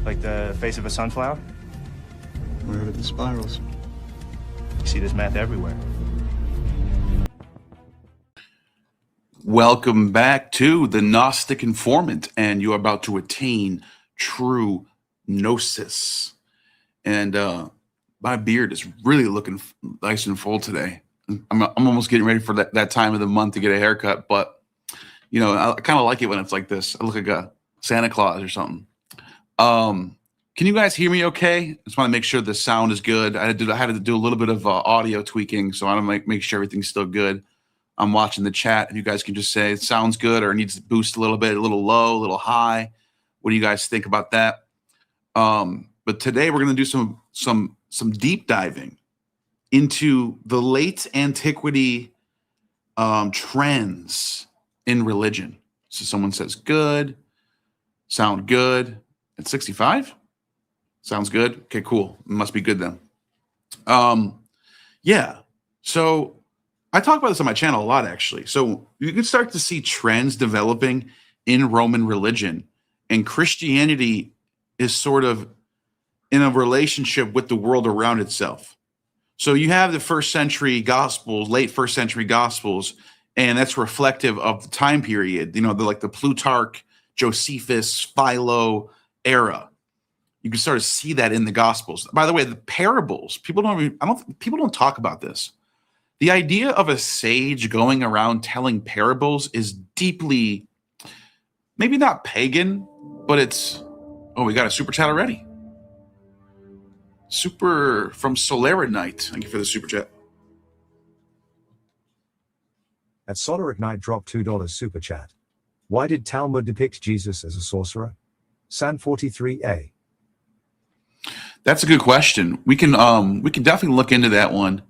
Like the face of a sunflower? Where are the spirals? You see this math everywhere. Welcome back to the Gnostic Informant, and you're about to attain true gnosis. And my beard is really looking nice and full today. I'm almost getting ready for that time of the month to get a haircut, but you know, I kind of like it when it's like this. I look like a Santa Claus or something. Can you guys hear me okay? I just want to make sure the sound is good. I had to do a little bit of audio tweaking, so I want to make sure everything's still good. I'm watching the chat. If you guys can just say it sounds good or it needs to boost a little bit, a little low, a little high. What do you guys think about that? But today we're going to do some deep diving into the late antiquity trends in religion. So someone says good, sound good. At 65? Sounds good. Okay, cool. It must be good then. Yeah. So I talk about this on my channel a lot, actually. So you can start to see trends developing in Roman religion, and Christianity is sort of in a relationship with the world around itself. So you have the first century Gospels, late first century Gospels, and that's reflective of the time period. You know, like the Plutarch, Josephus, Philo era. You can sort of see that in the Gospels. By the way, the parables, people don't talk about this. The idea of a sage going around telling parables is deeply, maybe not pagan, but it's, oh, we got a super chat already. Super from Solaranite. Thank you for the super chat. At Solarignite dropped $2 super chat. Why did Talmud depict Jesus as a sorcerer? San 43a. That's a good question. We can definitely look into that one.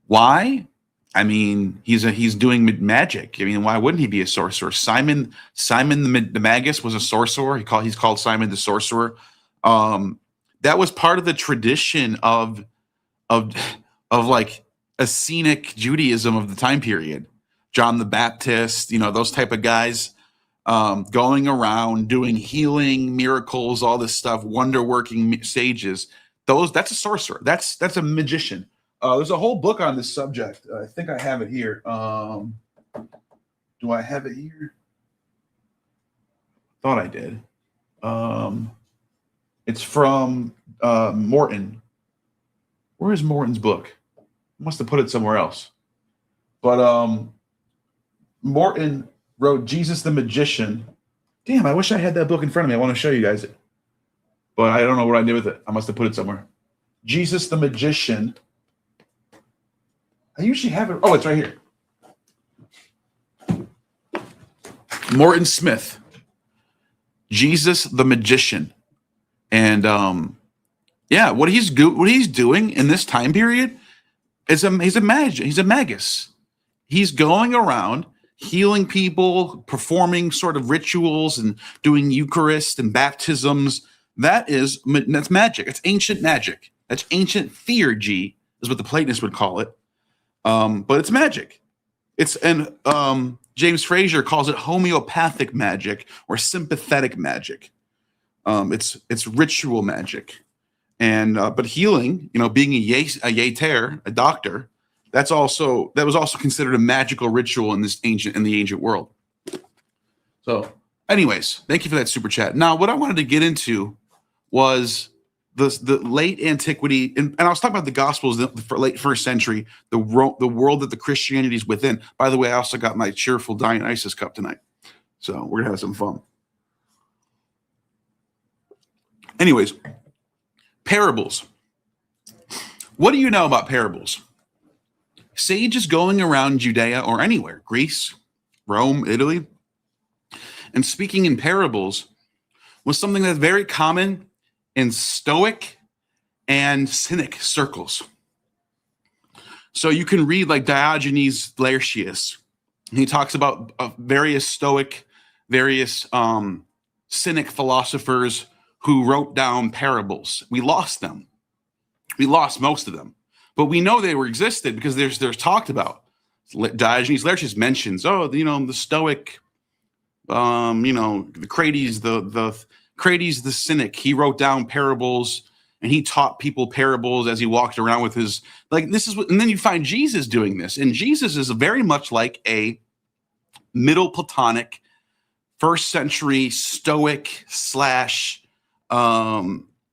Why? I mean, he's doing magic. I mean, why wouldn't he be a sorcerer? Simon the Magus was a sorcerer. He's called Simon the Sorcerer. That was part of the tradition of like a scenic Judaism of the time period. John the Baptist, you know, those type of guys. Going around doing healing, miracles, all this stuff, wonder-working sages. That's a sorcerer. That's a magician. There's a whole book on this subject. I think I have it here. Do I have it here? Thought I did. It's from Morton. Where is Morton's book? I must have put it somewhere else. But Morton wrote Jesus the Magician. Damn, I wish I had that book in front of me. I want to show you guys it. But I don't know what I did with it. I must have put it somewhere. Jesus the Magician. I usually have it. Oh, it's right here. Morton Smith. Jesus the Magician. And yeah, what he's doing in this time period is he's a magus. He's going around healing people, performing sort of rituals and doing Eucharist and baptisms. That's magic. It's ancient magic. That's ancient theurgy, is what the Platonists would call it. But it's magic. James Fraser calls it homeopathic magic or sympathetic magic. It's ritual magic. And but healing, you know, being a doctor, that was also considered a magical ritual in the ancient world. So, anyways, thank you for that super chat. Now, what I wanted to get into was the late antiquity, and I was talking about the Gospels, the late first century, the world that the Christianity is within. By the way, I also got my cheerful Dionysus cup tonight, so we're gonna have some fun. Anyways, parables. What do you know about parables? Sages going around Judea or anywhere, Greece, Rome, Italy, and speaking in parables was something that's very common in Stoic and cynic circles. So you can read like Diogenes Laertius. He talks about various Stoic, various cynic philosophers who wrote down parables. We lost them. We lost most of them. But we know they were existed because there's talked about. Diogenes Laertius mentions, the Stoic, the Crates, the Crates the cynic, he wrote down parables and he taught people parables as he walked around with his, like, this is what, and then you find Jesus doing this. And Jesus is very much like a middle Platonic, first century Stoic slash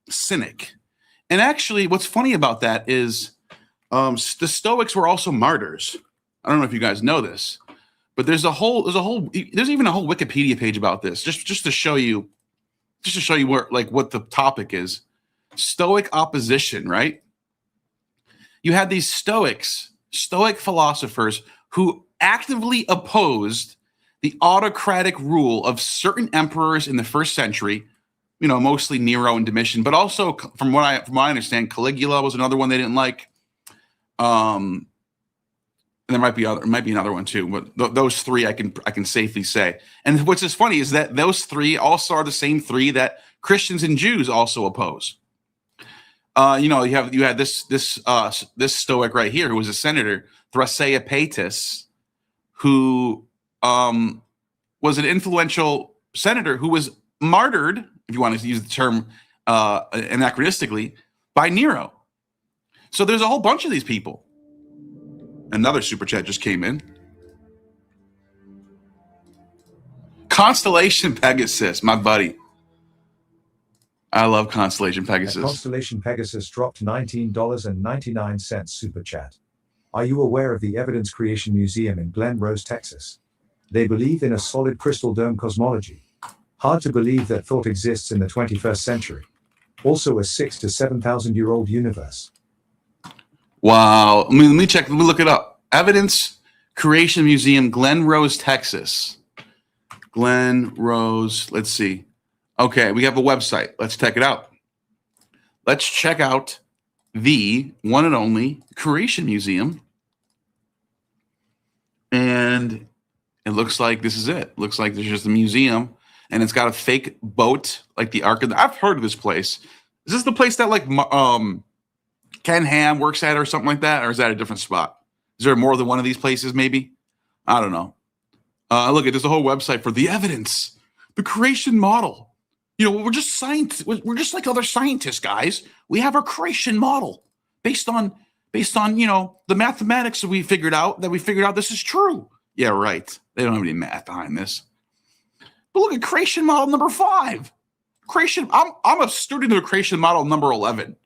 cynic. And actually, what's funny about that is the Stoics were also martyrs. I don't know if you guys know this, but there's even a whole Wikipedia page about this, just to show you where, like, what the topic is. Stoic opposition, right? You had these Stoic philosophers who actively opposed the autocratic rule of certain emperors in the first century, mostly Nero and Domitian, but also from what I understand, Caligula was another one they didn't like. And there might be another one too, but those three I can safely say. And what's just funny is that those three also are the same three that Christians and Jews also oppose. You had this Stoic right here who was a senator, Thracian, who was an influential senator who was martyred, if you want to use the term anachronistically, by Nero. So there's a whole bunch of these people. Another super chat just came in. Constellation Pegasus, my buddy. I love Constellation Pegasus. Constellation Pegasus dropped $19.99 super chat. Are you aware of the Evidence Creation Museum in Glen Rose, Texas? They believe in a solid crystal dome cosmology. Hard to believe that thought exists in the 21st century. Also a 6,000 to 7,000 year old universe. Wow. Let me check. Let me look it up. Evidence Creation Museum, Glen Rose, Texas. Glen Rose. Let's see. Okay, we have a website. Let's check it out. Let's check out the one and only Creation Museum. And it looks like this is it. Looks like there's just a museum, and it's got a fake boat, like the Ark of the... I've heard of this place. Is this the place that, like, Ken Ham works at or something like that? Or is that a different spot? Is there more than one of these places, maybe? I don't know. Look, there's a whole website for the evidence, the creation model. We're just science. We're just like other scientists, guys. We have our creation model based on the mathematics that we figured out this is true. Yeah, right. They don't have any math behind this. But look at creation model number 5. I'm a student of creation model number 11.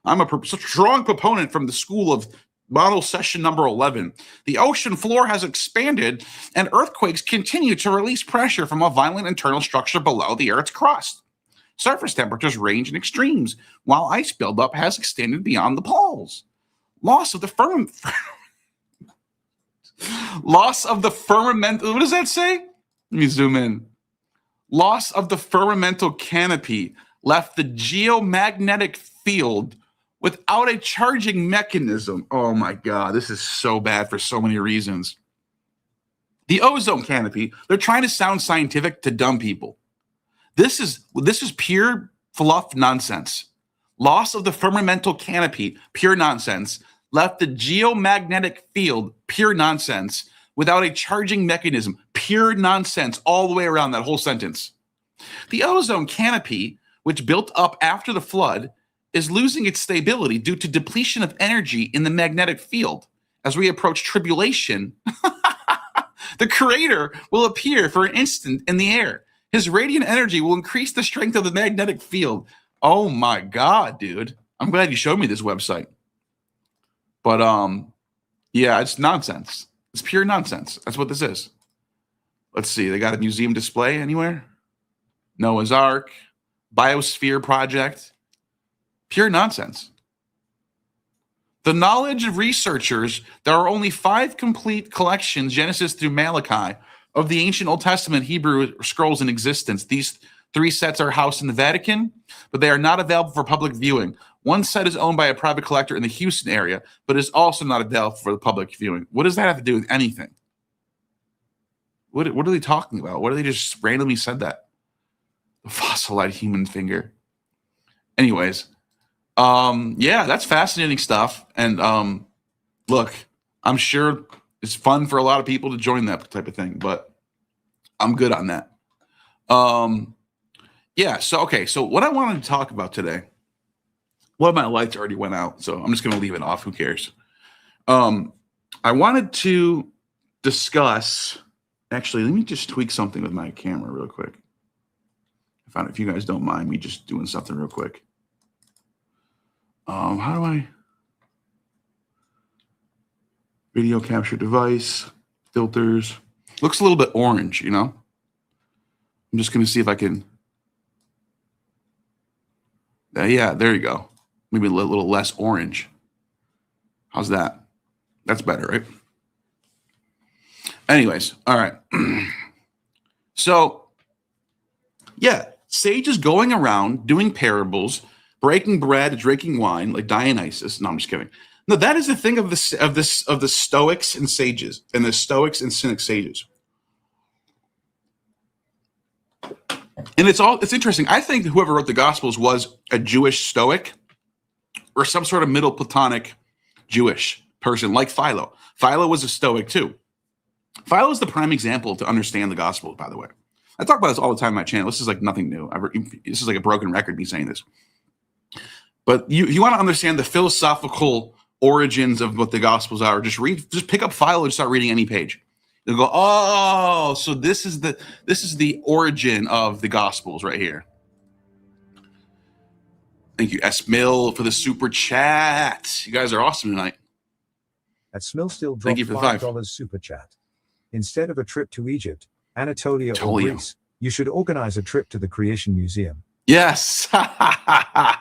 I'm a strong proponent from the school of model session number 11. The ocean floor has expanded, and earthquakes continue to release pressure from a violent internal structure below the Earth's crust. Surface temperatures range in extremes, while ice buildup has extended beyond the poles. Loss of the firmament. What does that say? Let me zoom in. Loss of the firmamental canopy left the geomagnetic field without a charging mechanism. Oh my God, this is so bad for so many reasons. The ozone canopy, they're trying to sound scientific to dumb people. This is pure fluff nonsense. Loss of the firmamental canopy, pure nonsense. Left the geomagnetic field, pure nonsense. Without a charging mechanism, pure nonsense all the way around that whole sentence. The ozone canopy, which built up after the flood, is losing its stability due to depletion of energy in the magnetic field. As we approach tribulation, the creator will appear for an instant in the air. His radiant energy will increase the strength of the magnetic field. Oh my God, dude. I'm glad you showed me this website. But yeah, it's nonsense. It's pure nonsense. That's what this is. Let's see. They got a museum display anywhere? Noah's Ark, Biosphere Project. Pure nonsense. The knowledge of researchers, there are only 5 complete collections, Genesis through Malachi, of the ancient Old Testament Hebrew scrolls in existence. These 3 sets are housed in the Vatican, but they are not available for public viewing. One set is owned by a private collector in the Houston area, but is also not available for the public viewing. What does that have to do with anything? What are they talking about? What are they just randomly said that? The fossilized human finger. Anyways, yeah, that's fascinating stuff. And look, I'm sure it's fun for a lot of people to join that type of thing, but I'm good on that. Yeah. So what I wanted to talk about today, one of my lights already went out, so I'm just going to leave it off. Who cares? I wanted to discuss, actually, let me just tweak something with my camera real quick. If you guys don't mind me just doing something real quick. How do I? Video capture device, filters. Looks a little bit orange, you know? I'm just going to see if I can. Yeah, there you go. Maybe a little less orange. How's that? That's better, right? Anyways, all right. So, yeah, sages going around doing parables, breaking bread, drinking wine, like Dionysus. No, I'm just kidding. No, that is the thing of the Stoics and sages, and the Stoics and cynic sages. And it's interesting. I think whoever wrote the Gospels was a Jewish Stoic or some sort of middle Platonic Jewish person like Philo. Philo was a Stoic too. Philo is the prime example to understand the Gospel, by the way. I talk about this all the time on my channel. This is like nothing new. This is like a broken record, me saying this. But you want to understand the philosophical origins of what the Gospels are, just pick up Philo and start reading any page. You'll go, oh, so this is the origin of the Gospels right here. Thank you, S. Mill, for the super chat. You guys are awesome tonight. At Smill still Thank dropped you for the $5 super chat. Instead of a trip to Egypt, Anatolia, or Anatolia. Greece, you should organize a trip to the Creation Museum. Yes.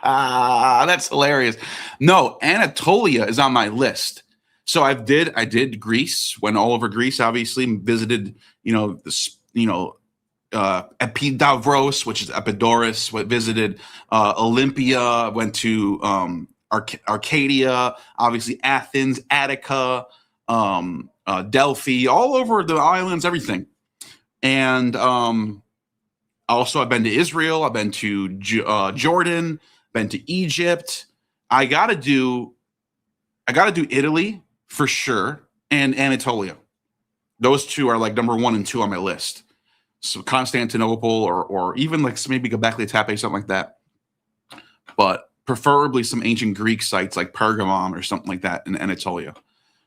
That's hilarious. No, Anatolia is on my list. So I did Greece, went all over Greece, obviously visited, Epidavros, which is Epidaurus, visited Olympia, went to Arcadia, obviously Athens, Attica, Delphi, all over the islands, everything. And also I've been to Israel, I've been to Jordan, been to Egypt. I gotta do Italy for sure, and Anatolia. Those two are like number 1 and 2 on my list. So Constantinople or even like maybe Göbekli Tepe, something like that. But preferably some ancient Greek sites like Pergamon or something like that in Anatolia.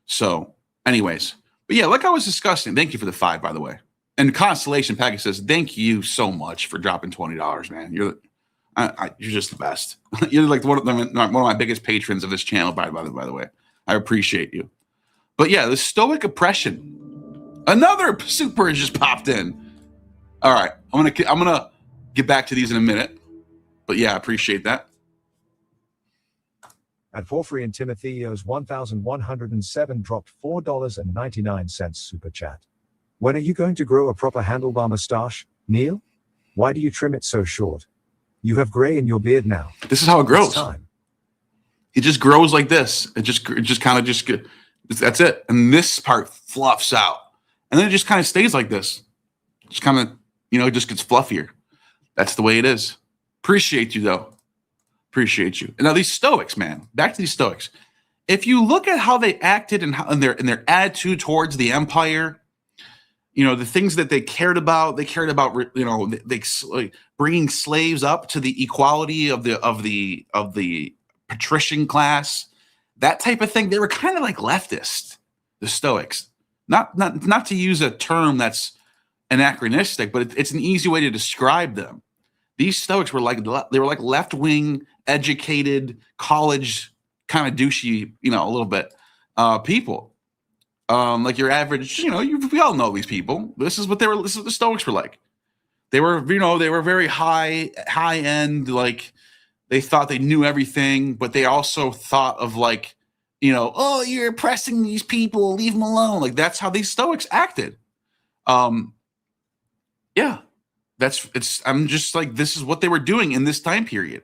So anyways, but yeah, like I was discussing, thank you for the 5, by the way. And Constellation Package says, thank you so much for dropping $20, man. You're just the best. You're like one of my biggest patrons of this channel, by the way. I appreciate you. But yeah, the Stoic oppression. Another super just popped in. All right, I'm gonna get back to these in a minute. But yeah, I appreciate that. At Porphyry and Timotheos 1107 dropped $4.99 super chat. When are you going to grow a proper handlebar mustache, Neil? Why do you trim it so short? You have gray in your beard now. This is how it grows. It's time. It just grows like this. It just kind of that's it. And this part fluffs out. And then it just kind of stays like this. Just kind of, it just gets fluffier. That's the way it is. Appreciate you, though. Appreciate you. And now these Stoics, man. Back to these Stoics. If you look at how they acted and their attitude towards the empire, the things that they cared about bringing slaves up to the equality of the patrician class, that type of thing. They were kind of like leftist, the Stoics. Not to use a term that's anachronistic, but it's an easy way to describe them. These Stoics were like left-wing, educated, college kind of douchey, a little bit people. Like your average, we all know these people. This is what the Stoics were like. They were very high end, like they thought they knew everything, but they also thought of like, oh, you're oppressing these people, leave them alone. Like that's how these Stoics acted. Yeah, I'm just like, this is what they were doing in this time period.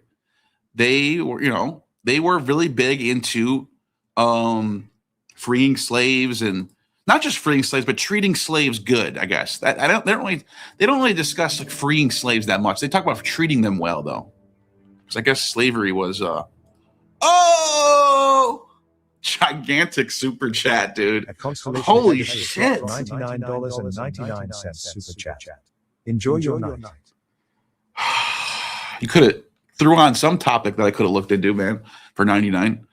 They were really big into freeing slaves, and not just freeing slaves, but treating slaves good, I guess. They don't really discuss like freeing slaves that much. They talk about treating them well, though. Because I guess slavery was gigantic super chat, dude. Holy shit. $99.99 super chat. Enjoy your night. You could have threw on some topic that I could have looked into, man, for 99.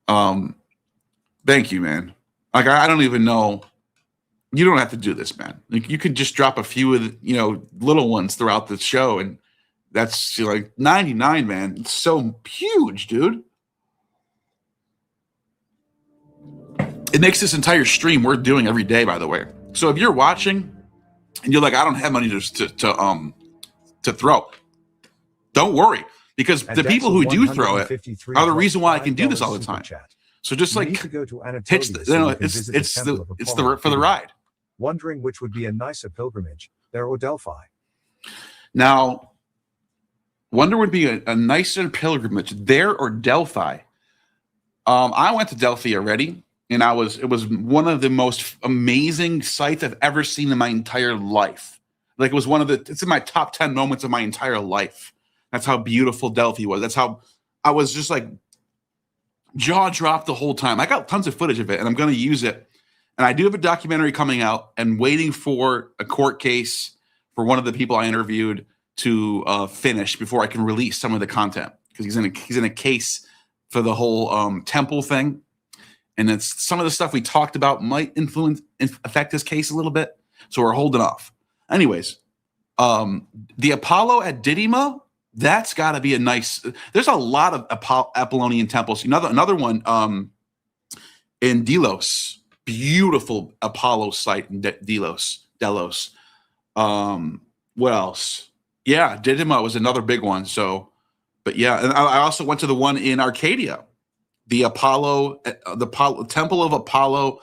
Thank you, man. Like, I don't even know. You don't have to do this, man. Like, you could just drop a few of the, little ones throughout the show, and that's like 99, man. It's so huge, dude. It makes this entire stream worth doing every day, by the way. So if you're watching and you're like, I don't have money to throw, don't worry, because the people who do throw it are the reason why I can do this all the time. So just like hit it's for the ride. Wondering which would be a nicer pilgrimage, there or Delphi. Now, wonder would be a nicer pilgrimage, there or Delphi. I went to Delphi already, and it was one of the most amazing sights I've ever seen in my entire life. Like, it's in my top 10 moments of my entire life. That's how beautiful Delphi was. That's how I was just like jaw dropped the whole time. I got tons of footage of it, and I'm going to use it. And I do have a documentary coming out and waiting for a court case for one of the people I interviewed to finish before I can release some of the content, because he's in a case for the whole temple thing. And it's some of the stuff we talked about might affect his case a little bit. So we're holding off. Anyways, the Apollo at Didyma, that's got to be a nice. There's a lot of Apollonian temples. Another one in Delos, beautiful Apollo site in Delos. What else? Yeah, Didyma was another big one. So, but yeah, and I also went to the one in Arcadia, the Temple of Apollo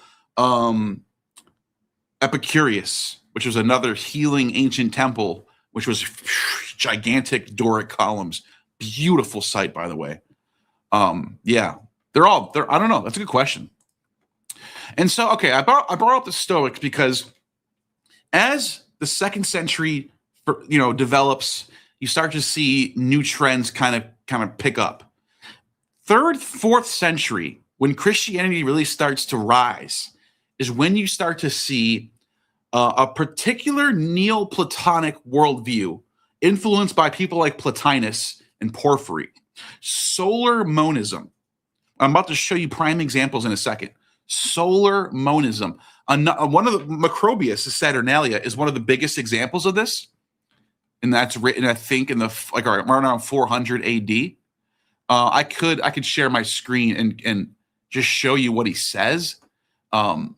Epicurus, which was another healing ancient temple, which was gigantic Doric columns. Beautiful site, by the way. Yeah, they're I don't know. That's a good question. And so, okay, I brought up the Stoics because as the 2nd century, develops, you start to see new trends kind of pick up. 3rd, 4th century, when Christianity really starts to rise, is when you start to see a particular Neoplatonic worldview influenced by people like Plotinus and Porphyry. Solar monism. I'm about to show you prime examples in a second. Solar monism. One of the Macrobius, the Saturnalia, is one of the biggest examples of this. And that's written, I think, in around 400 AD. I could share my screen and just show you what he says. I've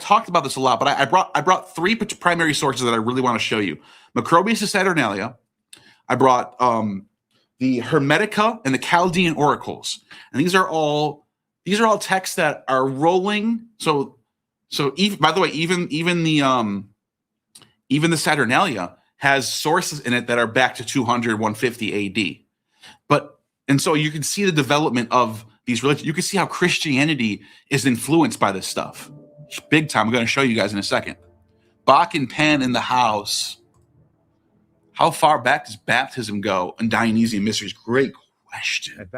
talked about this a lot, but I brought 3 primary sources that I really want to show you. Macrobius' Saturnalia. I brought the Hermetica and the Chaldean oracles, and these are all texts that are rolling. So even, by the way, even the Saturnalia has sources in it that are back to 200, 150 AD. And so you can see the development of these religions. You can see how Christianity is influenced by this stuff. Big time. I'm going to show you guys in a second. Bach and Pan in the house. How far back does baptism go and Dionysian mysteries? Great question. Great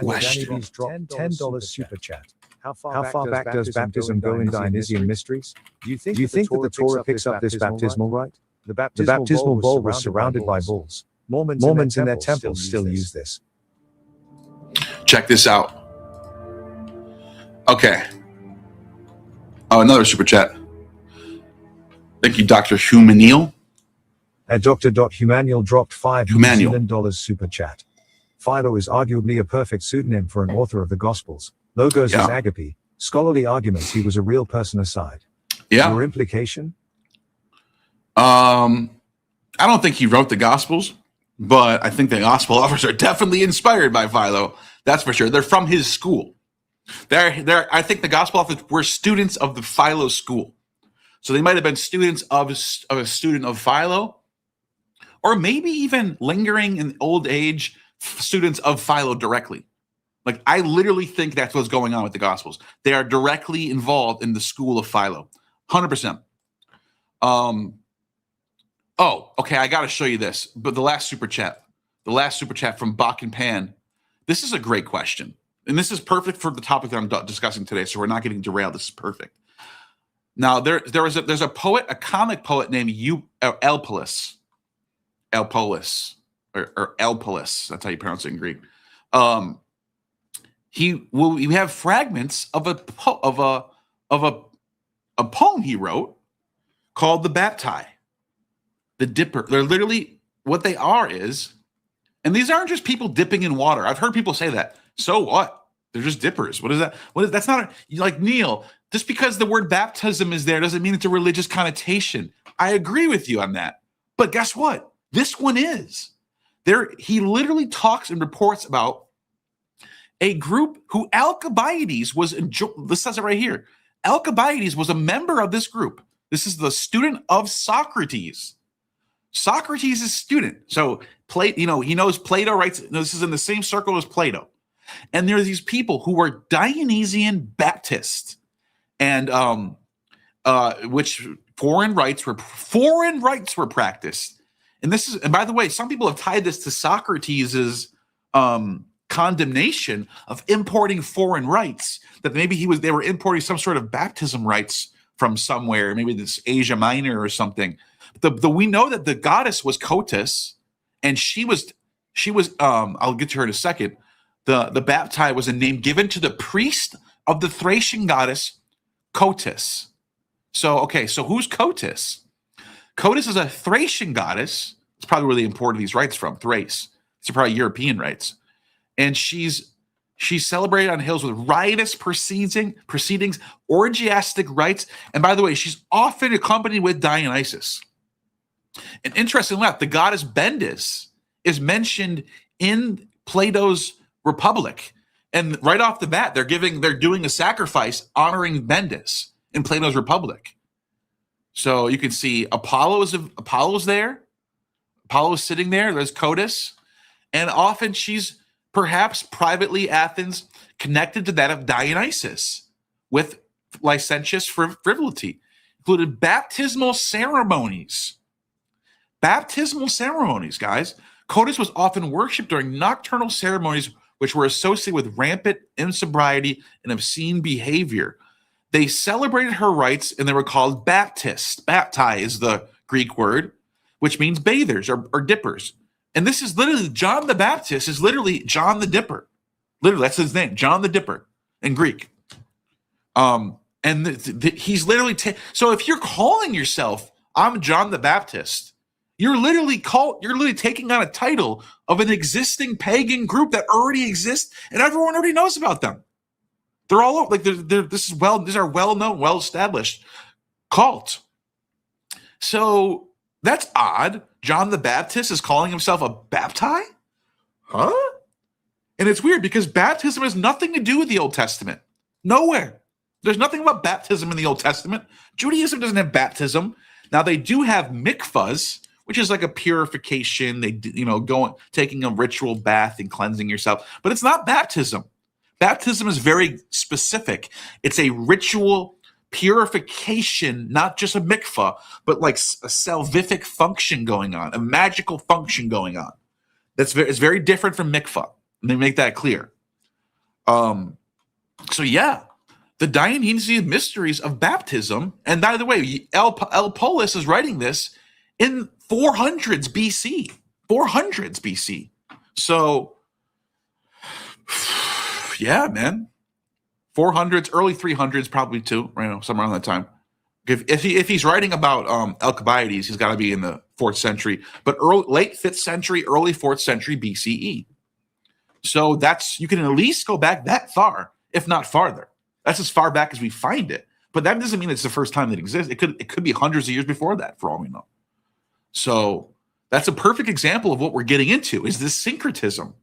question. $10 super chat. How far back does baptism go in Dionysian mysteries? Do you think that the Torah picks up this baptismal rite? The baptismal bowl was surrounded by bulls. Mormons in their temples still use this. Check this out. Okay. Oh, another super chat. Thank you, Dr. Humaniel. Dr. Humaniel dropped $5 New super chat. Philo is arguably a perfect pseudonym for an author of the Gospels. Logos is agape. Scholarly arguments, he was a real person aside. Yeah. Your implication? I don't think he wrote the Gospels, but I think the Gospel authors are definitely inspired by Philo. That's for sure. They're from his school. I think the Gospel authors were students of the Philo school. So they might have been students of a student of Philo, or maybe even lingering in old age students of Philo directly. Like, I literally think that's what's going on with the Gospels. They are directly involved in the school of Philo. 100%. Oh, okay, I got to show you this. But the last super chat from Bach and Pan. This is a great question. And this is perfect for the topic that I'm discussing today, so we're not getting derailed. This is perfect. Now, there's a poet, a comic poet named Elpulus. Elpolis, or Elpolis. That's how you pronounce it in Greek. You have fragments of a poem he wrote called the Bapti, the dipper. They're literally what they are is, and these aren't just people dipping in water. I've heard people say that. So what? They're just dippers. What is that? That's not like Neil. Just because the word baptism is there doesn't mean it's a religious connotation. I agree with you on that. But guess what? This one is. There, he literally talks and reports about a group who Alcibiades was. This says it right here. Alcibiades was a member of this group. This is the student of Socrates. Socrates is student. So he knows Plato writes. This is in the same circle as Plato. And there are these people who were Dionysian Baptists, and which foreign rites were practiced. And by the way, some people have tied this to Socrates's condemnation of importing foreign rites. That maybe they were importing some sort of baptism rites from somewhere, maybe this Asia Minor or something. We know that the goddess was Cotis, and she was. I'll get to her in a second. The Bapti was a name given to the priest of the Thracian goddess Cotis. So who's Cotis? Cotis is a Thracian goddess. It's probably where they imported these rites from, Thrace. It's probably European rites. And she's celebrated on hills with riotous proceedings, orgiastic rites. And by the way, she's often accompanied with Dionysus. And interestingly enough, the goddess Bendis is mentioned in Plato's Republic, and right off the bat, they're doing a sacrifice honoring Bendis in Plato's Republic. So you can see Apollo's there. Apollo's sitting there. There's Cotis, and often she's perhaps privately Athens connected to that of Dionysus with licentious frivolity, included baptismal ceremonies. Baptismal ceremonies, guys. Cotis was often worshipped during nocturnal ceremonies which were associated with rampant insobriety and obscene behavior. They celebrated her rites, and they were called Baptists. Bapti is the Greek word, which means bathers or dippers. And this is literally, John the Baptist is literally John the Dipper. Literally, that's his name, John the Dipper in Greek. He's literally, so if you're calling yourself, I'm John the Baptist, you're literally taking on a title of an existing pagan group that already exists, and everyone already knows about them. They're all like these are well-known, well-established cult. So that's odd. John the Baptist is calling himself a bapti? Huh? And it's weird because baptism has nothing to do with the Old Testament. Nowhere. There's nothing about baptism in the Old Testament. Judaism doesn't have baptism. Now they do have mikvahs, which is like a purification. They, taking a ritual bath and cleansing yourself, but it's not baptism. Baptism is very specific. It's a ritual purification, not just a mikvah, but like a salvific function going on, a magical function going on. It's very different from mikvah. Let me make that clear. So yeah, the Dionysian mysteries of baptism. And by the way, Elpolis is writing this in 400s BC. 400s BC. So, yeah, man. 400s, early 300s, probably too, somewhere around that time. If he's writing about Alcibiades, he's got to be in the 4th century, but late 5th century, early 4th century BCE. So you can at least go back that far, if not farther. That's as far back as we find it. But that doesn't mean it's the first time that it exists. It could be hundreds of years before that, for all we know. So that's a perfect example of what we're getting into, is this syncretism.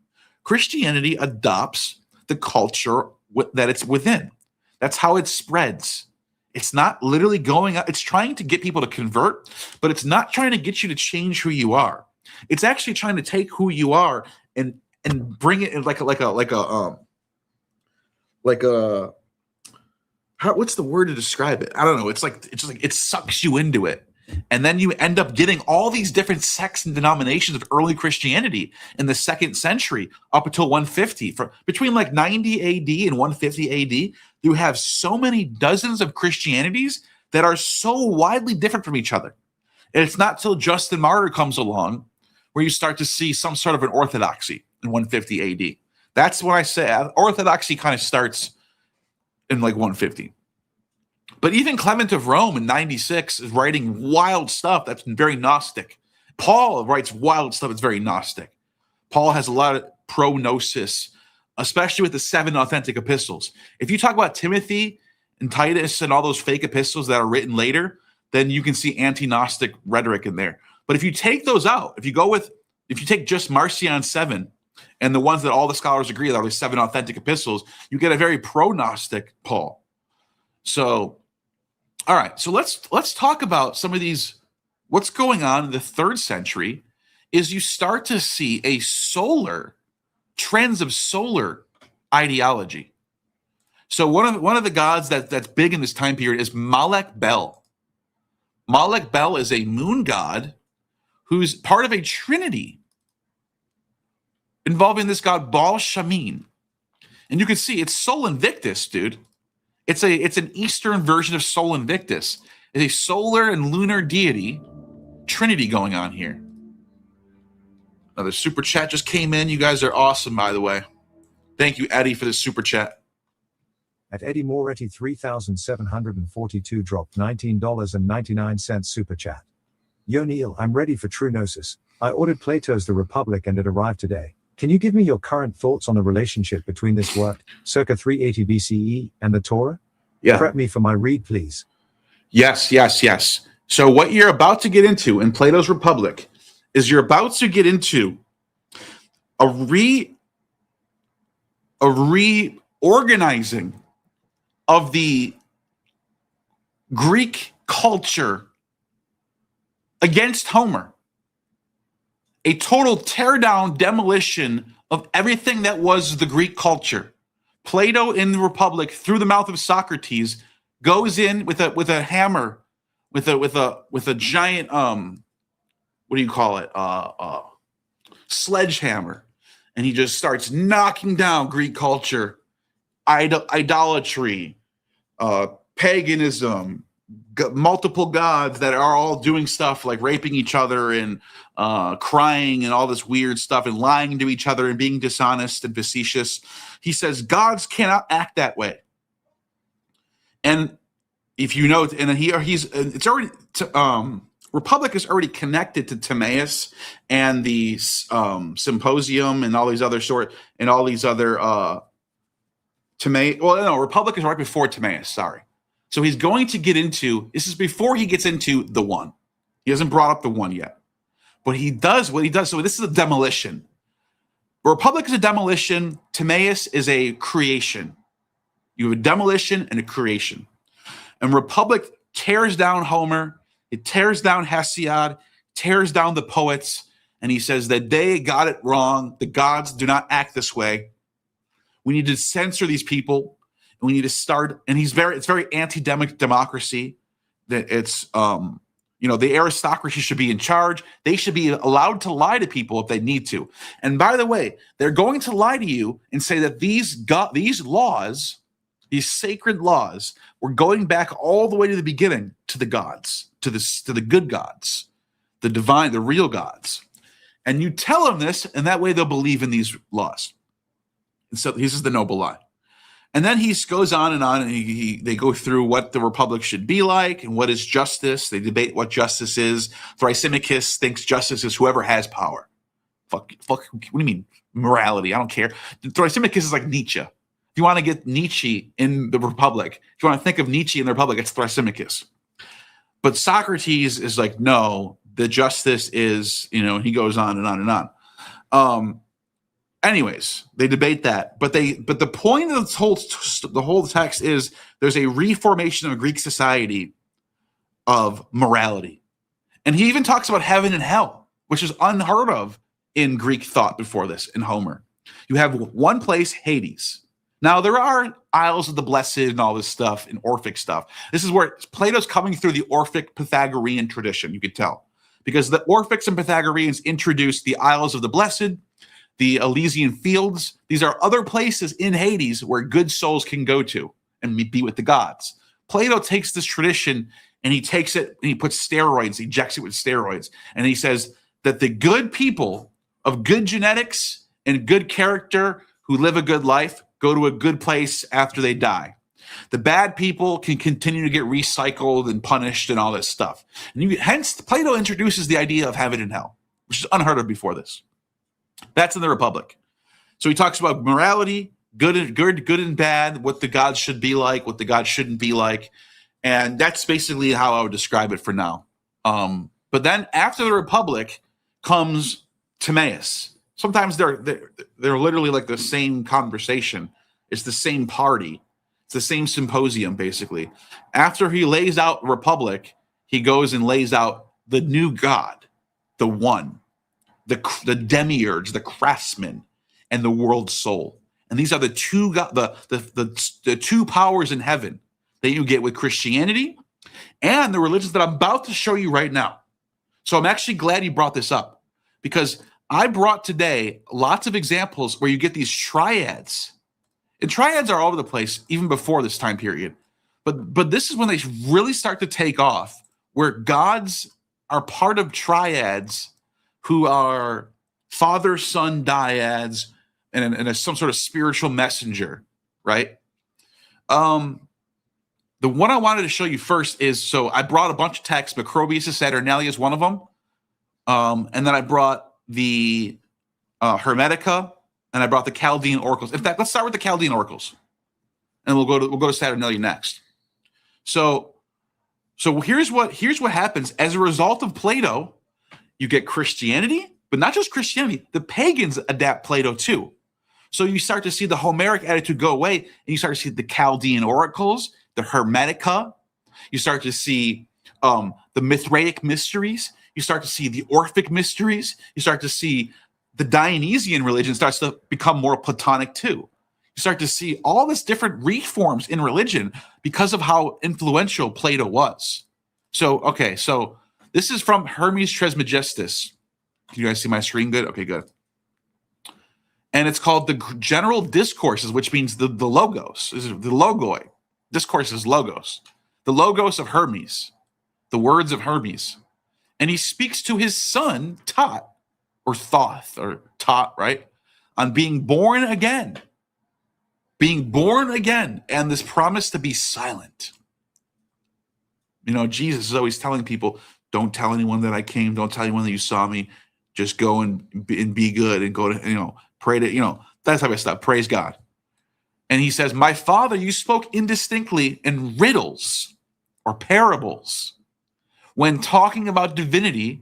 Christianity adopts the culture that it's within. That's how it spreads. It's not literally going out. It's trying to get people to convert, but it's not trying to get you to change who you are. It's actually trying to take who you are and bring it in what's the word to describe it? I don't know. It's like it sucks you into it. And then you end up getting all these different sects and denominations of early Christianity in the 2nd century up until 150. Between like 90 AD and 150 AD, you have so many dozens of Christianities that are so widely different from each other. And it's not till Justin Martyr comes along where you start to see some sort of an orthodoxy in 150 AD. That's what I say. Orthodoxy kind of starts in like 150. But even Clement of Rome in 96 is writing wild stuff that's very Gnostic. Paul writes wild stuff that's very Gnostic. Paul has a lot of pro-gnosis, especially with the 7 authentic epistles. If you talk about Timothy and Titus and all those fake epistles that are written later, then you can see anti-Gnostic rhetoric in there. But if you take those out, if you take just Marcion 7 and the ones that all the scholars agree that are the 7 authentic epistles, you get a very pro-Gnostic Paul. So, all right, so let's talk about some of these. What's going on in the 3rd century is you start to see trends of solar ideology. So one of the gods that's big in this time period is Malek Bel. Malek Bel is a moon god who's part of a trinity involving this god Baal Shamin. And you can see it's Sol Invictus, dude. It's an Eastern version of Sol Invictus. It's a solar and lunar deity trinity going on here. Another super chat just came in. You guys are awesome, by the way. Thank you, Eddie, for the super chat. At Eddie Moretti 3,742 dropped $19.99 super chat. Yo Neil, I'm ready for true gnosis. I ordered Plato's The Republic and it arrived today. Can you give me your current thoughts on the relationship between this work, circa 380 BCE, and the Torah? Yeah. Prep me for my read, please. Yes. So what you're about to get into in Plato's Republic is you're about to get into a reorganizing of the Greek culture against Homer. A total teardown, demolition of everything that was the Greek culture. Plato in the Republic, through the mouth of Socrates, goes in with a hammer, with a giant what do you call it? Sledgehammer, and he just starts knocking down Greek culture, idolatry, paganism, multiple gods that are all doing stuff like raping each other and crying and all this weird stuff and lying to each other and being dishonest and facetious. He says gods cannot act that way. And if you know, and it's already Republic is already connected to Timaeus and the Symposium and all these other Timaeus. Well, no, Republic is right before Timaeus. Sorry. So he's going to get into, this is before he gets into the one. He hasn't brought up the one yet. But he does what he does. So this is a demolition. Republic is a demolition. Timaeus is a creation. You have a demolition and a creation. And Republic tears down Homer. It tears down Hesiod, tears down the poets. And he says that they got it wrong. The gods do not act this way. We need to censor these people. And we need to start, and it's very anti-democracy. That it's, the aristocracy should be in charge. They should be allowed to lie to people if they need to. And by the way, they're going to lie to you and say that these laws, these sacred laws, were going back all the way to the beginning, to the gods, to the good gods, the divine, the real gods. And you tell them this, and that way they'll believe in these laws. And so this is the noble lie. And then he goes on, and they go through what the Republic should be like and what is justice. They debate what justice is. Thrasymachus thinks justice is whoever has power. Fuck, what do you mean? Morality, I don't care. Thrasymachus is like Nietzsche. If you want to get Nietzsche in the Republic, if you want to think of Nietzsche in the Republic, it's Thrasymachus. But Socrates is like, no, the justice is, and he goes on and on and on. Anyways, they debate that, but the point of the whole text is there's a reformation of Greek society of morality, and he even talks about heaven and hell, which is unheard of in Greek thought before this. In Homer, you have one place, Hades. Now there are Isles of the Blessed and all this stuff and Orphic stuff. This is where Plato's coming through the Orphic Pythagorean tradition. You could tell because the Orphics and Pythagoreans introduced the Isles of the Blessed, the Elysian Fields. These are other places in Hades where good souls can go to and be with the gods. Plato takes this tradition and he takes it and he puts steroids, he injects it with steroids. And he says that the good people of good genetics and good character who live a good life go to a good place after they die. The bad people can continue to get recycled and punished and all this stuff. And hence, Plato introduces the idea of heaven and hell, which is unheard of before this. That's in the Republic. So he talks about morality, good and bad, what the gods should be like, what the gods shouldn't be like. And that's basically how I would describe it for now. But then after the Republic comes Timaeus. Sometimes they're literally like the same conversation. It's the same party. It's the same symposium, basically. After he lays out Republic, he goes and lays out the new God, the one, the demiurge, the craftsman, and the world soul. And these are the two the two powers in heaven that you get with Christianity and the religions that I'm about to show you right now. So I'm actually glad you brought this up, because I brought today lots of examples where you get these triads. And triads are all over the place even before this time period. But this is when they really start to take off, where gods are part of triads who are father, son, dyads, and some sort of spiritual messenger, right? The one I wanted to show you first is, so I brought a bunch of texts. Macrobius and Saturnalia is one of them. And then I brought the Hermetica, and I brought the Chaldean oracles. In fact, let's start with the Chaldean oracles, and we'll go to Saturnalia next. So here's what happens as a result of Plato. You get Christianity, but not just Christianity. The pagans adapt Plato too. So you start to see the Homeric attitude go away, and you start to see the Chaldean oracles, the Hermetica. You start to see the Mithraic mysteries. You start to see the Orphic mysteries. You start to see the Dionysian religion starts to become more Platonic too. You start to see all this different reforms in religion because of how influential Plato was. So this is from Hermes Trismegistus. Can you guys see my screen good? Okay, good. And it's called the General Discourses, which means the logos. This is the logoi. Discourse is logos. The logos of Hermes. The words of Hermes. And he speaks to his son, Tot, or Thoth, or Tot, right? On being born again. Being born again, and this promise to be silent. You know, Jesus is always telling people, don't tell anyone that I came. Don't tell anyone that you saw me. Just go and be good and go to, pray to, that type of stuff. Praise God. And he says, my father, you spoke indistinctly in riddles or parables when talking about divinity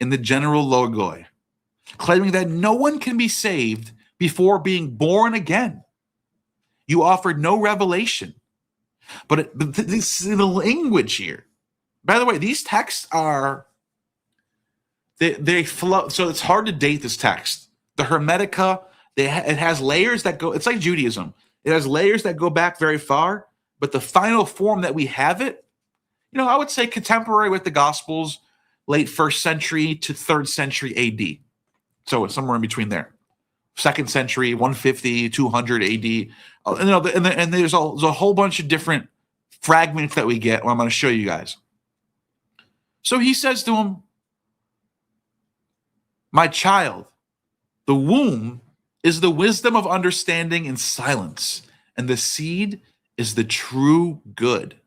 in the general logoi, claiming that no one can be saved before being born again. You offered no revelation. But this is the language here. By the way, these texts are, they flow, so it's hard to date this text. The Hermetica, it has layers that go, it's like Judaism. It has layers that go back very far, but the final form that we have it, I would say contemporary with the Gospels, late 1st century to 3rd century AD. So it's somewhere in between there. 2nd century, 150, 200 AD. And there's a whole bunch of different fragments that we get. I'm going to show you guys. So he says to him, my child, the womb is the wisdom of understanding and silence, and the seed is the true good.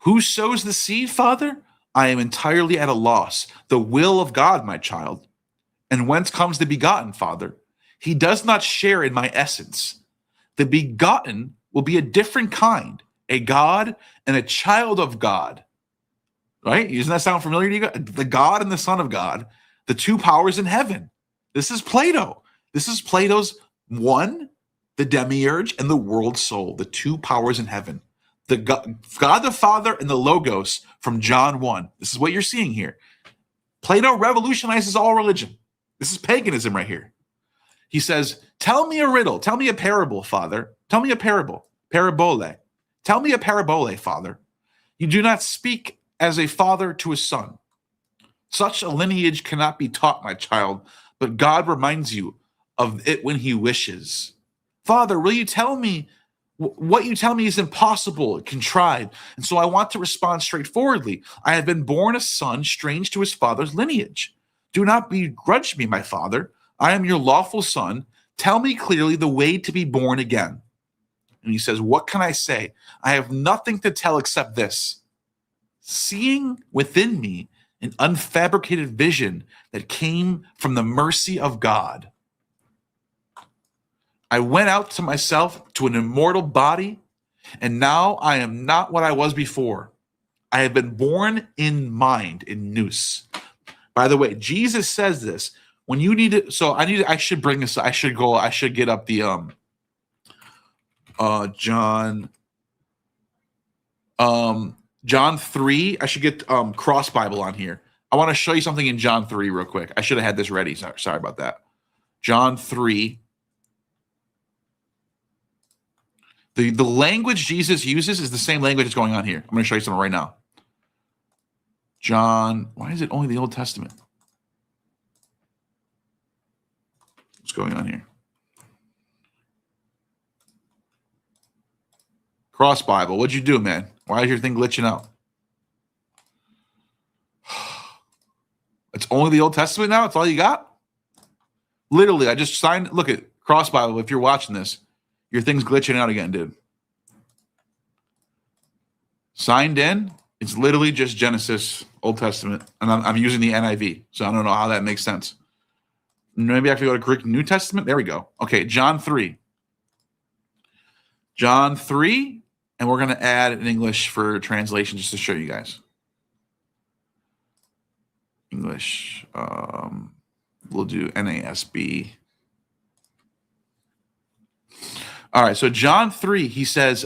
Who sows the seed, Father? I am entirely at a loss. The will of God, my child. And whence comes the begotten, Father? He does not share in my essence. The begotten will be a different kind, a God and a child of God. Right? Doesn't that sound familiar to you guys? The God and the Son of God, the two powers in heaven. This is Plato. This is Plato's one, the demiurge, and the world soul, the two powers in heaven. The God the Father and the Logos from John 1. This is what you're seeing here. Plato revolutionizes all religion. This is paganism right here. He says, tell me a riddle. Tell me a parable, Father. Tell me a parable. Parabole. Tell me a parabole, Father. You do not speak as a father to a son. Such a lineage cannot be taught, my child, but God reminds you of it when he wishes. Father, will you tell me? What you tell me is impossible, contrived, and so I want to respond straightforwardly. I have been born a son, strange to his father's lineage. Do not begrudge me, my father. I am your lawful son. Tell me clearly the way to be born again. And he says, what can I say? I have nothing to tell except this. Seeing within me an unfabricated vision that came from the mercy of God, I went out to myself to an immortal body, and now I am not what I was before. I have been born in mind, in nous. By the way, Jesus says this when you need it. So I should bring this. I should get up the John 3. I should get Cross Bible on here. I want to show you something in John 3 real quick. I should have had this ready. Sorry about that. John 3. The language Jesus uses is the same language that's going on here. I'm going to show you something right now. John, why is it only the Old Testament? What's going on here? Cross Bible, what'd you do, man? Why is your thing glitching out? It's only the Old Testament now? That's all you got? Literally, I just signed. Look at Cross Bible. If you're watching this, your thing's glitching out again, dude. Signed in. It's literally just Genesis, Old Testament. And I'm using the NIV, so I don't know how that makes sense. Maybe I have to go to Greek New Testament. There we go. Okay, John 3. John 3, and we're going to add an English for translation just to show you guys. English. We'll do NASB. All right, so John 3, he says,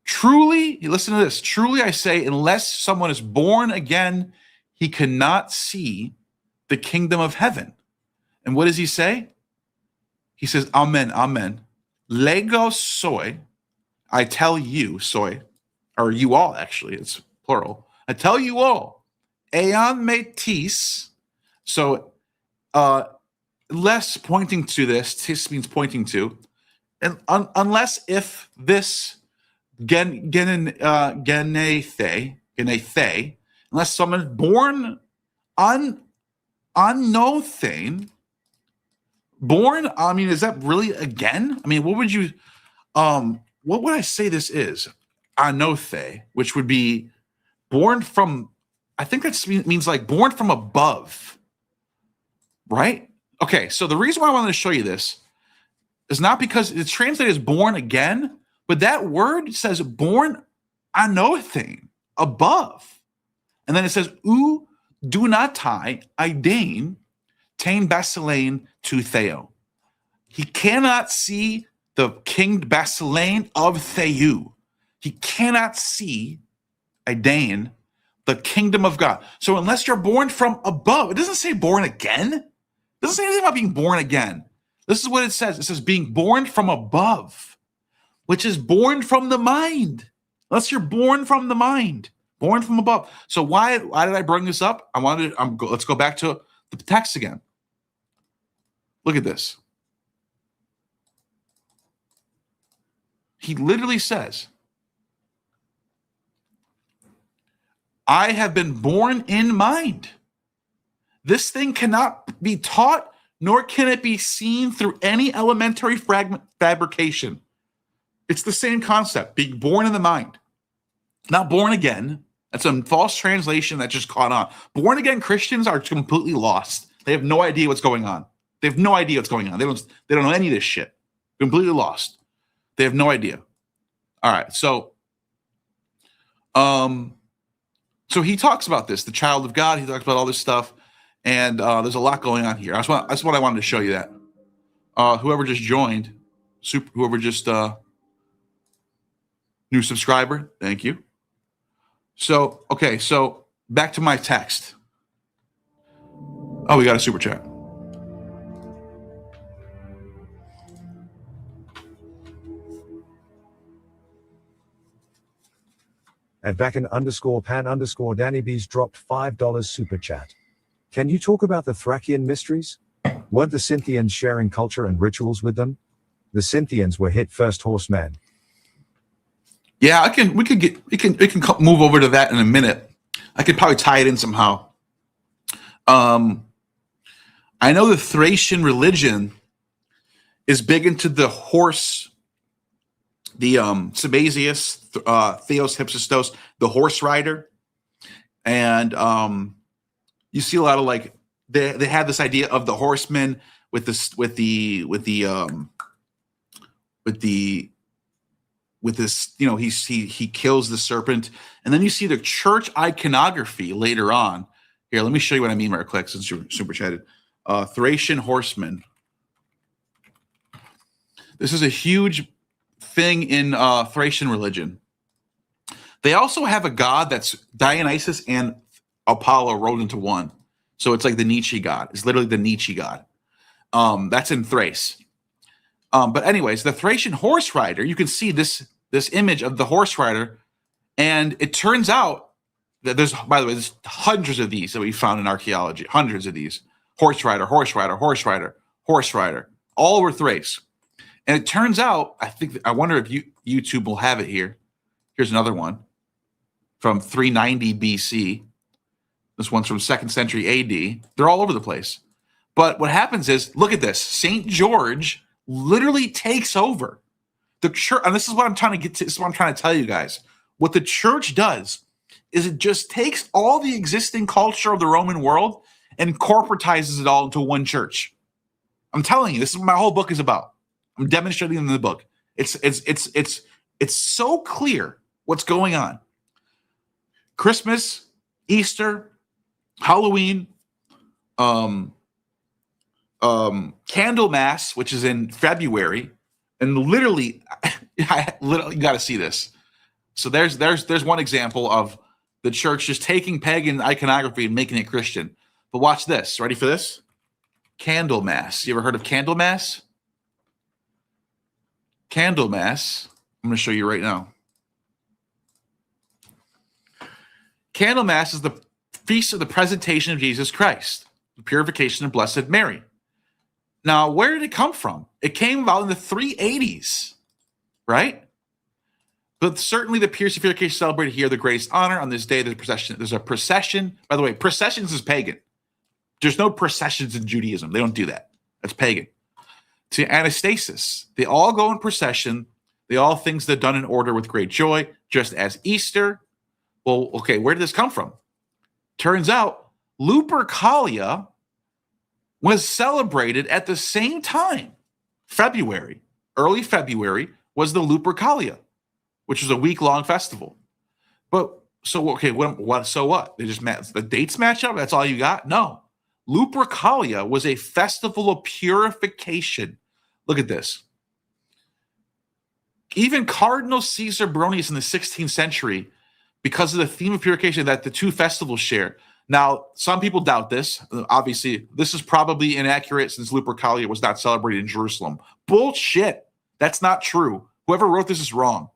truly, listen to this. Truly I say, unless someone is born again, he cannot see the kingdom of heaven. And what does he say? He says, Amen, amen. Lego soy, I tell you, soy, or you all actually, it's plural. I tell you all, eon metis. So, less pointing to this, tis means pointing to, and unless if this genethe, unless someone born unknothane, born, I mean, is that really again? I mean, what would I say this is? Anothe, which would be born from, I think that means like born from above, right? Okay, so the reason why I wanted to show you this is not because it's translated as born again, but that word says born anothing, above. And then it says, u dunatai idain tain basilein to theo. He cannot see the king basilein of Theou. He cannot see idain, the kingdom of God. So unless you're born from above, it doesn't say born again. It doesn't say anything about being born again. This is what it says. It says being born from above, which is born from the mind. Unless you're born from the mind, born from above. So why did I bring this up? Let's go back to the text again. Look at this. He literally says, I have been born in mind. This thing cannot be taught, nor can it be seen through any elementary fabrication. It's the same concept, being born in the mind. Not born again. That's a false translation that just caught on. Born again Christians are completely lost. They have no idea what's going on. They have no idea what's going on. They don't know any of this shit. Completely lost. They have no idea. All right, so he talks about this, the child of God. He talks about all this stuff, and there's a lot going on here. That's what I wanted to show you. That whoever just joined, whoever just new subscriber, thank you. So okay, so back to my text. Oh, we got a super chat. And back in _pan_ Danny B's dropped $5 super chat. Can you talk about the Thracian mysteries? Weren't the Scythians sharing culture and rituals with them? The Scythians were hit first horsemen. Yeah, we can move over to that in a minute. I could probably tie it in somehow. I know the Thracian religion is big into the horse, the Sabazius, Theos Hypsistos, the horse rider. And you see a lot of like they have this idea of the horseman with this with this, you know, he kills the serpent. And then you see the church iconography later on. Here, let me show you what I mean right quick since you're super chatted. Thracian horseman. This is a huge thing in Thracian religion. They also have a god that's Dionysus and Apollo rolled into one. So it's like the Nietzsche god. It's literally the Nietzsche god. That's in Thrace. But anyways, the Thracian horse rider, you can see this image of the horse rider. And it turns out that there's, by the way, there's hundreds of these that we found in archaeology. Hundreds of these. Horse rider, horse rider, horse rider, horse rider. All over Thrace. And it turns out, I wonder if YouTube will have it here. Here's another one from 390 BC. This one's from 2nd century AD. They're all over the place. But what happens is, look at this. St. George literally takes over the church. And this is what I'm trying to get to. This is what I'm trying to tell you guys. What the church does is it just takes all the existing culture of the Roman world and corporatizes it all into one church. I'm telling you, this is what my whole book is about. I'm demonstrating in the book. It's so clear what's going on. Christmas, Easter, Halloween, Candlemas, which is in February, and literally, you got to see this. So there's one example of the church just taking pagan iconography and making it Christian. But watch this. Ready for this? Candlemas. You ever heard of Candlemas? Candlemas. I'm going to show you right now. Candlemas is the feast of the presentation of Jesus Christ, the purification of Blessed Mary. Now, where did it come from? It came about in the 380s, right? But certainly the purification celebrated here the greatest honor on this day. There's a procession. By the way, processions is pagan. There's no processions in Judaism. They don't do that. That's pagan. To Anastasis, they all go in procession. They all things that are done in order with great joy, just as Easter. Well, okay, where did this come from? Turns out Lupercalia was celebrated at the same time. February, early February, was the Lupercalia, which was a week-long festival. But so okay, what? So what? They just the dates match up. That's all you got? No. Lupercalia was a festival of purification. Look at this. Even Cardinal Caesar Baronius in the 16th century, because of the theme of purification that the two festivals share. Now, some people doubt this. Obviously, this is probably inaccurate since Lupercalia was not celebrated in Jerusalem. Bullshit. That's not true. Whoever wrote this is wrong.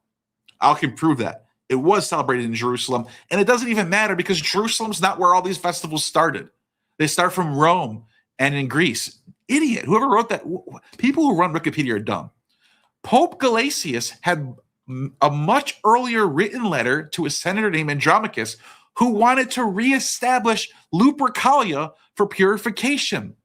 I can prove that. It was celebrated in Jerusalem, and it doesn't even matter because Jerusalem's not where all these festivals started. They start from Rome and in Greece. Idiot. Whoever wrote that, people who run Wikipedia are dumb. Pope Gelasius had a much earlier written letter to a senator named Andromachus who wanted to reestablish Lupercalia for purification.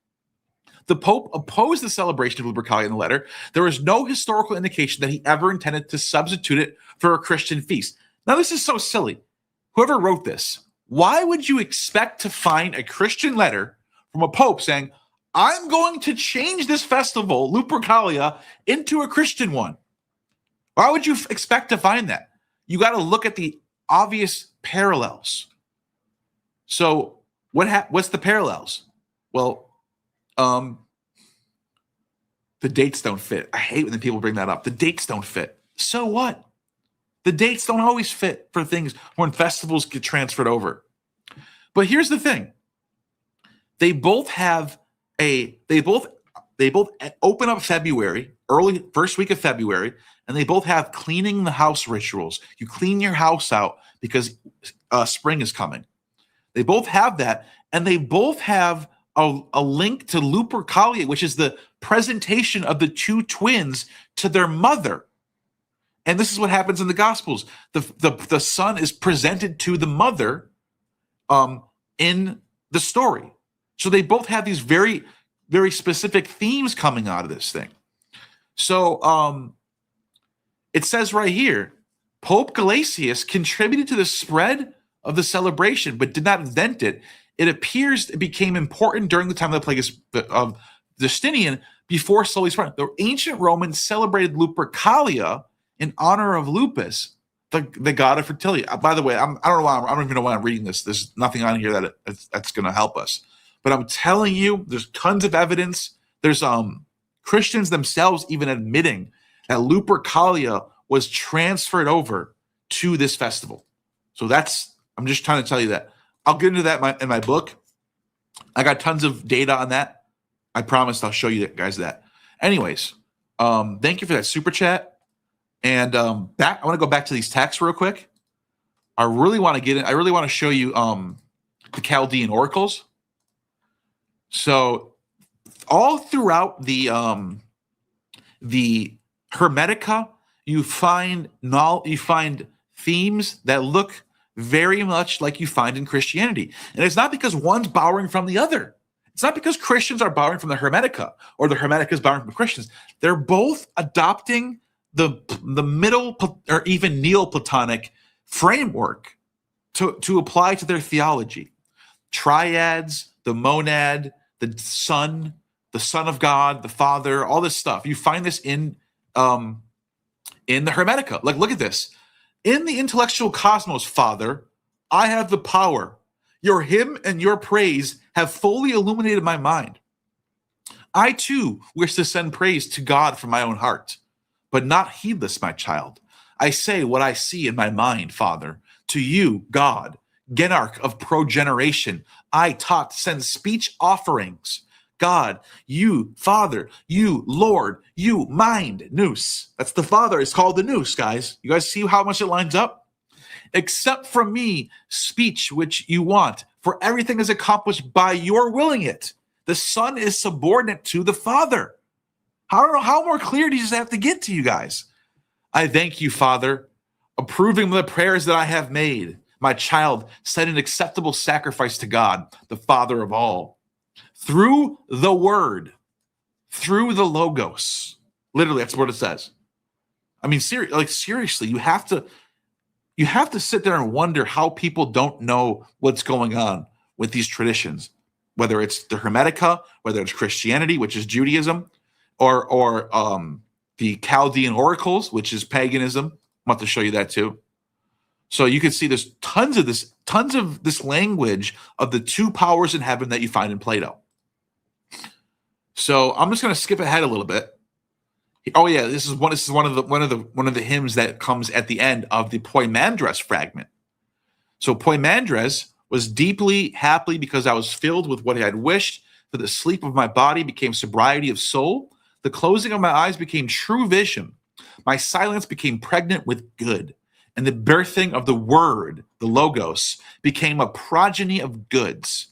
The Pope opposed the celebration of Lupercalia in the letter. There was no historical indication that he ever intended to substitute it for a Christian feast. Now, this is so silly. Whoever wrote this, why would you expect to find a Christian letter from a Pope saying, I'm going to change this festival, Lupercalia, into a Christian one? Why would you expect to find that? You got to look at the obvious parallels. So what's the parallels? Well, the dates don't fit. I hate when people bring that up. The dates don't fit. So what? The dates don't always fit for things when festivals get transferred over. But here's the thing. They both open up February, early first week of February, and they both have cleaning the house rituals. You clean your house out because spring is coming. They both have that, and they both have a link to Lupercalia, which is the presentation of the two twins to their mother. And this is what happens in the Gospels. The son is presented to the mother in the story. So they both have these very, very specific themes coming out of this thing. So it says right here, Pope Gelasius contributed to the spread of the celebration, but did not invent it. It appears it became important during the time of the plague of Justinian before slowly spreading. The ancient Romans celebrated Lupercalia in honor of Lupus, the god of fertility. By the way, I don't even know why I'm reading this. There's nothing on here that's going to help us. But I'm telling you, there's tons of evidence. There's Christians themselves even admitting that Lupercalia was transferred over to this festival. So I'm just trying to tell you that. I'll get into that in my book. I got tons of data on that. I promised I'll show you guys that. Anyways, thank you for that super chat. And I want to go back to these texts real quick. I really want to get in. I really want to show you the Chaldean oracles. So all throughout the Hermetica, you find themes that look very much like you find in Christianity. And it's not because one's borrowing from the other. It's not because Christians are borrowing from the Hermetica or the Hermetica is borrowing from Christians. They're both adopting the middle or even Neoplatonic framework to apply to their theology. Triads, the monad, the Son of God, the Father, all this stuff. You find this in the Hermetica. Like, look at this. In the intellectual cosmos, Father, I have the power. Your hymn and your praise have fully illuminated my mind. I too wish to send praise to God from my own heart, but not heedless, my child. I say what I see in my mind, Father. To you, God, Genarch of progeneration, I taught send speech offerings. God, you, Father, you, Lord, you, mind, nous. That's the Father. It's called the nous, guys. You guys see how much it lines up? Except from me, speech which you want, for everything is accomplished by your willing it. The Son is subordinate to the Father. How more clear do you just have to get to you guys? I thank you, Father, approving the prayers that I have made. My child, send an acceptable sacrifice to God, the Father of all. Through the Word, through the Logos. Literally, that's what it says. I mean, seriously, you have to sit there and wonder how people don't know what's going on with these traditions, whether it's the Hermetica, whether it's Christianity, which is Judaism, or the Chaldean oracles, which is paganism. I'm about to show you that too. So you can see there's tons of this language of the two powers in heaven that you find in Plato. So I'm just going to skip ahead a little bit. Oh yeah, this is one of the hymns that comes at the end of the Poimandres fragment. So Poimandres was deeply happy because I was filled with what I had wished. For the sleep of my body became sobriety of soul. The closing of my eyes became true vision. My silence became pregnant with good. And the birthing of the word, the Logos, became a progeny of goods.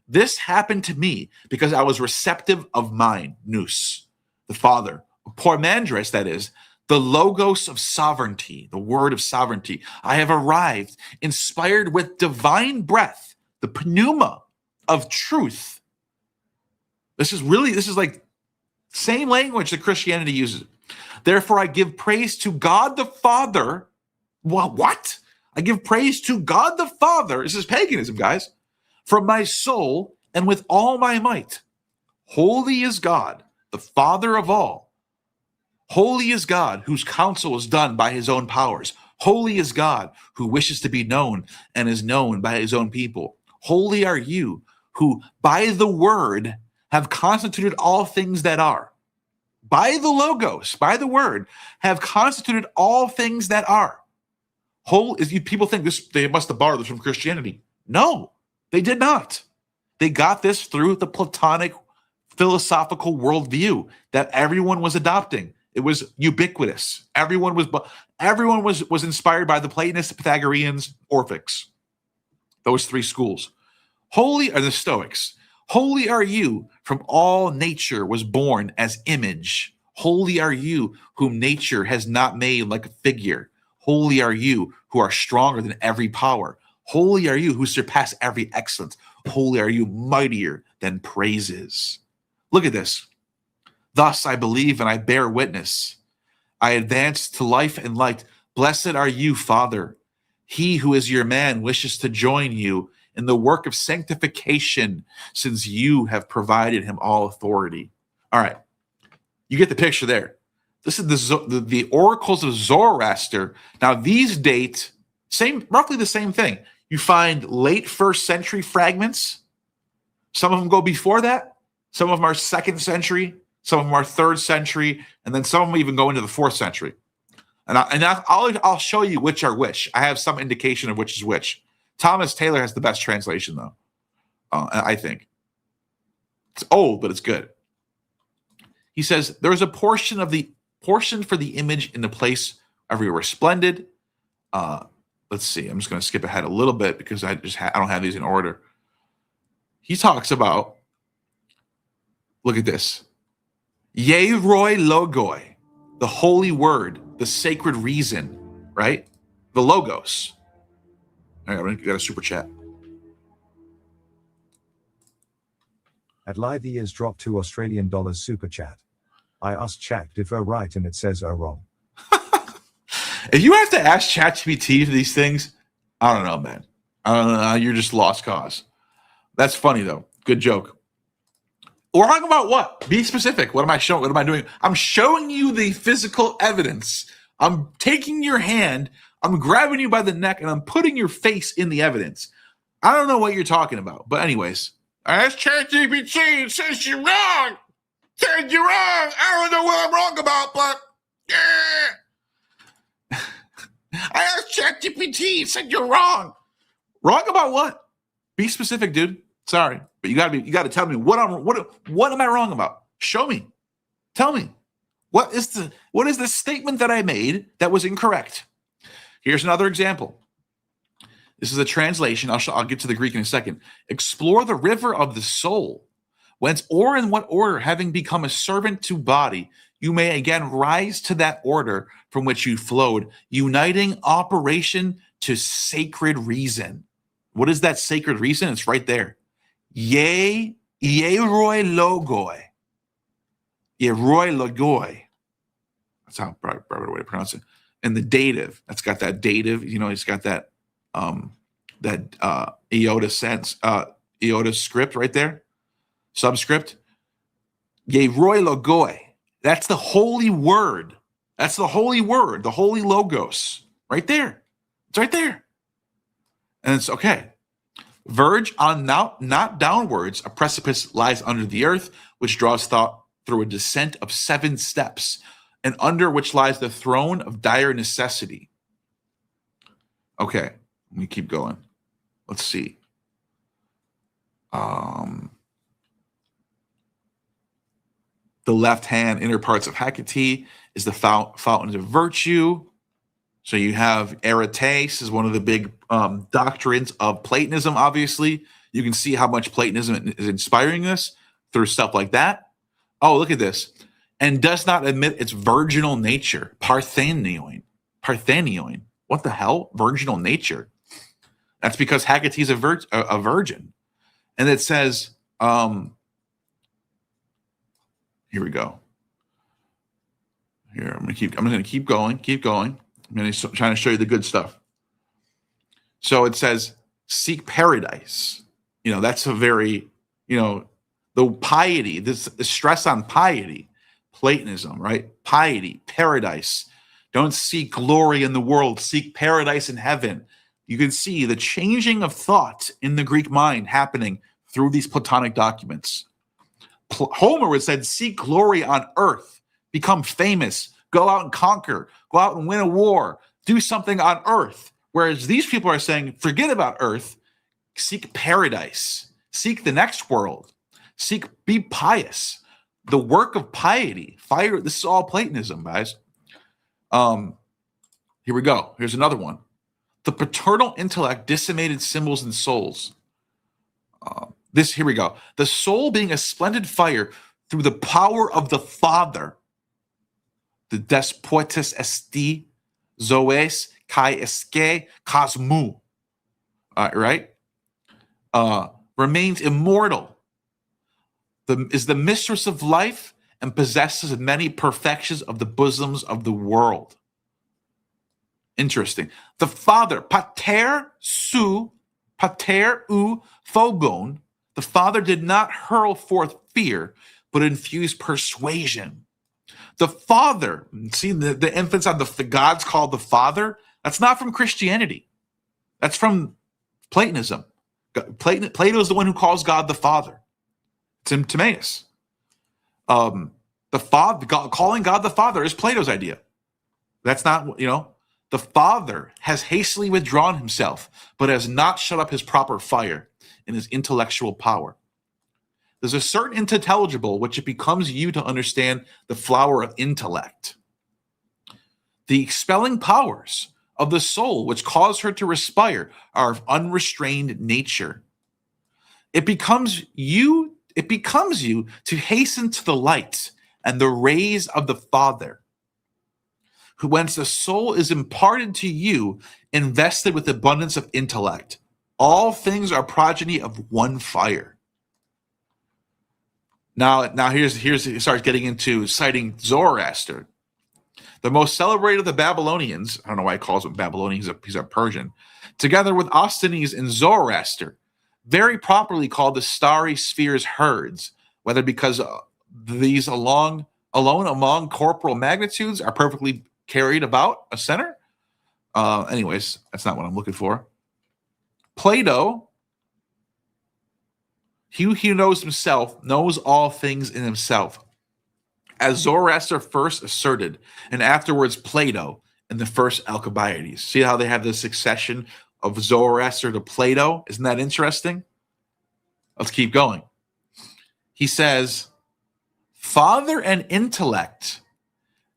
This happened to me because I was receptive of mine, nous, the Father. Poimandres, that is, the Logos of sovereignty, the word of sovereignty. I have arrived, inspired with divine breath, the pneuma of truth. This is like same language that Christianity uses. Therefore, I give praise to God the Father. What? I give praise to God the Father. This is paganism, guys. From my soul and with all my might. Holy is God, the Father of all. Holy is God, whose counsel is done by his own powers. Holy is God, who wishes to be known and is known by his own people. Holy are you, who by the word have constituted all things that are. By the Logos, by the word, have constituted all things that are. People think they must have borrowed this from Christianity. No, they did not. They got this through the Platonic philosophical worldview that everyone was adopting. It was ubiquitous. Everyone was inspired by the Platonists, Pythagoreans, Orphics. Those three schools. Holy are the Stoics. Holy are you, from all nature was born as image. Holy are you, whom nature has not made like a figure. Holy are you, who are stronger than every power. Holy are you, who surpass every excellence. Holy are you, mightier than praises. Look at this. Thus I believe and I bear witness. I advance to life and light. Blessed are you, Father. He who is your man wishes to join you in the work of sanctification, since you have provided him all authority. All right. You get the picture there. This is the oracles of Zoroaster. Now, these date roughly the same thing. You find late 1st century fragments. Some of them go before that. Some of them are 2nd century. Some of them are 3rd century. And then some of them even go into the 4th century. And I'll show you which are which. I have some indication of which is which. Thomas Taylor has the best translation, though, I think. It's old, but it's good. He says, there is a portion for the image in the place everywhere splendid. Let's see. I'm just going to skip ahead a little bit because I don't have these in order. He talks about, look at this. Ye roi logoi, the holy word, the sacred reason, right? The logos. I got a super chat. At live ears dropped $2 Australian super chat. I asked Chat if right and it says wrong. If you have to ask ChatGPT for these things, I don't know, man. I don't know. You're just lost cause. That's funny though. Good joke. We're talking about what? Be specific. What am I showing? What am I doing? I'm showing you the physical evidence. I'm taking your hand, I'm grabbing you by the neck, and I'm putting your face in the evidence. I don't know what you're talking about. But anyways, I asked ChatGPT, it says you're wrong. Said you're wrong. I don't know what I'm wrong about, but yeah. I asked ChatGPT, it said you're wrong. Wrong about what? Be specific, dude. Sorry, but you gotta tell me what am I wrong about? Show me. Tell me. What is the statement that I made that was incorrect? Here's another example. This is a translation. I'll get to the Greek in a second. Explore the river of the soul, whence or in what order, having become a servant to body, you may again rise to that order from which you flowed, uniting operation to sacred reason. What is that sacred reason? It's right there. Ye roi logoi. Ye roi logoi. That's how probably way to pronounce it. And the dative, that's got that dative, it's got that iota sense, iota script right there, subscript. Ye roi logoi. That's the holy word. That's the holy word, the holy logos, right there. It's right there. And it's okay. Verge on not downwards, a precipice lies under the earth, which draws thought through a descent of 7 steps, and under which lies the throne of dire necessity. Okay, let me keep going. Let's see. The left hand inner parts of Hecate is the fountains of virtue. So you have Arates is one of the big doctrines of Platonism, obviously. You can see how much Platonism is inspiring this through stuff like that. Oh, look at this. And does not admit its virginal nature. Parthenion. What the hell? Virginal nature. That's because Hecate is a virgin. And it says, here we go. Here, I'm gonna keep going. I'm going to trying to show you the good stuff. So it says, seek paradise. That's a very, the piety, this stress on piety, Platonism, right? Piety, paradise. Don't seek glory in the world, seek paradise in heaven. You can see the changing of thought in the Greek mind happening through these Platonic documents. Homer would said, seek glory on earth, become famous, go out and conquer, go out and win a war, do something on earth. Whereas these people are saying, forget about earth, seek paradise, seek the next world, be pious. The work of piety, fire. This is all Platonism, guys. Here we go. Here's another one. The paternal intellect decimated symbols and souls. Here we go. The soul being a splendid fire through the power of the Father. The despotes esti, zoes, kai eske, cosmu. Right? Remains immortal. is the mistress of life and possesses many perfections of the bosoms of the world. Interesting. The Father, pater u phobon, the Father did not hurl forth fear, but infused persuasion. The Father, see the emphasis on the God's called the Father, that's not from Christianity. That's from Platonism. Plato is the one who calls God the Father. It's in Timaeus. The Father, calling God the Father is Plato's idea. That's not, the Father has hastily withdrawn himself, but has not shut up his proper fire in his intellectual power. There's a certain intelligible which it becomes you to understand the flower of intellect. The expelling powers of the soul which cause her to respire are of unrestrained nature. It becomes you to hasten to the light and the rays of the Father, who whence the soul is imparted to you, invested with abundance of intellect. All things are progeny of one fire. Now here's he starts getting into citing Zoroaster, the most celebrated of the Babylonians. I don't know why he calls him Babylonian. He's a Persian. Together with Osthenes and Zoroaster, very properly called the starry spheres herds, whether because these alone among corporal magnitudes are perfectly carried about a center. Anyways, that's not what I'm looking for. Plato, he who knows himself knows all things in himself, as Zoroaster first asserted, and afterwards Plato in the first Alcibiades. See how they have the succession of Zoroaster to Plato? Isn't that interesting? Let's keep going. He says, Father and intellect,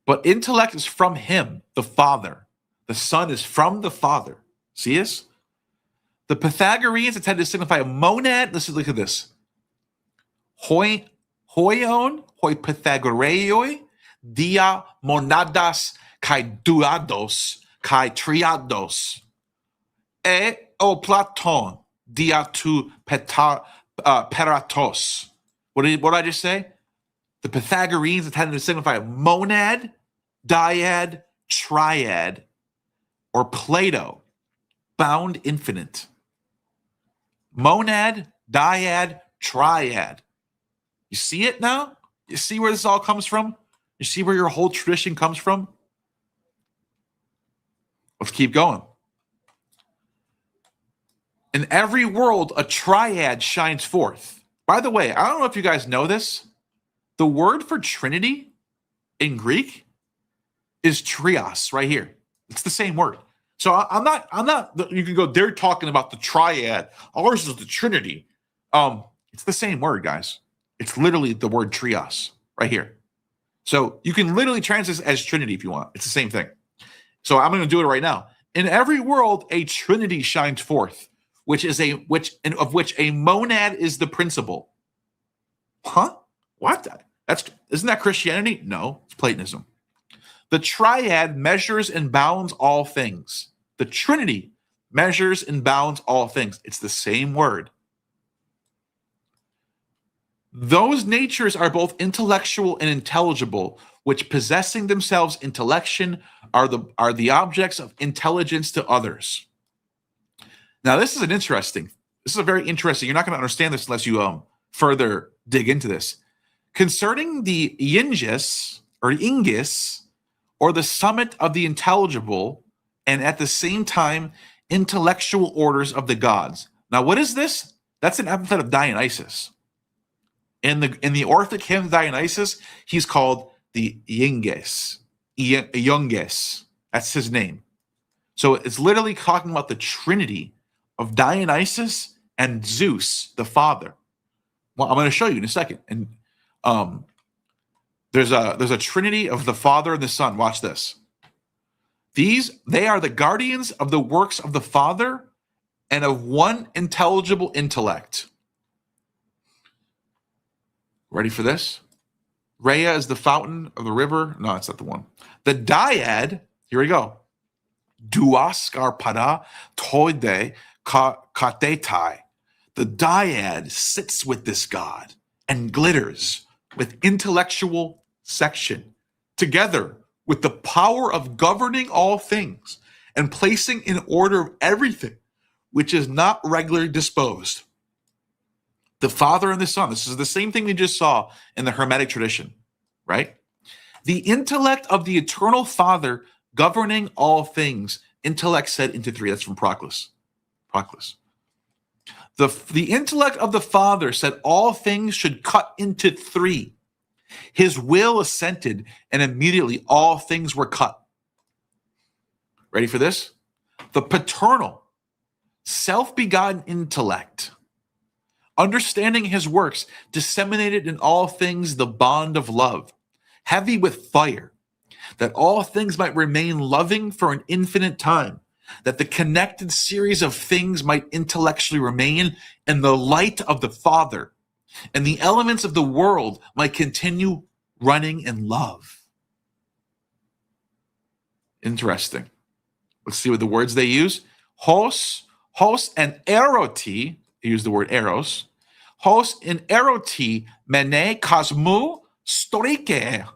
but intellect is from him, the Father. The Son is from the Father. See this? The Pythagoreans intend to signify a monad. Look at this. Hoion, hoi Pythagoreoi, dia monadas kai duados kai triados. O Platon, dia tu peratos. What did I just say? The Pythagoreans intended to signify a monad, dyad, triad, or Plato, bound infinite. Monad, dyad, triad. You see it now? You see where this all comes from? You see where your whole tradition comes from? Let's keep going. In every world, a triad shines forth. By the way, I don't know if you guys know this. The word for Trinity in Greek is trios right here. It's the same word. So I'm not, you can go, they're talking about the triad. Ours is the Trinity. It's the same word, guys. It's literally the word trios right here. So you can literally translate this as Trinity if you want. It's the same thing. So I'm going to do it right now. In every world, a Trinity shines forth, of which a monad is the principle. Huh? What? Isn't that Christianity? No, it's Platonism. The triad measures and bounds all things. The Trinity measures and bounds all things. It's the same word. Those natures are both intellectual and intelligible, which possessing themselves intellection are the objects of intelligence to others. Now, this is a very interesting. You're not going to understand this unless you further dig into this. Concerning the ingis or ingis, or the summit of the intelligible, and at the same time intellectual orders of the gods. Now, what is this? That's an epithet of Dionysus. In the Orphic hymn Dionysus, he's called the Iunges. Iunges. That's his name. So it's literally talking about the Trinity of Dionysus and Zeus, the Father. Well, I'm going to show you in a second. And there's a Trinity of the Father and the Son. Watch this. They are the guardians of the works of the Father and of one intelligible intellect. Ready for this? Rhea is the fountain of the river. No, that's not the one. The dyad, here we go. Duaskar pada toide katetai. The dyad sits with this God and glitters with intellectual section, together with the power of governing all things and placing in order everything which is not regularly disposed. The Father and the Son. This is the same thing we just saw in the Hermetic tradition, right? The intellect of the eternal Father governing all things. Intellect set into three. That's from Proclus. The intellect of the Father said all things should cut into three. His will assented, and immediately all things were cut. Ready for this? The paternal, self-begotten intellect, understanding his works, disseminated in all things the bond of love, heavy with fire, that all things might remain loving for an infinite time, that the connected series of things might intellectually remain in the light of the Father, and the elements of the world might continue running in love. Interesting. Let's see what the words they use. Hos and eroti, they use the word eros. Hos and eroti mene kosmou stoike.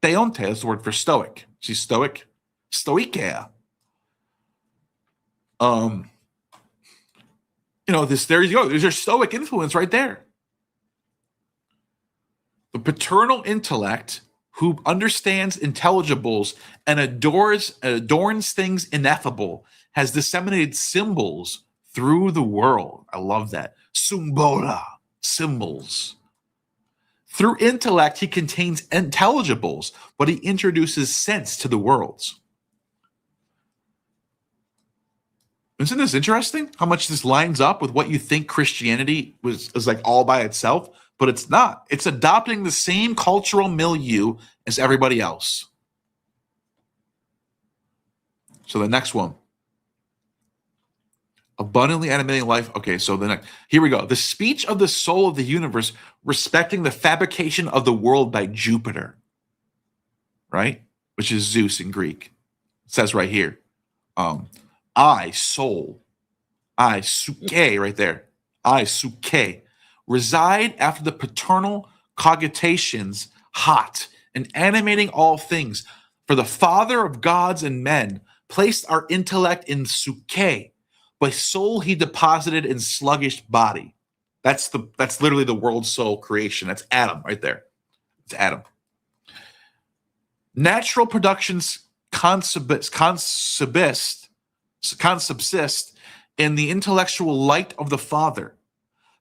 Theonte is the word for stoic. See, stoic? Stoike. There you go. There's your Stoic influence right there. The paternal intellect who understands intelligibles and adorns things ineffable has disseminated symbols through the world. I love that. Symbola, symbols. Through intellect, he contains intelligibles, but he introduces sense to the worlds. Isn't this interesting? How much this lines up with what you think Christianity is like all by itself, but it's not. It's adopting the same cultural milieu as everybody else. So the next one. Abundantly animating life. Okay, so here we go. The speech of the soul of the universe respecting the fabrication of the world by Jupiter, right? Which is Zeus in Greek. It says right here. I, soul, I, suke, right there. I, suke, reside after the paternal cogitations, hot and animating all things. For the Father of gods and men placed our intellect in suke, but soul he deposited in sluggish body. That's literally the world soul creation. That's Adam right there. It's Adam. Natural productions consubsist in the intellectual light of the Father.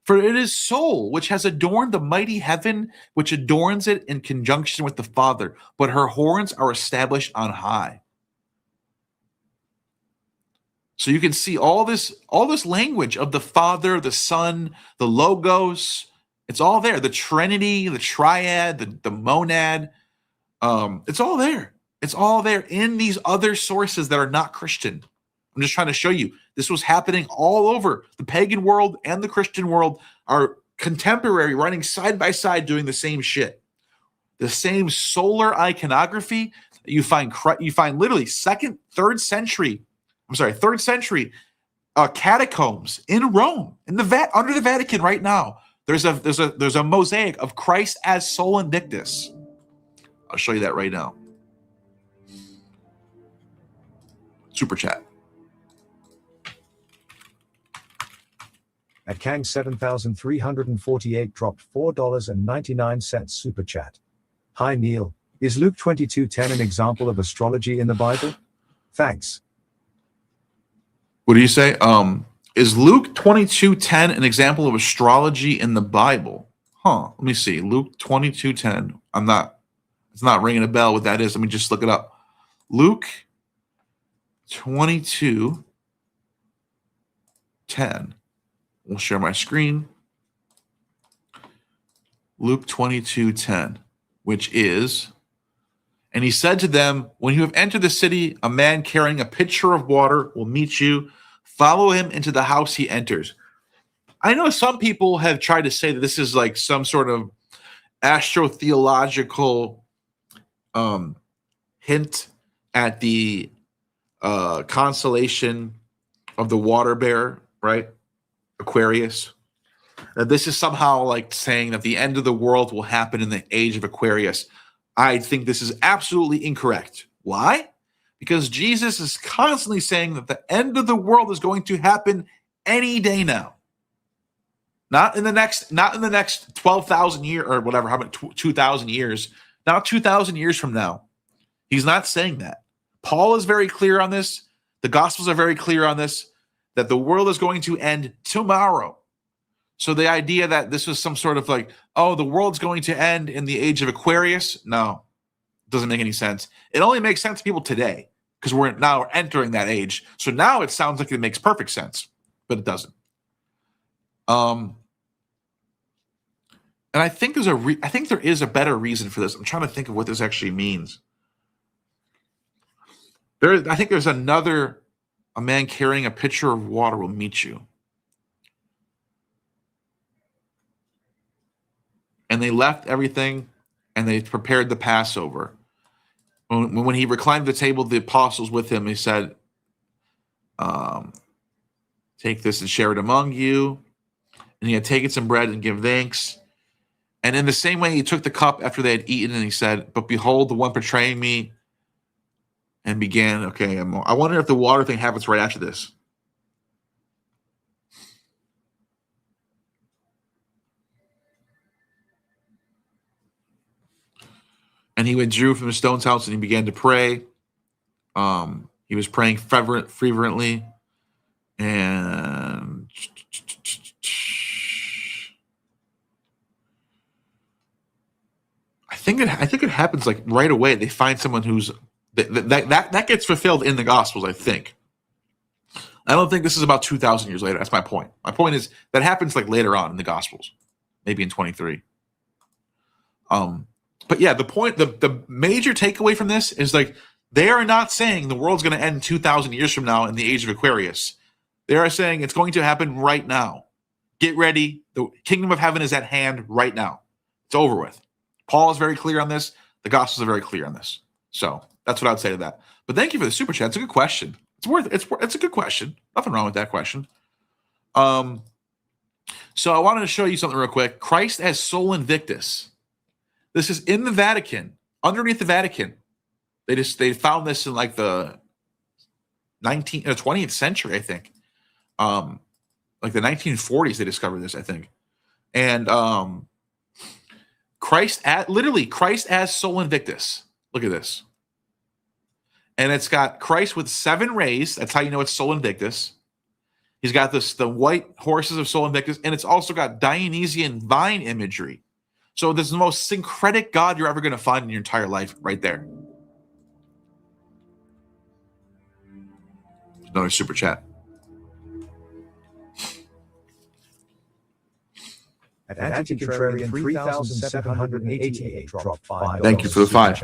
For it is soul which has adorned the mighty heaven, which adorns it in conjunction with the Father, but her horns are established on high. So you can see all this language of the Father, the Son, the Logos. It's all there. The Trinity, the triad, the monad. It's all there. It's all there in these other sources that are not Christian. I'm just trying to show you this was happening all over. The pagan world and the Christian world are contemporary, running side by side, doing the same shit. The same solar iconography you find literally third century catacombs in Rome, under the Vatican right now. There's a mosaic of Christ as Sol Invictus. I'll show you that right now. Super chat. At Kang 7348 dropped $4.99 super chat. Hi Neil, is Luke 22:10 an example of astrology in the Bible? Thanks. What do you say? Is Luke 22:10 an example of astrology in the Bible? Let me see. Luke 22:10. It's not ringing a bell what that is. Let me just look it up. Luke 22:10. We'll share my screen. Luke 22:10, which is, and he said to them, when you have entered the city, a man carrying a pitcher of water will meet you. Follow him into the house he enters. I know some people have tried to say that this is like some sort of astrotheological hint at the constellation of the water bearer, right? Aquarius. that this is somehow like saying that the end of the world will happen in the age of Aquarius. I think this is absolutely incorrect. Why? Because Jesus is constantly saying that the end of the world is going to happen any day now. Not in the next 12,000 years or whatever, how about 2,000 years, not 2,000 years from now. He's not saying that. Paul is very clear on this. The Gospels are very clear on this, that the world is going to end tomorrow. So the idea that this was some sort of like, oh, the world's going to end in the age of Aquarius, no, it doesn't make any sense. It only makes sense to people today because we're now entering that age. So now it sounds like it makes perfect sense, but it doesn't. And I think I think there is a better reason for this. I'm trying to think of what this actually means. I think there's a man carrying a pitcher of water will meet you. And they left everything and they prepared the Passover. When he reclined at the table, the apostles with him, he said, take this and share it among you. And he had taken some bread and give thanks. And in the same way, he took the cup after they had eaten and he said, but behold, the one betraying me, and began, okay, I wonder if the water thing happens right after this. And he withdrew from the stone's house and he began to pray. He was praying fervently. And I think it happens like right away. They find someone who's that gets fulfilled in the Gospels, I think. I don't think this is about 2,000 years later. That's my point. My point is that happens like later on in the Gospels, maybe in 23. But yeah, the major takeaway from this is like they are not saying the world's going to end 2,000 years from now in the age of Aquarius. They are saying it's going to happen right now. Get ready. The kingdom of heaven is at hand right now. It's over with. Paul is very clear on this. The Gospels are very clear on this. So that's what I would say to that. But thank you for the super chat. It's a good question. It's a good question. Nothing wrong with that question. So I wanted to show you something real quick. Christ as Sol Invictus. This is in the Vatican, underneath the Vatican. They found this in like the 20th century, I think. Like the 1940s, they discovered this, I think. And Christ as Sol Invictus. Look at this. And it's got Christ with 7 rays. That's how you know it's Sol Invictus. He's got the white horses of Sol Invictus, and it's also got Dionysian vine imagery. So this is the most syncretic God you're ever going to find in your entire life right there. Another super chat. At Anti-Contrarian 3,788 dropped $5. Thank you for the 5.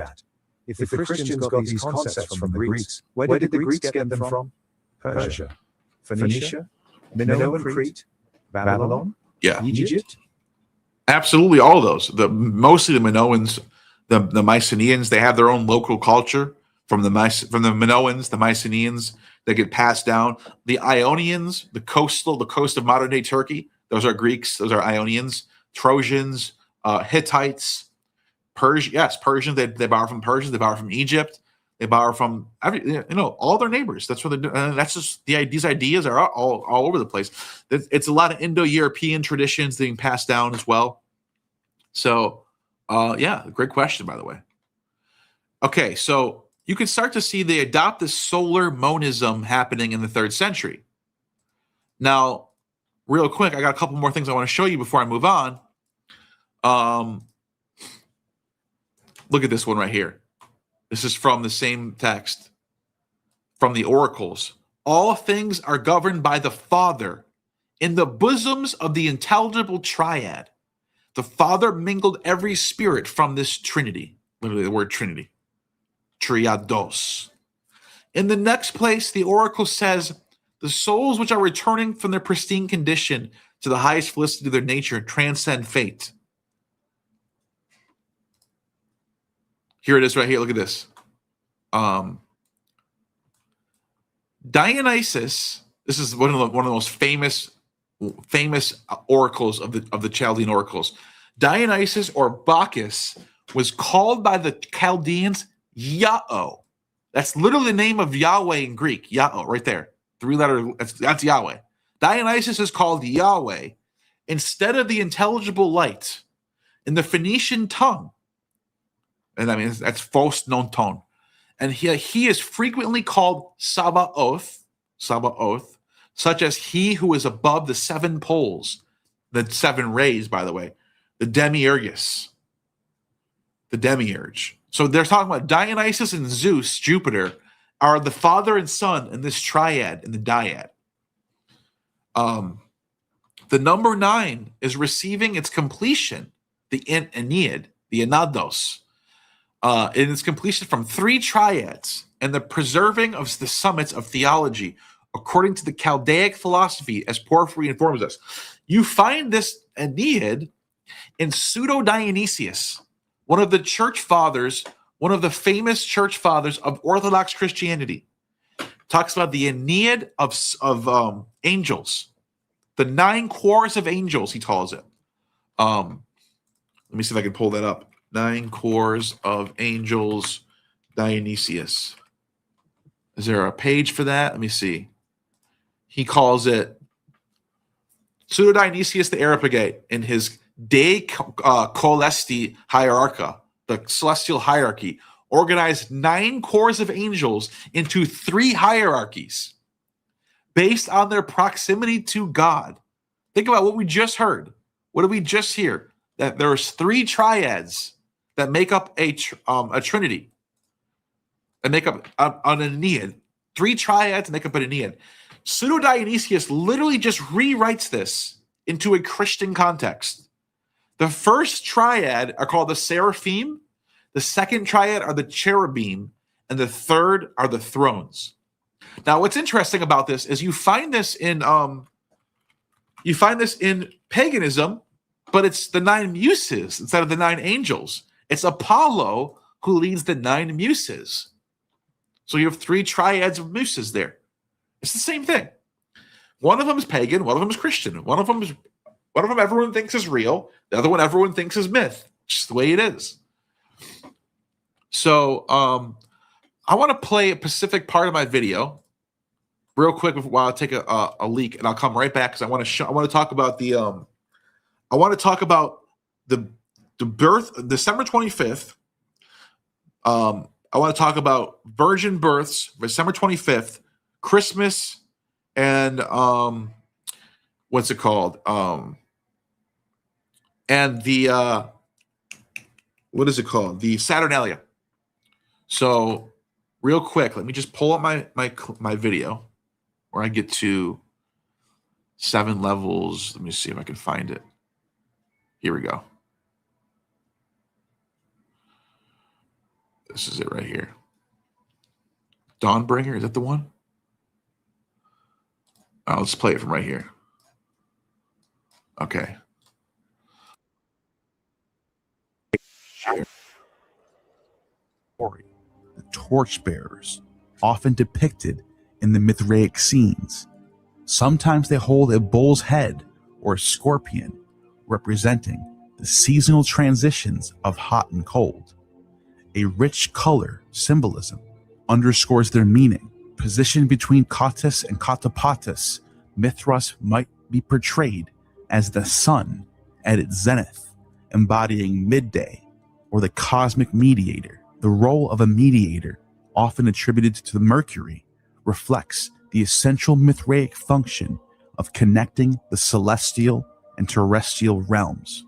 If the Christians got these concepts from the Greeks, where did the Greeks get them from? Persia, Phoenicia, Minoan Crete, Babylon, Egypt? Absolutely, all of those. Mostly the Minoans, the Mycenaeans, they have their own local culture from the Minoans, the Mycenaeans that get passed down. The Ionians, the coast of modern day Turkey, those are Greeks, those are Ionians, Trojans, Hittites, Persians. They borrow from Persians, they borrow from Egypt, they borrow from all their neighbors. That's what they're doing. And that's just these ideas are all over the place. It's a lot of Indo-European traditions being passed down as well. So, great question, by the way. Okay, so you can start to see they adopt this solar monism happening in the 3rd century. Now, real quick, I got a couple more things I want to show you before I move on. Look at this one right here. This is from the same text, from the oracles. All things are governed by the Father in the bosoms of the intelligible triad. The Father mingled every spirit from this Trinity. Literally the word Trinity. Triados. In the next place, the oracle says, the souls which are returning from their pristine condition to the highest felicity of their nature transcend fate. Here it is right here. Look at this. Dionysus, this is one of the most famous famous oracles of the Chaldean oracles. Dionysus, or Bacchus, was called by the Chaldeans Yahweh. That's literally the name of Yahweh in Greek. Yahweh, right there. 3-letter, that's Yahweh. Dionysus is called Yahweh instead of the intelligible light in the Phoenician tongue. And I mean, that's false known tone. And he is frequently called Sabaoth, such as he who is above the 7 poles, the 7 rays, by the way, the demiurgus, the demiurge. So they're talking about Dionysus and Zeus, Jupiter, are the father and son in this triad, in the dyad. The number 9 is receiving its completion, the Aeneid, the Anados, in its completion from 3 triads and the preserving of the summits of theology, according to the Chaldaic philosophy, as Porphyry informs us. You find this Aeneid in Pseudo-Dionysius, one of the church fathers, one of the famous church fathers of Orthodox Christianity. Talks about the Aeneid of angels, the 9 cores of angels, he calls it. Let me see if I can pull that up. 9 cores of angels, Dionysius. Is there a page for that? Let me see. He calls it Pseudo-Dionysius the Areopagite in his De Coelesti Hierarcha, the celestial hierarchy, organized 9 cores of angels into 3 hierarchies based on their proximity to God. Think about what we just heard. What did we just hear? That there's 3 triads that make up a trinity, and make up an Aeneid. 3 triads make up an Aeneid. Pseudo-Dionysius literally just rewrites this into a Christian context. The first triad are called the seraphim, the second triad are the cherubim, and the third are the thrones. Now, what's interesting about this is you find this in paganism, but it's the 9 muses instead of the 9 angels. It's Apollo who leads the 9 muses. So you have 3 triads of muses there. It's the same thing. One of them is pagan, one of them is Christian. One of them everyone thinks is real. The other one everyone thinks is myth. Just the way it is. So I want to play a specific part of my video real quick while I take a leak, and I'll come right back because I want to talk about the birth, December 25th. I want to talk about virgin births, December 25th, Christmas, and what's it called? And the what is it called? The Saturnalia. So, real quick, let me just pull up my video where I get to 7 levels. Let me see if I can find it. Here we go. This is it right here. Dawnbringer, is that the one? Let's play it from right here. Okay. The torchbearers, often depicted in the Mithraic scenes. Sometimes they hold a bull's head or a scorpion, representing the seasonal transitions of hot and cold. A rich color symbolism underscores their meaning. Positioned between Cottus and Cotopatus, Mithras might be portrayed as the sun at its zenith, embodying midday or the cosmic mediator. The role of a mediator, often attributed to the Mercury, reflects the essential Mithraic function of connecting the celestial and terrestrial realms.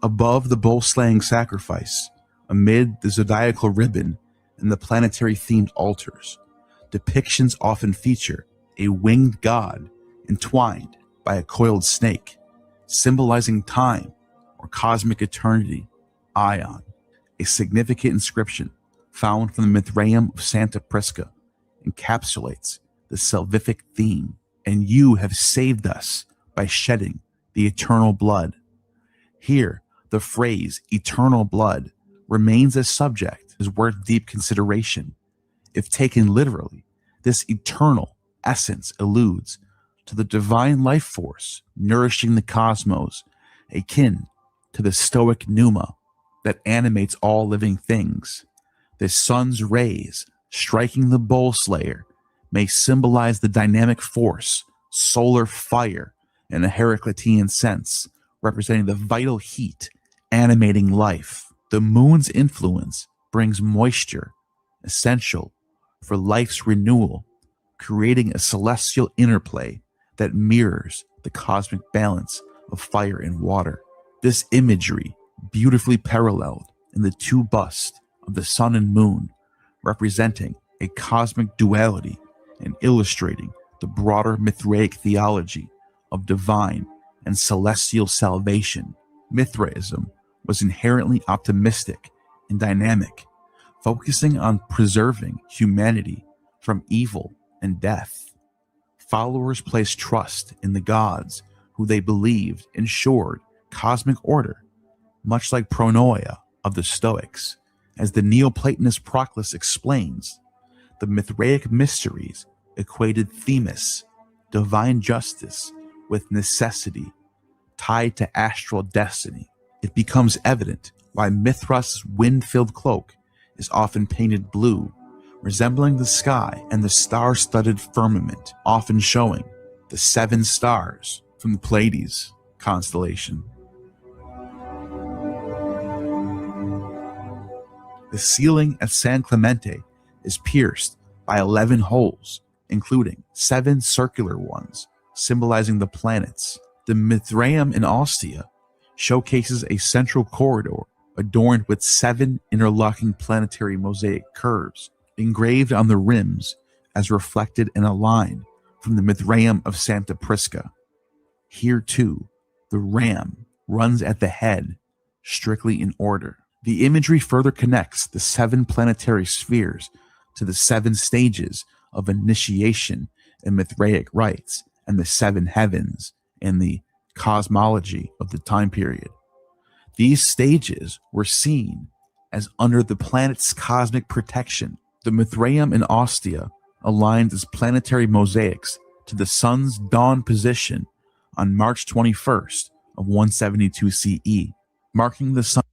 Above the bull-slaying sacrifice, amid the zodiacal ribbon and the planetary-themed altars, depictions often feature a winged god entwined by a coiled snake, symbolizing time or cosmic eternity. Ion, a significant inscription found from the Mithraeum of Santa Prisca, encapsulates the salvific theme. And you have saved us by shedding the eternal blood. Here, the phrase eternal blood remains a subject is worth deep consideration. If taken literally, this eternal essence alludes to the divine life force nourishing the cosmos, akin to the Stoic pneuma that animates all living things. The sun's rays striking the bull slayer may symbolize the dynamic force, solar fire, in a Heraclitean sense, representing the vital heat animating life. The moon's influence brings moisture, essential for life's renewal, creating a celestial interplay that mirrors the cosmic balance of fire and water. This imagery, beautifully paralleled in the two busts of the sun and moon, representing a cosmic duality and illustrating the broader Mithraic theology of divine and celestial salvation. Mithraism was inherently optimistic and dynamic, focusing on preserving humanity from evil and death. Followers placed trust in the gods who they believed ensured cosmic order, much like pronoia of the Stoics. As the Neoplatonist Proclus explains, the Mithraic mysteries equated Themis, divine justice, with necessity, tied to astral destiny. It becomes evident why Mithras' wind-filled cloak is often painted blue, resembling the sky and the star-studded firmament, often showing the 7 stars from the Pleiades constellation. The ceiling at San Clemente is pierced by 11 holes, including 7 circular ones, symbolizing the planets. The Mithraeum in Ostia showcases a central corridor adorned with 7 interlocking planetary mosaic curves, engraved on the rims as reflected in a line from the Mithraeum of Santa Prisca. Here too, the ram runs at the head, strictly in order. The imagery further connects the 7 planetary spheres to the 7 stages of initiation in Mithraic rites and the 7 heavens in the cosmology of the time period. These stages were seen as under the planet's cosmic protection. The Mithraeum in Ostia aligns its planetary mosaics to the sun's dawn position on March 21st of 172 CE, marking the sun.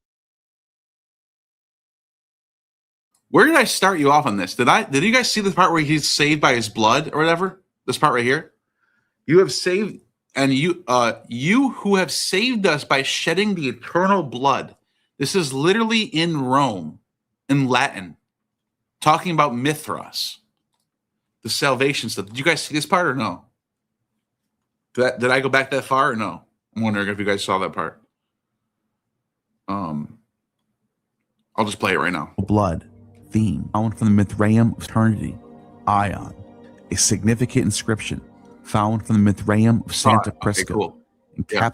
Where did I start you off on this? Did you guys see the part where he's saved by his blood or whatever? This part right here? You have saved, and you who have saved us by shedding the eternal blood. This is literally in Rome, in Latin, talking about Mithras, the salvation stuff. Did you guys see this part or no? Did I go back that far or no? I'm wondering if you guys saw that part. I'll just play it right now. Blood theme found from the Mithraeum of Eternity, Ion, a significant inscription found from the Mithraeum of Santa Prisca. Okay, cool. Yeah.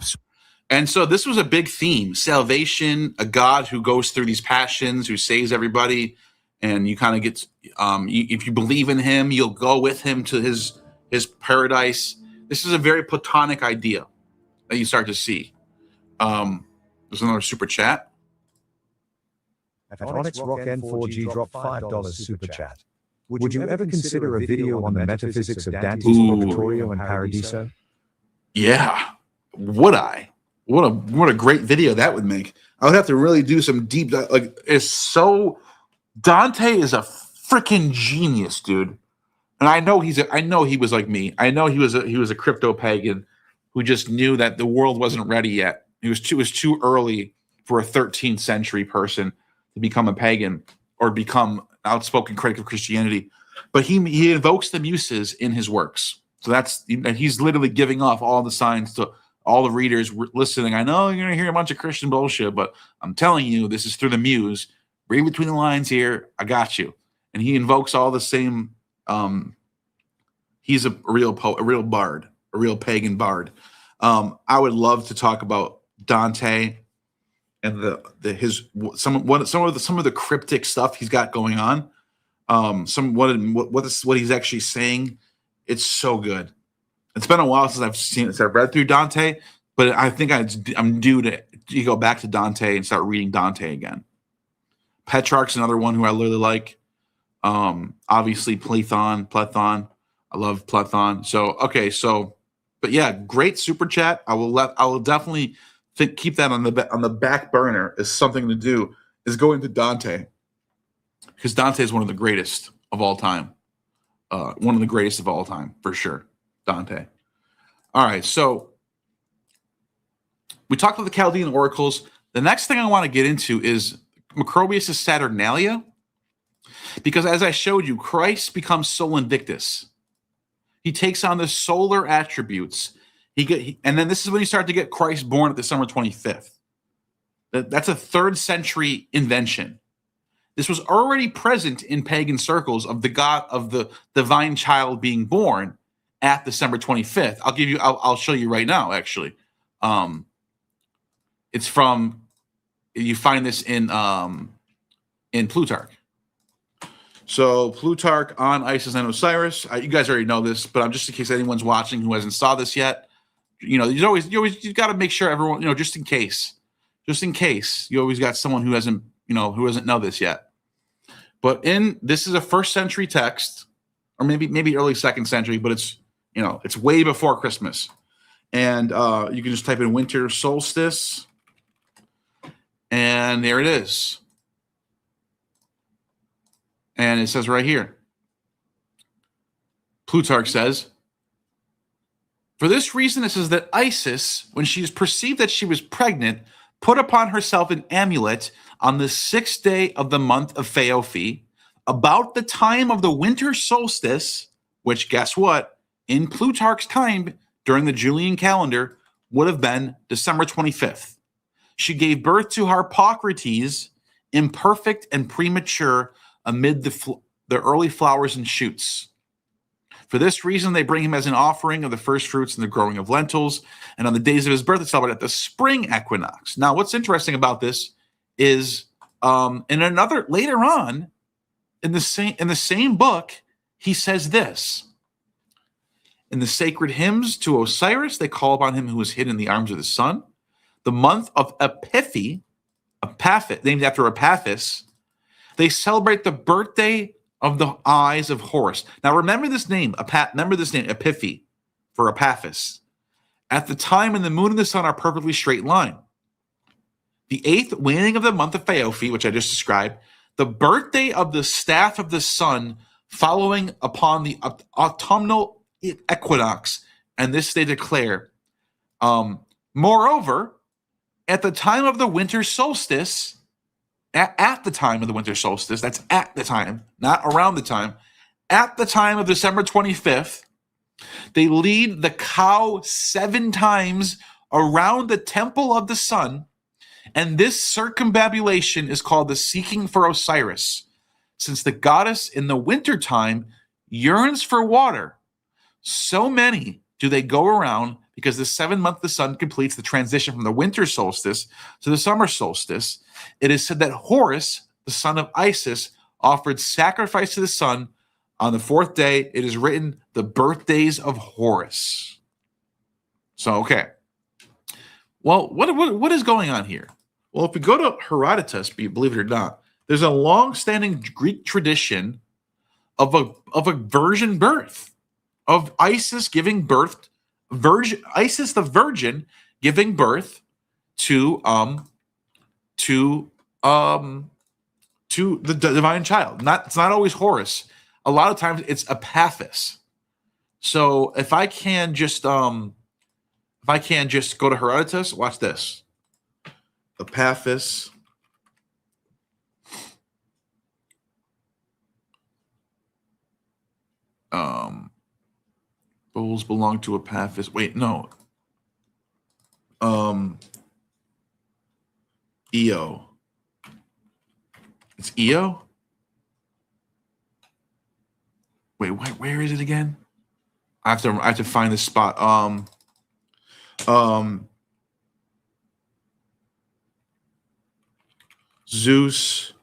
And so this was a big theme: salvation, a God who goes through these passions, who saves everybody, and you kind of get, if you believe in him, you'll go with him to his paradise. This is a very Platonic idea that you start to see. There's another super chat. Onyx Rock N4G dropped $5 super chat. Would you ever consider a video on the metaphysics of Dante's Purgatorio and Paradiso? Yeah, would I? What a great video that would make. I would have to really do some deep like. It's so Dante is a freaking genius, dude. And I know he was like me. I know he was a crypto pagan who just knew that the world wasn't ready yet. It was too early for a 13th century person to become a pagan or become an outspoken critic of Christianity. But he invokes the muses in his works. So he's literally giving off all the signs to all the readers listening. I know you're going to hear a bunch of Christian bullshit, but I'm telling you, this is through the muse. Read between the lines here. I got you. And he invokes all the same. He's a real poet, a real bard, a real pagan bard. I would love to talk about Dante and some of the cryptic stuff he's got going on. What he's actually saying. It's so good. It's been a while since I've read through Dante, but I think I'm due to go back to Dante and start reading Dante again. Petrarch's another one who I really like. Obviously Platon. I love Platon. So But yeah, great super chat. I will definitely keep that on the back burner as something to do. Is go into Dante, because Dante is one of the greatest of all time. One of the greatest of all time for sure. Dante. All right, so we talked about the Chaldean oracles. The next thing I want to get into is Macrobius' Saturnalia, because as I showed you, Christ becomes Sol Invictus. He takes on the solar attributes. And then this is when you start to get Christ born at December 25th. That's a 3rd century invention. This was already present in pagan circles of the God of the divine child being born at December 25th. I'll show you right now, actually. It's from, you find this in Plutarch. So Plutarch on Isis and Osiris. You guys already know this, but just in case anyone's watching who hasn't saw this yet, you got to make sure everyone, just in case, you always got someone who doesn't know this yet. But this is a 1st century text, or maybe early 2nd century, but it's way before Christmas. And you can just type in winter solstice, and there it is. And it says right here, Plutarch says, for this reason, it says that Isis, when she is perceived that she was pregnant, put upon herself an amulet on the 6th day of the month of Phaeophi, about the time of the winter solstice, which, guess what, in Plutarch's time during the Julian calendar would have been December 25th. She gave birth to Harpocrates, imperfect and premature, amid the early flowers and shoots. For this reason, they bring him as an offering of the first fruits and the growing of lentils. And on the days of his birth, it's celebrated at the spring equinox. Now, what's interesting about this is later on in the same book, he says this. In the sacred hymns to Osiris, they call upon him who is hidden in the arms of the sun. The month of Epiphany, named after Epaphus, they celebrate the birthday of the eyes of Horus. Now, remember this name, Epiphi, for Epaphus. At the time when the moon and the sun are perfectly straight line. The 8th waning of the month of Phaeophi, which I just described, the birthday of the staff of the sun following upon the autumnal equinox, and this they declare. Moreover, at the time of the winter solstice, at the time of the winter solstice, that's at the time, not around the time, at the time of December 25th, they lead the cow 7 times around the temple of the sun, and this circumambulation is called the seeking for Osiris, since the goddess in the wintertime yearns for water. So many do they go around because the 7th month the sun completes the transition from the winter solstice to the summer solstice. It is said that Horus, the son of Isis, offered sacrifice to the sun on the 4th day. It is written, the birthdays of Horus. So, okay. Well, what is going on here? Well, if we go to Herodotus, believe it or not, there's a long-standing Greek tradition of a virgin birth, of Isis giving birth, Isis the Virgin giving birth to the divine child. It's not always Horus. A lot of times it's Epaphus. So if I can just go to Herodotus, watch this. Epaphus. Bulls belong to Epaphus. Wait, no. Io. It's Io? Wait, where is it again? I have to find this spot. Zeus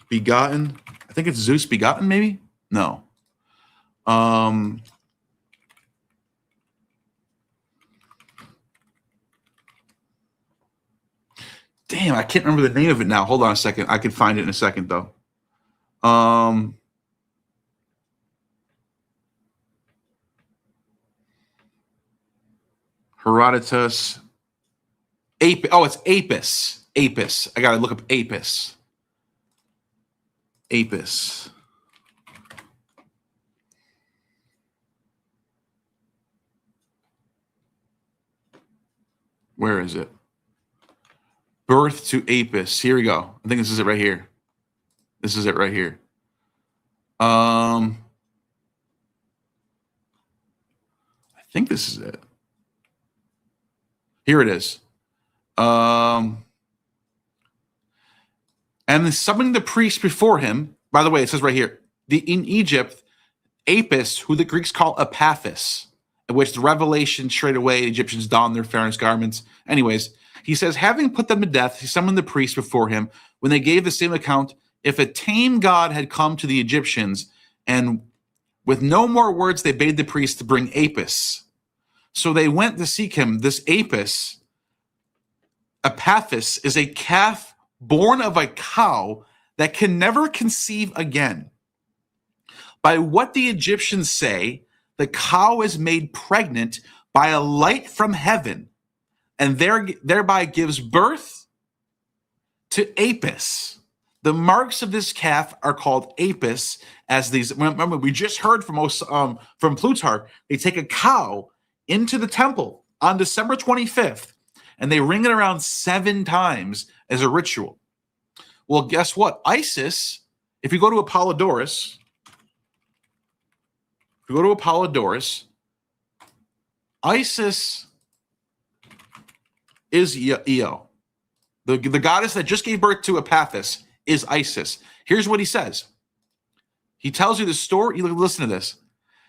begotten. I think it's Zeus begotten, maybe? No. Damn, I can't remember the name of it now. Hold on a second. I can find it in a second, though. Herodotus. It's Apis. Apis. I got to look up Apis. Apis. Where is it? Birth to Apis. Here we go. I think this is it right here. This is it right here. I think this is it. Here it is. And then summoning the priest before him. By the way, it says right here, in Egypt, Apis, who the Greeks call Epaphus, in which the revelation straight away, the Egyptians donned their fairest garments. Anyways, he says, having put them to death, he summoned the priest before him. When they gave the same account, if a tame god had come to the Egyptians, and with no more words, they bade the priest to bring Apis. So they went to seek him. This Apis, Epaphus, is a calf born of a cow that can never conceive again. By what the Egyptians say, the cow is made pregnant by a light from heaven and thereby gives birth to Apis. The marks of this calf are called Apis, as these. Remember, we just heard from Plutarch. They take a cow into the temple on December 25th, and they ring it around 7 times as a ritual. Well, guess what? Isis, if you go to Apollodorus, Isis is Io. The goddess that just gave birth to Epaphus is Isis. Here's what he says. He tells you the story. Listen to this.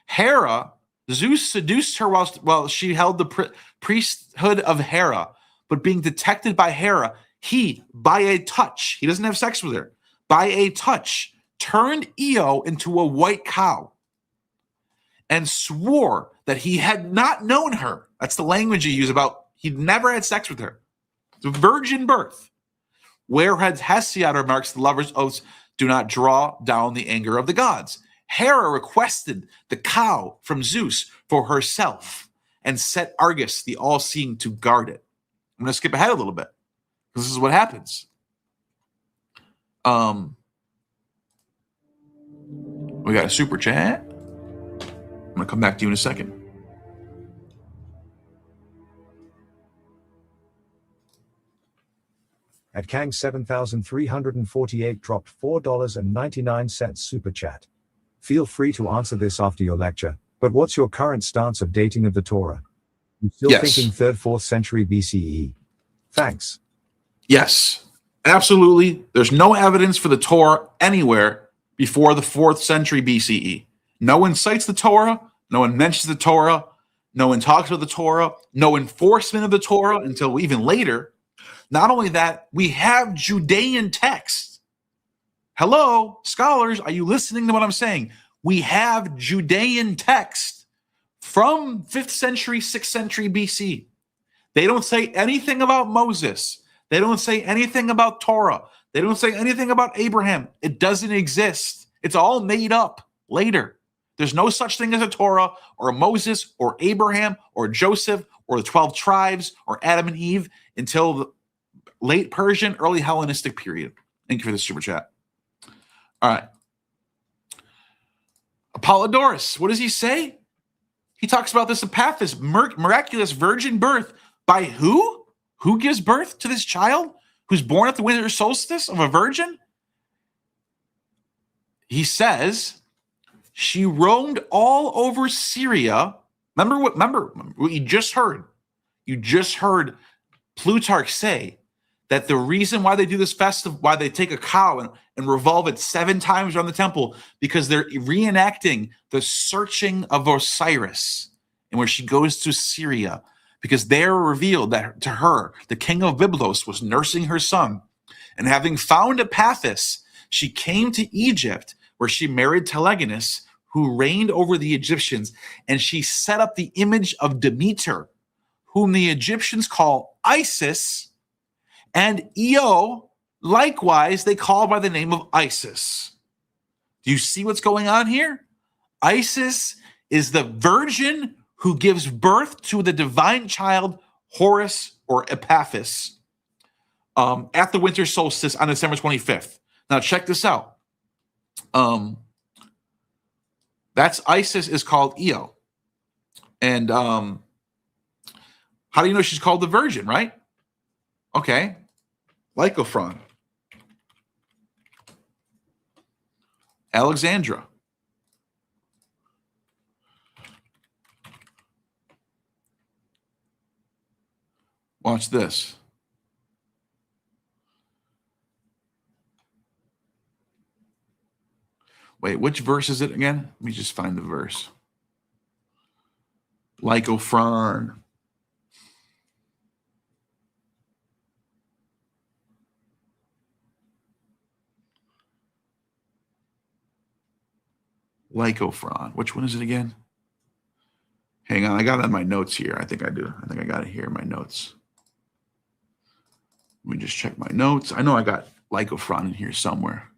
Hera, Zeus seduced her while she held the priesthood of Hera, but being detected by Hera, he, by a touch, he doesn't have sex with her, by a touch, turned Io into a white cow and swore that he had not known her. That's the language you use about he'd never had sex with her. It's a virgin birth. Whereas Hesiod remarks, the lover's oaths do not draw down the anger of the gods. Hera requested the cow from Zeus for herself and set Argus, the all-seeing, to guard it. I'm going to skip ahead a little bit. This is what happens. We got a super chat. I'm going to come back to you in a second. At Kang 7348 dropped $4.99 super chat. Feel free to answer this after your lecture, but what's your current stance of dating of the Torah? You still thinking 3rd, 4th century BCE? Thanks. Yes, absolutely. There's no evidence for the Torah anywhere before the 4th century BCE. No one cites the Torah. No one mentions the Torah. No one talks about the Torah. No enforcement of the Torah until even later. Not only that, we have Judean text. Hello, scholars, are you listening to what I'm saying? We have Judean text from 5th century, 6th century BC. They don't say anything about Moses. They don't say anything about Torah. They don't say anything about Abraham. It doesn't exist. It's all made up later. There's no such thing as a Torah or a Moses or Abraham or Joseph or the 12 tribes or Adam and Eve until the late Persian, early Hellenistic period. Thank you for the super chat. All right. Apollodorus, what does he say? He talks about this Epaphus, miraculous virgin birth. By who? Who gives birth to this child who's born at the winter solstice of a virgin? He says she roamed all over Syria. Remember what you just heard? You just heard Plutarch say that the reason why they do this festival, why they take a cow and revolve it 7 times around the temple, because they're reenacting the searching of Osiris, and where she goes to Syria, because there revealed that to her, the king of Byblos was nursing her son. And having found Epaphus, she came to Egypt, where she married Telegonus, who reigned over the Egyptians, and she set up the image of Demeter, whom the Egyptians call Isis, and Io, likewise, they call by the name of Isis. Do you see what's going on here? Isis is the virgin who gives birth to the divine child Horus or Epaphus at the winter solstice on December 25th. Now check this out. That's Isis is called Io. And how do you know she's called the Virgin, right? Okay. Lycophron. Alexandra. Watch this. Wait, which verse is it again? Let me just find the verse. Lycophron. Lycophron. Which one is it again? Hang on, I got it in my notes here. I think I do. I think I got it here in my notes. Let me just check my notes. I know I got Lycophron in here somewhere.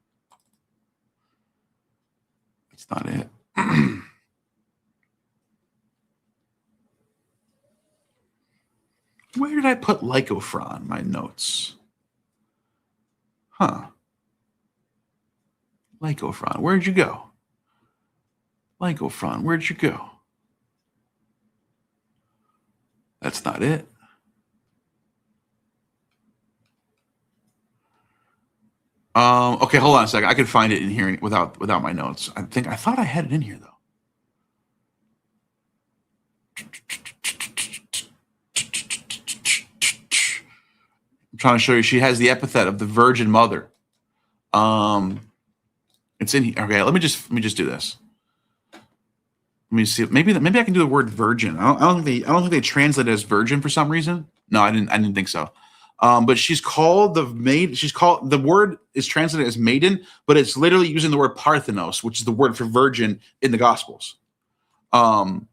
That's not it. Where did I put Lycophron? My notes. Huh. Lycophron, where'd you go? Lycophron, where'd you go? That's not it. Okay, hold on a second. I could find it in here without my notes. I thought I had it in here though. I'm trying to show you. She has the epithet of the Virgin Mother. It's in here. Okay, let me just do this. Let me see. Maybe I can do the word virgin. I don't think they translate it as virgin for some reason. No, I didn't think so. But she's called the maid. The word is translated as maiden, but it's literally using the word parthenos, which is the word for virgin in the Gospels. So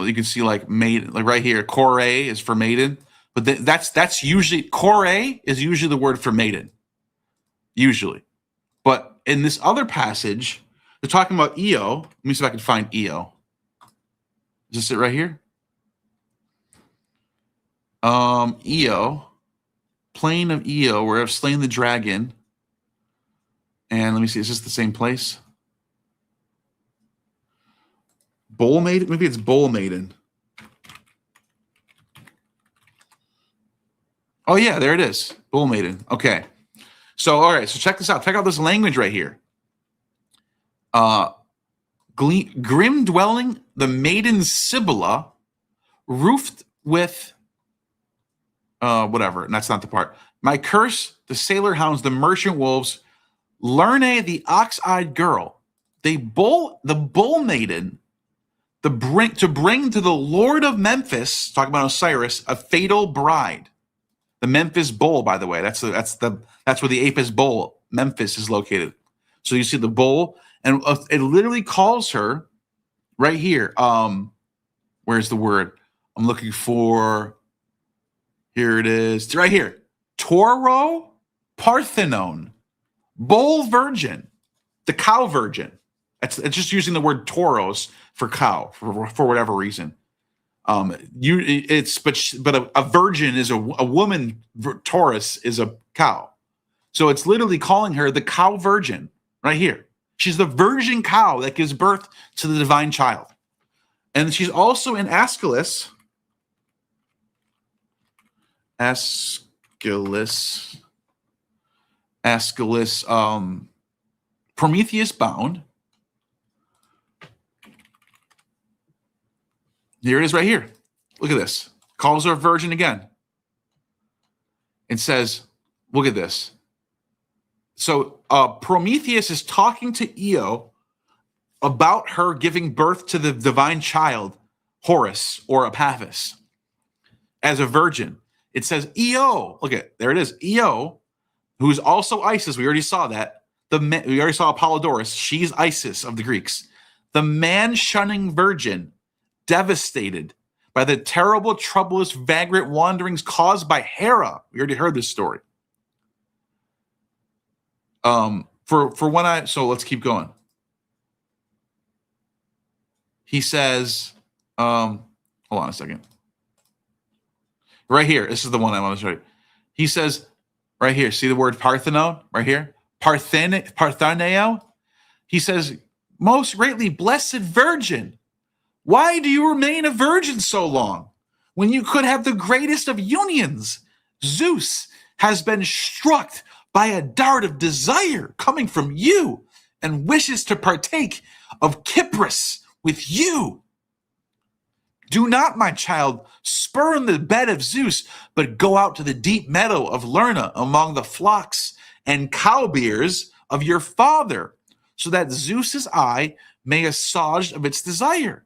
you can see like maiden, like right here, kore is for maiden, but that's usually kore is usually the word for maiden, usually. But in this other passage, they're talking about Io. Let me see if I can find Io. Is this it right here? Io, plain of Io, where I've slain the dragon. And let me see, is this the same place? Bull maiden? Maybe it's bull maiden. Oh yeah, there it is. Bull maiden. Okay. So, all right. So check this out. Check out this language right here. Grim dwelling, the maiden Sibylla, roofed with whatever. And that's not the part. My curse, the sailor hounds, the merchant wolves, Lerne, the ox-eyed girl, the bull maiden, to bring to the Lord of Memphis, talking about Osiris, a fatal bride. The Memphis bull, by the way, that's where the Apis bull, Memphis, is located. So you see the bull, and it literally calls her right here. Where's the word I'm looking for? Here it is. It's right here. Toro Parthenon, bull virgin, the cow virgin. It's just using the word toros for cow for whatever reason. But a virgin is a woman. Taurus is a cow, so it's literally calling her the cow virgin right here. She's the virgin cow that gives birth to the divine child, and she's also in Aeschylus. Prometheus bound. Here it is right here. Look at this. Calls her a virgin again. It says, look at this. So Prometheus is talking to Io about her giving birth to the divine child, Horus or Epaphus, as a virgin. It says Io. Look at, there it is. Io, who's also Isis. We already saw that. We already saw Apollodorus. She's Isis of the Greeks. The man-shunning virgin, devastated by the terrible, troublous, vagrant wanderings caused by Hera. We already heard this story. So let's keep going. he says, hold on a second. Right here, this is the one I want to show you. He says, right here, see the word Parthenon right here? Partheneo. He says, most greatly blessed virgin, why do you remain a virgin so long when you could have the greatest of unions? Zeus has been struck by a dart of desire coming from you and wishes to partake of Cyprus with you. Do not, my child, spurn the bed of Zeus, but go out to the deep meadow of Lerna among the flocks and cowbears of your father, so that Zeus's eye may assuage of its desire.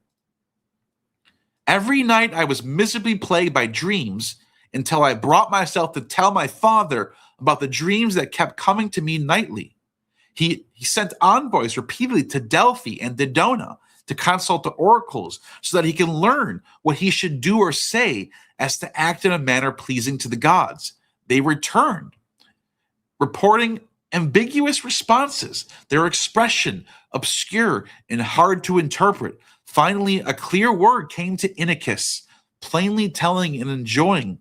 Every night I was miserably plagued by dreams until I brought myself to tell my father about the dreams that kept coming to me nightly. He sent envoys repeatedly to Delphi and Dodona to consult the oracles so that he can learn what he should do or say as to act in a manner pleasing to the gods. They returned, reporting ambiguous responses, their expression obscure and hard to interpret. Finally, a clear word came to Inachus, plainly telling and enjoining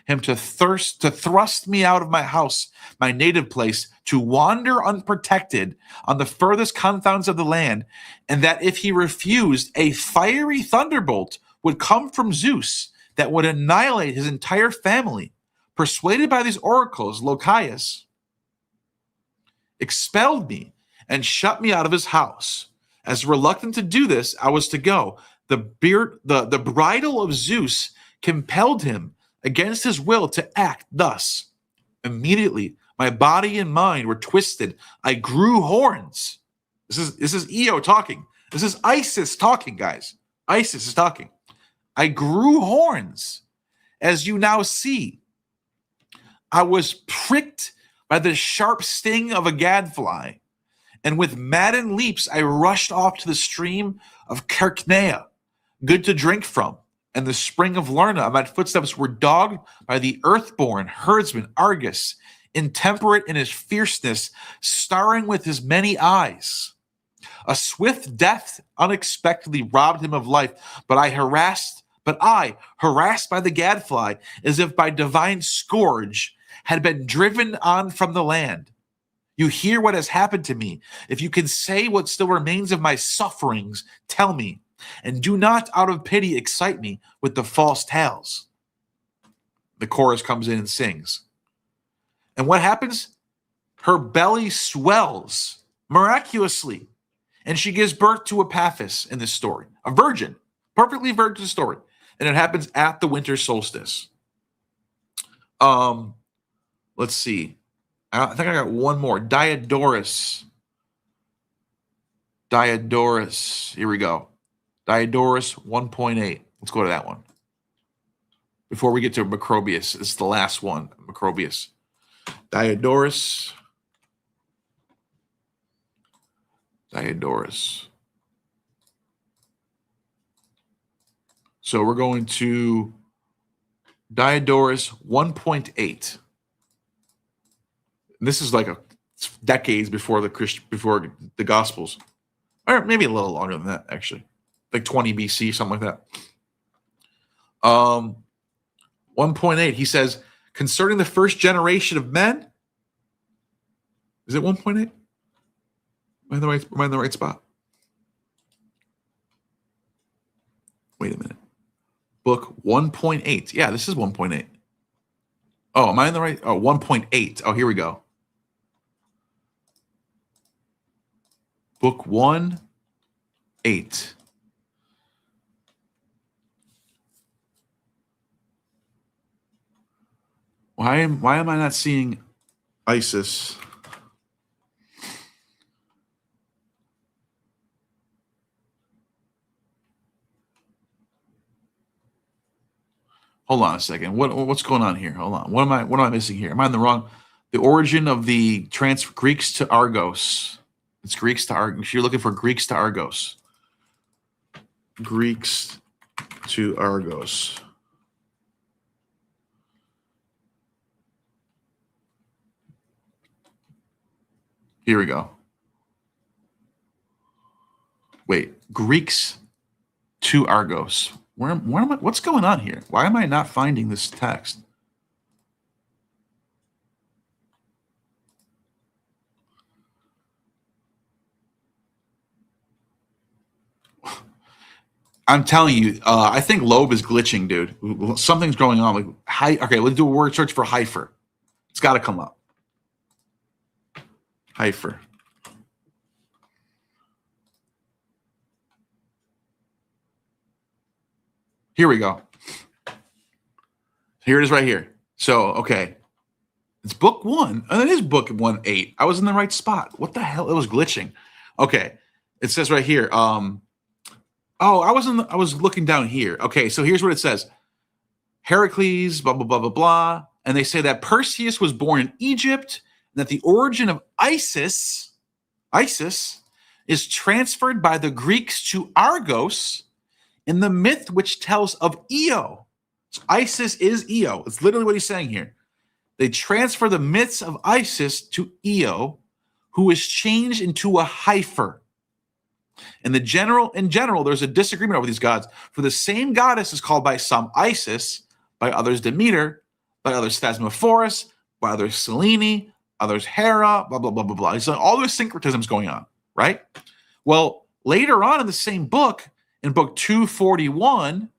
him to thrust me out of my house, my native place, to wander unprotected on the furthest confines of the land, and that if he refused, a fiery thunderbolt would come from Zeus that would annihilate his entire family. Persuaded by these oracles, Lochias expelled me and shut me out of his house. As reluctant to do this, I was to go. The bridle of Zeus compelled him against his will to act thus. Immediately, my body and mind were twisted. I grew horns. This is Io talking. This is Isis talking, guys. Isis is talking. I grew horns, as you now see. I was pricked by the sharp sting of a gadfly, and with maddened leaps I rushed off to the stream of Carcnea, good to drink from, and the spring of Lerna. My footsteps were dogged by the earth-born herdsman Argus, intemperate in his fierceness, starring with his many eyes. A swift death unexpectedly robbed him of life, but I, harassed by the gadfly, as if by divine scourge, had been driven on from the land. You hear what has happened to me. If you can say what still remains of my sufferings, tell me, and do not out of pity excite me with the false tales. The chorus comes in and sings. And what happens? Her belly swells miraculously, and she gives birth to Epaphus in this story, a virgin, perfectly virgin story, and it happens at the winter solstice. Let's see. I think I got one more. Diodorus. Here we go. Diodorus 1.8. Let's go to that one. Before we get to Macrobius, it's the last one. Macrobius. Diodorus. So we're going to Diodorus 1.8. This is like decades before the Gospels, or maybe a little longer than that, actually, like 20 BC, something like that. 1.8. He says, concerning the first generation of men. Is it 1.8? Am I in the right spot? Wait a minute. Book 1.8. Yeah, this is 1.8. Oh, am I in the right? Oh, 1.8. Oh, here we go. Book 1:8. Why am I not seeing Isis? Hold on a second. What's going on here? Hold on. What am I missing here? Am I in the wrong? The origin of the transfer Greeks to Argos. It's Greeks to Argos. You're looking for Greeks to Argos. Greeks to Argos. Here we go. Wait, Greeks to Argos. Where am I? What's going on here? Why am I not finding this text? I'm telling you, I think Loeb is glitching, dude. Something's going on. Okay, let's do a word search for heifer. It's got to come up. Heifer. Here we go. Here it is right here. So, okay. It's book 1. And it is book 1:8. I was in the right spot. What the hell? It was glitching. Okay. It says right here. Oh, I was looking down here. Okay, so here's what it says. Heracles, blah, blah, blah, blah, blah. And they say that Perseus was born in Egypt, and that the origin of Isis is transferred by the Greeks to Argos in the myth which tells of Io. So Isis is Io. It's literally what he's saying here. They transfer the myths of Isis to Io, who is changed into a heifer. In general, there's a disagreement over these gods. For the same goddess is called by some Isis, by others Demeter, by others Thesmophoros, by others Selene, others Hera, blah, blah, blah, blah, blah. So all those syncretisms going on, right? Well, later on in the same book, in book 241,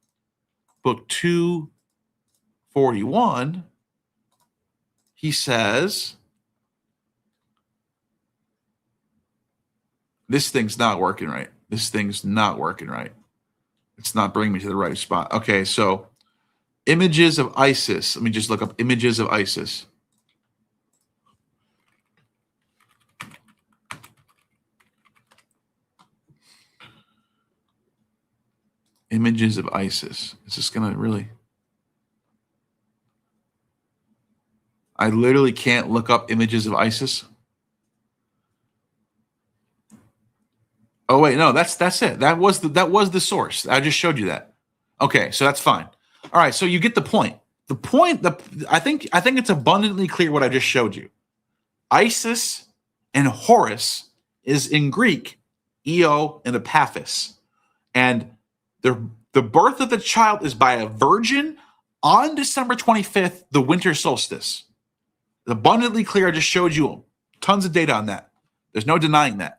he says, this thing's not working right. It's not bringing me to the right spot. Okay, so images of Isis. Let me just look up images of Isis. Images of Isis. Is this going to really? I literally can't look up images of Isis. Oh wait, no, that's it. That was the source. I just showed you that. Okay, so that's fine. All right, so you get the point. I think it's abundantly clear what I just showed you. Isis and Horus is in Greek, Io and Epaphus, and the birth of the child is by a virgin on December 25th, the winter solstice. It's abundantly clear. I just showed you tons of data on that. There's no denying that.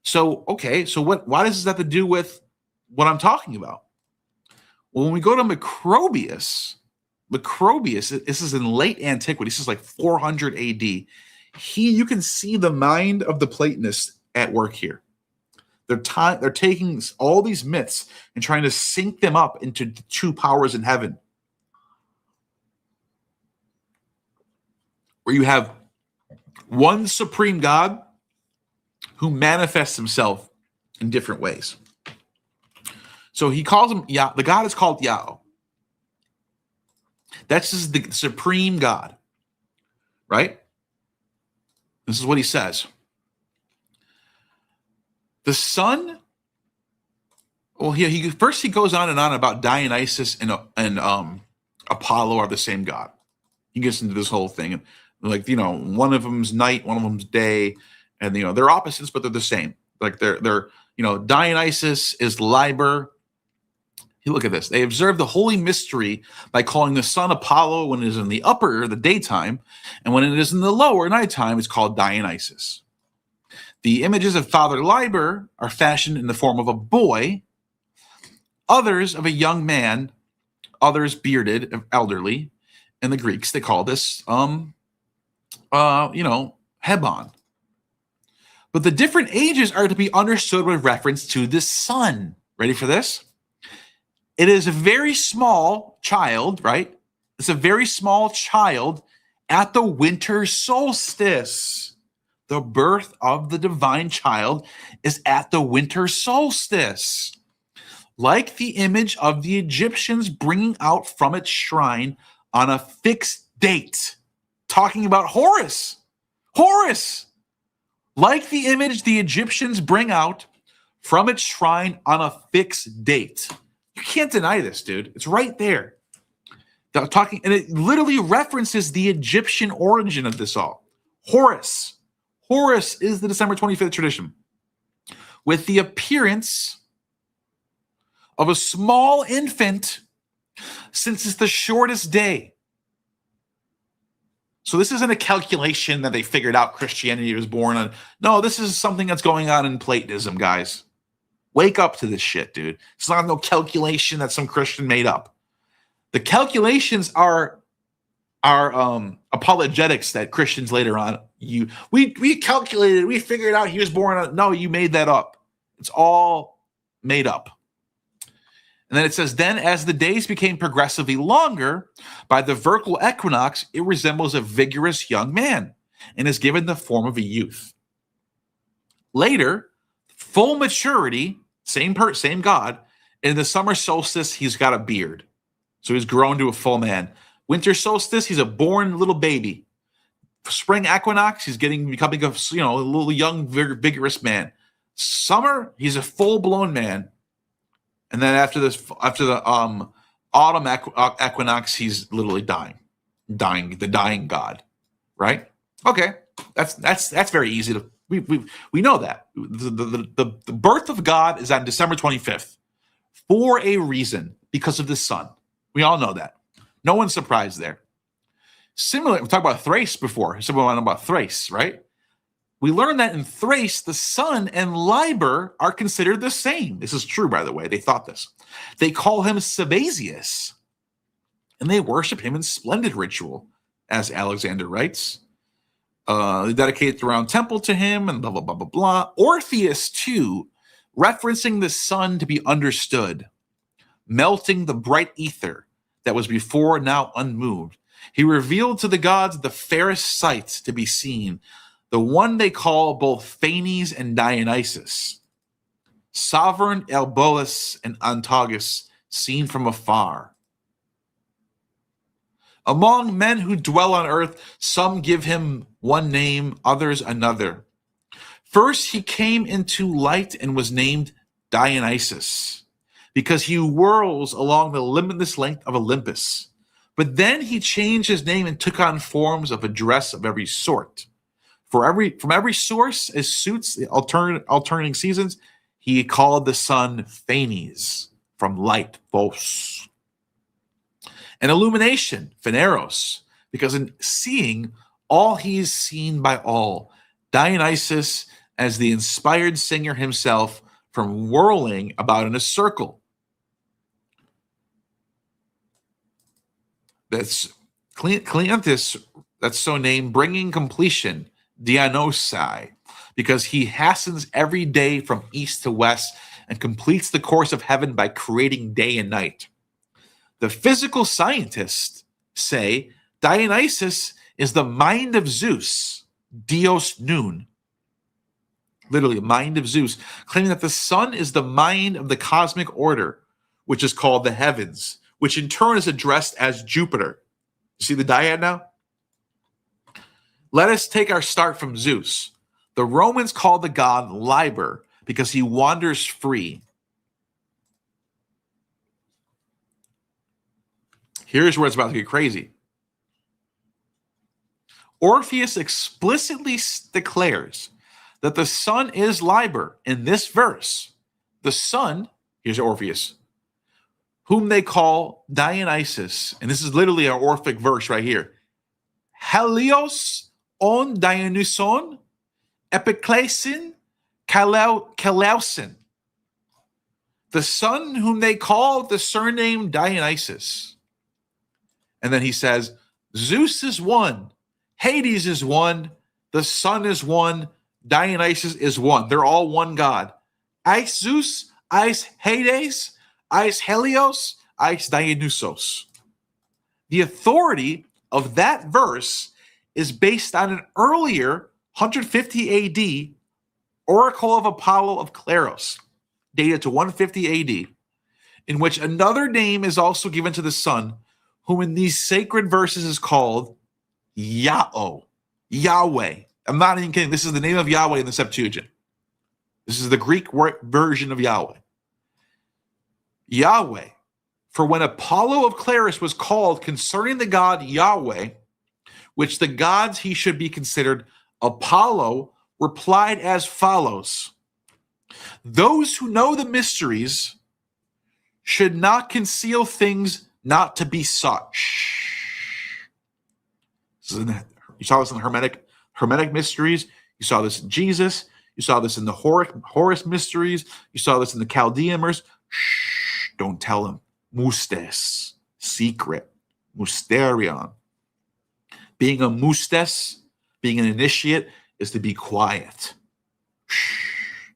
So, okay, so why does this have to do with what I'm talking about? Well, when we go to Macrobius, this is in late antiquity. This is like 400 AD. You can see the mind of the Platonists at work here. They're taking all these myths and trying to sync them up into the two powers in heaven, where you have one supreme God who manifests himself in different ways. So he calls him Yah. The God is called Yah. That's just the supreme God, right? This is what he says. The Son. Well, he goes on and on about Dionysus and Apollo are the same God. He gets into this whole thing, and one of them's night, one of them's day. And they're opposites, but they're the same. Like they're Dionysus is Liber. Look at this. They observe the holy mystery by calling the sun Apollo when it is in the upper, the daytime, and when it is in the lower, nighttime, it's called Dionysus. The images of Father Liber are fashioned in the form of a boy, others of a young man, others bearded, elderly. In the Greeks, they call this, Hebon. But the different ages are to be understood with reference to the sun. Ready for this? It is a very small child, right? It's a very small child at the winter solstice. The birth of the divine child is at the winter solstice. Like the image of the Egyptians bringing out from its shrine on a fixed date. Talking about Horus. Like the image the Egyptians bring out from its shrine on a fixed date. You can't deny this, dude. It's right there. And it literally references the Egyptian origin of this all. Horus is the December 25th tradition. With the appearance of a small infant, since it's the shortest day. So this isn't a calculation that they figured out Christianity was born on. No, this is something that's going on in Platonism, guys. Wake up to this shit, dude. It's not no calculation that some Christian made up. The calculations are apologetics that Christians later on we calculated, we figured out he was born on. No, you made that up. It's all made up. And then it says, then as the days became progressively longer, by the vertical equinox, it resembles a vigorous young man and is given the form of a youth. Later, full maturity, same God, in the summer solstice, he's got a beard. So he's grown to a full man. Winter solstice, he's a born little baby. Spring equinox, he's becoming a little young, vigorous man. Summer, he's a full-blown man. And then after the autumn equinox, he's literally dying, the dying god, right? Okay, that's very easy to we know that the birth of God is on December 25th for a reason, because of the sun. We all know that. No one's surprised there. Similarly, we talked about Thrace before. Someone wanted about Thrace, right? We learned that in Thrace, the sun and Liber are considered the same. This is true, by the way. They thought this. They call him Sabazius, and they worship him in splendid ritual, as Alexander writes. They dedicate the round temple to him, and blah, blah, blah, blah, blah. Orpheus, too, referencing the sun to be understood, melting the bright ether that was before now unmoved. He revealed to the gods the fairest sight to be seen, the one they call both Phanes and Dionysus, sovereign Elbous and Antagus, seen from afar. Among men who dwell on earth, some give him one name, others another. First he came into light and was named Dionysus, because he whirls along the limitless length of Olympus. But then he changed his name and took on forms of a dress of every sort. From every source as suits the alternating seasons, he called the sun Phanes, from light, Phos. And illumination, Phaneros, because in seeing, all he is seen by all. Dionysus, as the inspired singer himself, from whirling about in a circle. That's Cleanthus, that's so named, bringing completion, Dionysi, because he hastens every day from east to west and completes the course of heaven by creating day and night. The physical scientists say Dionysus is the mind of Zeus, Dios Nun, literally mind of Zeus, claiming that the sun is the mind of the cosmic order, which is called the heavens, which in turn is addressed as Jupiter. You see the dyad now? Let us take our start from Zeus. The Romans called the god Liber because he wanders free. Here's where it's about to get crazy. Orpheus explicitly declares that the sun is Liber in this verse. The sun, here's Orpheus, whom they call Dionysus, and this is literally an Orphic verse right here. Helios on Dionyson, Epiclesin, Kalausin. The son whom they call the surname Dionysus. And then he says, Zeus is one, Hades is one, the sun is one, Dionysus is one. They're all one God. Eis Zeus, eis Hades, eis Helios, eis Dionysos. The authority of that verse is based on an earlier 150 AD Oracle of Apollo of Claros, dated to 150 AD, in which another name is also given to the sun, whom in these sacred verses is called Yahweh. Yahweh. I'm not even kidding. This is the name of Yahweh in the Septuagint. This is the Greek version of Yahweh. Yahweh. For when Apollo of Claros was called concerning the god Yahweh, which the gods he should be considered, Apollo replied as follows. Those who know the mysteries should not conceal things not to be such. You saw this in the Hermetic mysteries. You saw this in Jesus. You saw this in the Horus mysteries. You saw this in the Chaldeans. Shh, don't tell him. Mustes, secret. Musterion. Being a mustes, being an initiate, is to be quiet. Shh.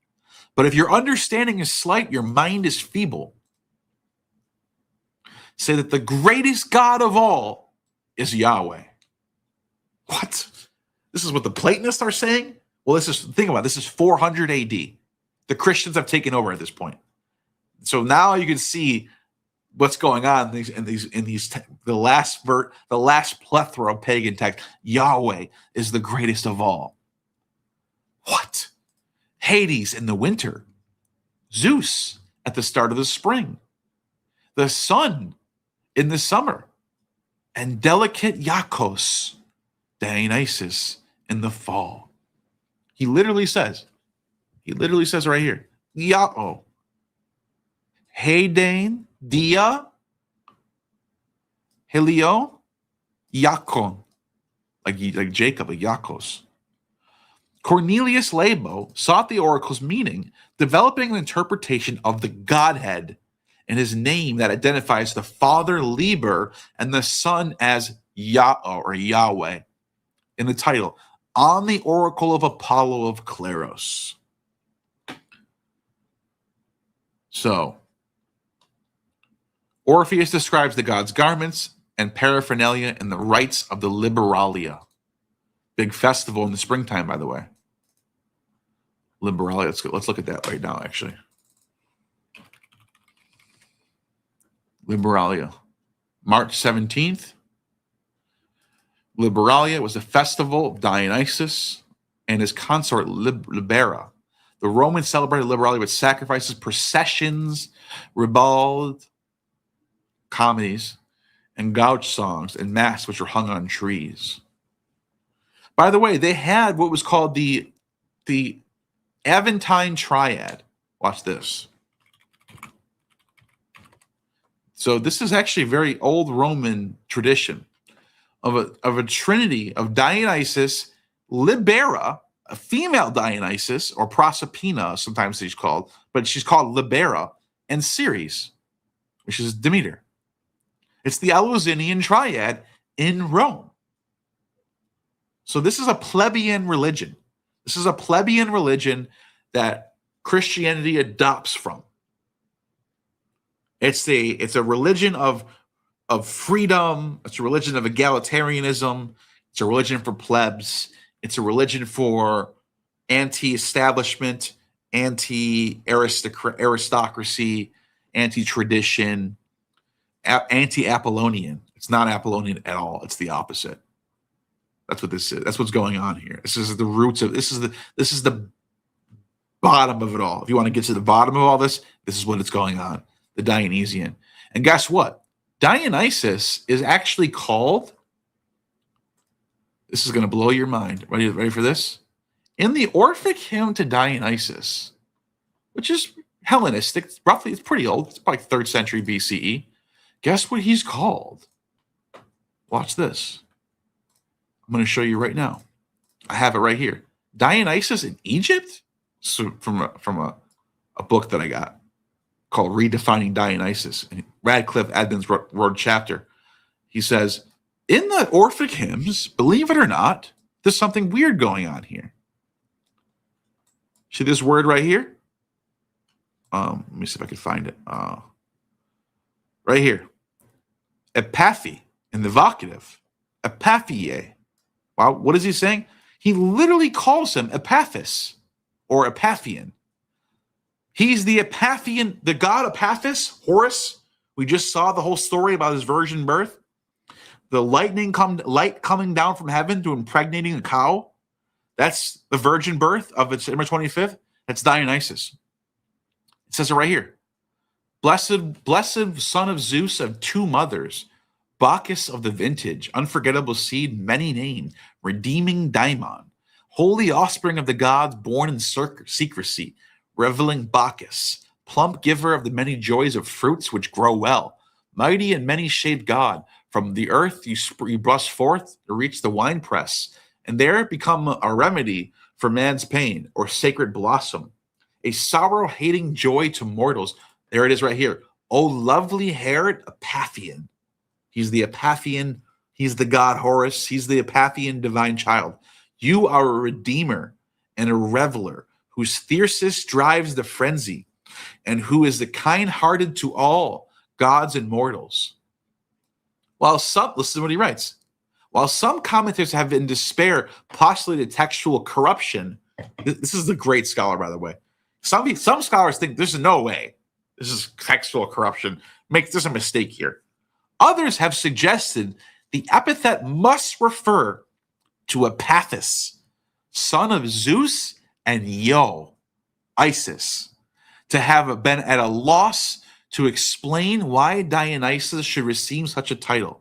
But if your understanding is slight, your mind is feeble. Say that the greatest God of all is Yahweh. What? This is what the Platonists are saying? Well, think about it. This is 400 AD. The Christians have taken over at this point. So now you can see what's going on in the last plethora of pagan texts. Yahweh is the greatest of all. What? Hades in the winter. Zeus at the start of the spring. The sun in the summer. And delicate Iacchos, Dionysus in the fall. He literally says right here, Yao, Heidane, Dia, Helio, Iacchon, like Jacob, like Iacchos. Cornelius Labo sought the oracle's meaning, developing an interpretation of the Godhead and his name that identifies the Father Liber and the Son as Yah or Yahweh in the title, On the Oracle of Apollo of Claros. So, Orpheus describes the god's garments and paraphernalia in the rites of the Liberalia. Big festival in the springtime, by the way. Liberalia, let's look at that right now, actually. Liberalia, March 17th. Liberalia was a festival of Dionysus and his consort Libera. The Romans celebrated Liberalia with sacrifices, processions, ribald, comedies, and gauche songs and masks which were hung on trees. By the way, they had what was called the Aventine triad. Watch this. So this is actually a very old Roman tradition of a trinity of Dionysus, Libera, a female Dionysus, or Proserpina, sometimes she's called, but she's called Libera, and Ceres, which is Demeter. It's the Eleusinian triad in Rome. So this is a plebeian religion. This is a plebeian religion that Christianity adopts from. It's a religion of freedom. It's a religion of egalitarianism. It's a religion for plebs. It's a religion for anti-establishment, anti-aristocracy, anti-tradition, anti-Apollonian. It's not Apollonian at all. It's the opposite. That's what this is. That's what's going on here. This is the roots of this is the bottom of it all. If you want to get to the bottom of all this, this is what it's going on. The Dionysian. And guess what? Dionysus is actually called, this is going to blow your mind. Ready for this? In the Orphic hymn to Dionysus, which is Hellenistic, it's pretty old. It's probably 3rd century BCE. Guess what he's called? Watch this. I'm going to show you right now. I have it right here. Dionysus in Egypt? So from a book that I got called Redefining Dionysus. And Radcliffe Edmonds wrote a chapter. He says, in the Orphic hymns, believe it or not, there's something weird going on here. See this word right here? Let me see if I can find it. Right here. Epaphy in the vocative. Epaphie. Wow, what is he saying? He literally calls him Epaphus or Epaphian. He's the Epaphian, the god Epaphus, Horus. We just saw the whole story about his virgin birth. The light coming down from heaven to impregnating a cow. That's the virgin birth of September 25th. That's Dionysus. It says it right here. Blessed son of Zeus of two mothers, Bacchus of the vintage, unforgettable seed, many named, redeeming daimon, holy offspring of the gods born in secrecy, reveling Bacchus, plump giver of the many joys of fruits which grow well, mighty and many-shaped God. From the earth you bust forth to reach the winepress, and there become a remedy for man's pain, or sacred blossom, a sorrow-hating joy to mortals. There it is right here. O lovely-haired Apathian. He's the Apathian. He's the god Horus. He's the Apathian divine child. You are a redeemer and a reveler, whose fiercest drives the frenzy, and who is the kind-hearted to all gods and mortals. Listen to what he writes. While some commentators have in despair postulated textual corruption, this is the great scholar, by the way. Some scholars think there's no way this is textual corruption. There's a mistake here. Others have suggested the epithet must refer to Apathis, son of Zeus and Isis, to have been at a loss to explain why Dionysus should receive such a title.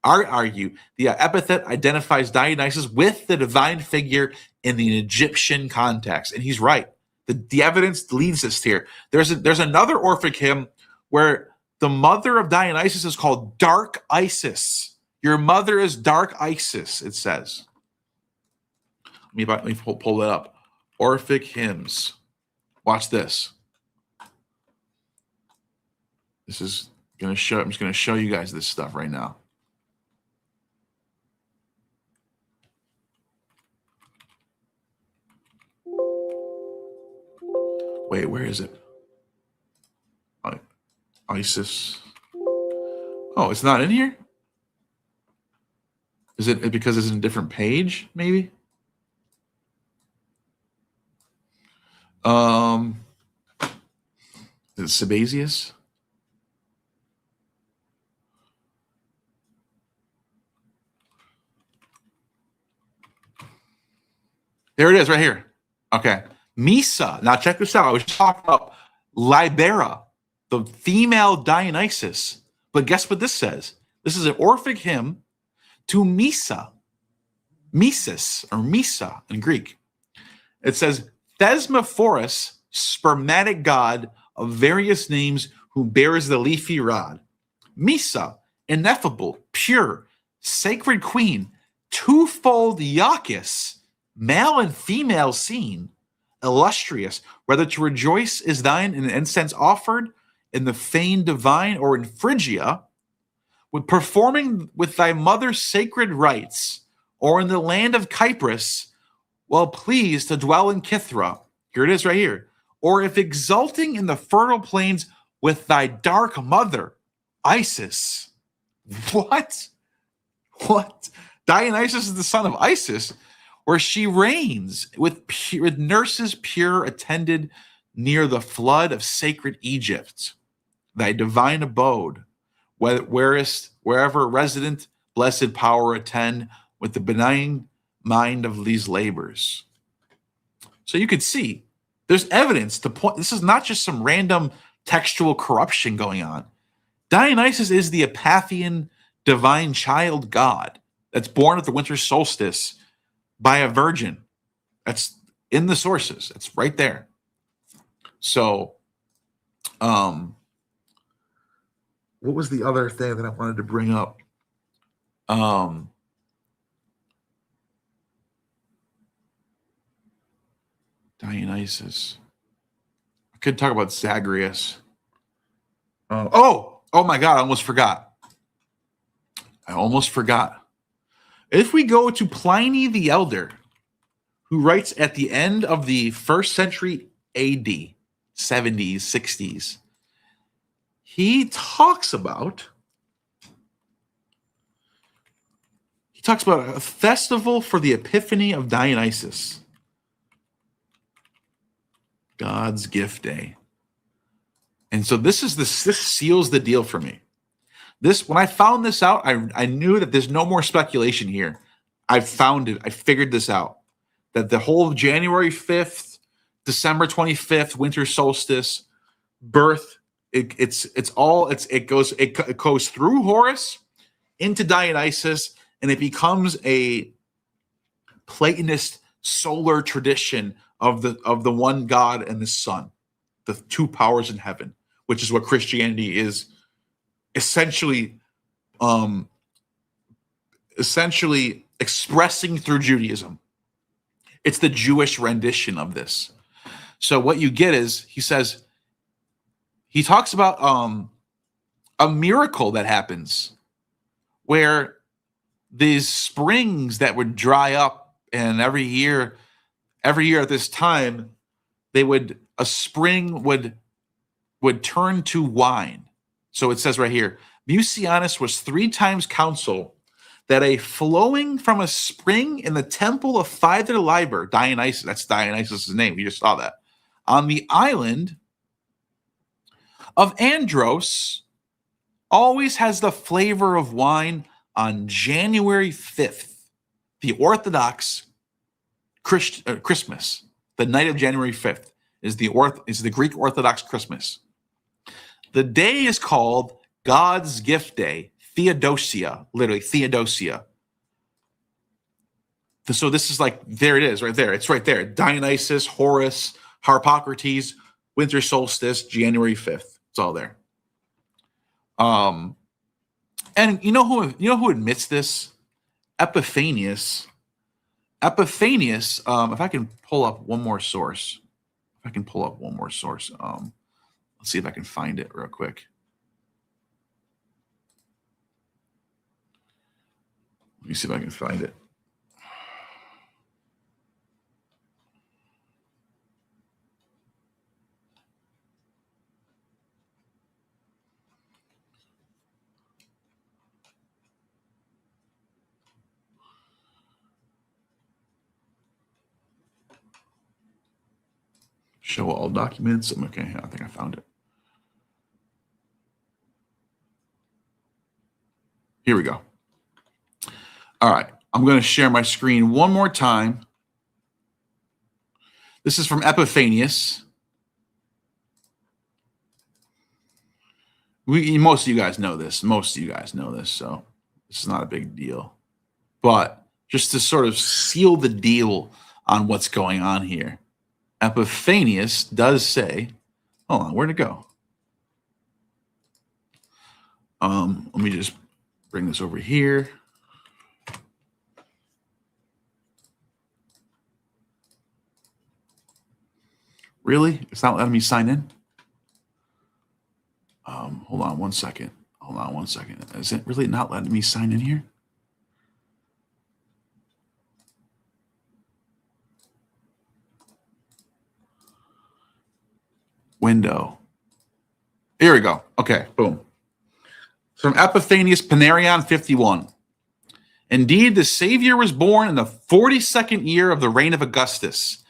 I argue the epithet identifies Dionysus with the divine figure in the Egyptian context, and he's right. The evidence leads us here. There's another Orphic hymn where the mother of Dionysus is called Dark Isis. Your mother is Dark Isis, it says. Let me pull that up. Orphic hymns. Watch this. I'm just going to show you guys this stuff right now. Wait, where is it? Isis. Oh, it's not in here? Is it because it's in a different page, maybe? Is it Sabazius? There it is right here. Okay. Misa. Now check this out. I was talking about Libera, the female Dionysus. But guess what this says? This is an Orphic hymn to Misa. Mises, or Misa in Greek. It says, Thesmophoros, spermatic god of various names who bears the leafy rod. Misa, ineffable, pure, sacred queen, twofold Iacchus, male and female seen, illustrious, whether to rejoice is thine in incense offered in the fane divine or in Phrygia, with performing with thy mother's sacred rites, or in the land of Cyprus, well pleased to dwell in Kithra. Here it is right here. Or if exulting in the fertile plains with thy dark mother, Isis. What? Dionysus is the son of Isis, where she reigns with nurses pure attended near the flood of sacred Egypt, thy divine abode, wherever resident blessed power attend with the benign mind of these labors. So you could see there's evidence to point. This is not just some random textual corruption going on. Dionysus is the Apathian divine child god that's born at the winter solstice by a virgin. That's in the sources. It's right there. So, what was the other thing that I wanted to bring up? Dionysus. I could talk about Zagreus. Oh my God, I almost forgot. If we go to Pliny the Elder, who writes at the end of the 1st century AD, 70s, 60s, he talks about a festival for the Epiphany of Dionysus. God's gift day. And so this seals the deal for me. When I found this out, I knew that there's no more speculation here. I found it. I figured this out. That the whole January 5th, December 25th, winter solstice, birth, it goes through Horus into Dionysus, and it becomes a Platonist solar tradition of the one God and the sun. the two powers in heaven, which is what Christianity is essentially expressing through Judaism. It's the Jewish rendition of this. So what you get is, he talks about a miracle that happens where these springs that would dry up, and every year at this time, a spring would turn to wine. So it says right here, Mucianus was 3 times consul that a flowing from a spring in the temple of Phyther Liber, Dionysus, that's Dionysus' name, we just saw that, on the island of Andros, always has the flavor of wine on January 5th, the Orthodox Christmas. The night of January 5th is the Greek Orthodox Christmas. The day is called God's Gift Day, Theodosia, literally Theodosia. So this is like, there it is right there. It's right there. Dionysus, Horus, Harpocrates, winter solstice, January 5th. It's all there. And you know who admits this? Epiphanius. Epiphanius, if I can pull up one more source. Let's see if I can find it real quick. Let me see if I can find it. Show all documents. Okay, I think I found it. Here we go. All right, I'm going to share my screen one more time. This is from Epiphanius. Most of you guys know this. So this is not a big deal. But just to sort of seal the deal on what's going on here, Epiphanius does say, hold on, where'd it go? Let me just bring this over here. Really? It's not letting me sign in? Hold on one second. Is it really not letting me sign in here? Window. Here we go. Okay, boom. From Epiphanius, Panarion 51. Indeed, the Savior was born in the 42nd year of the reign of Augustus,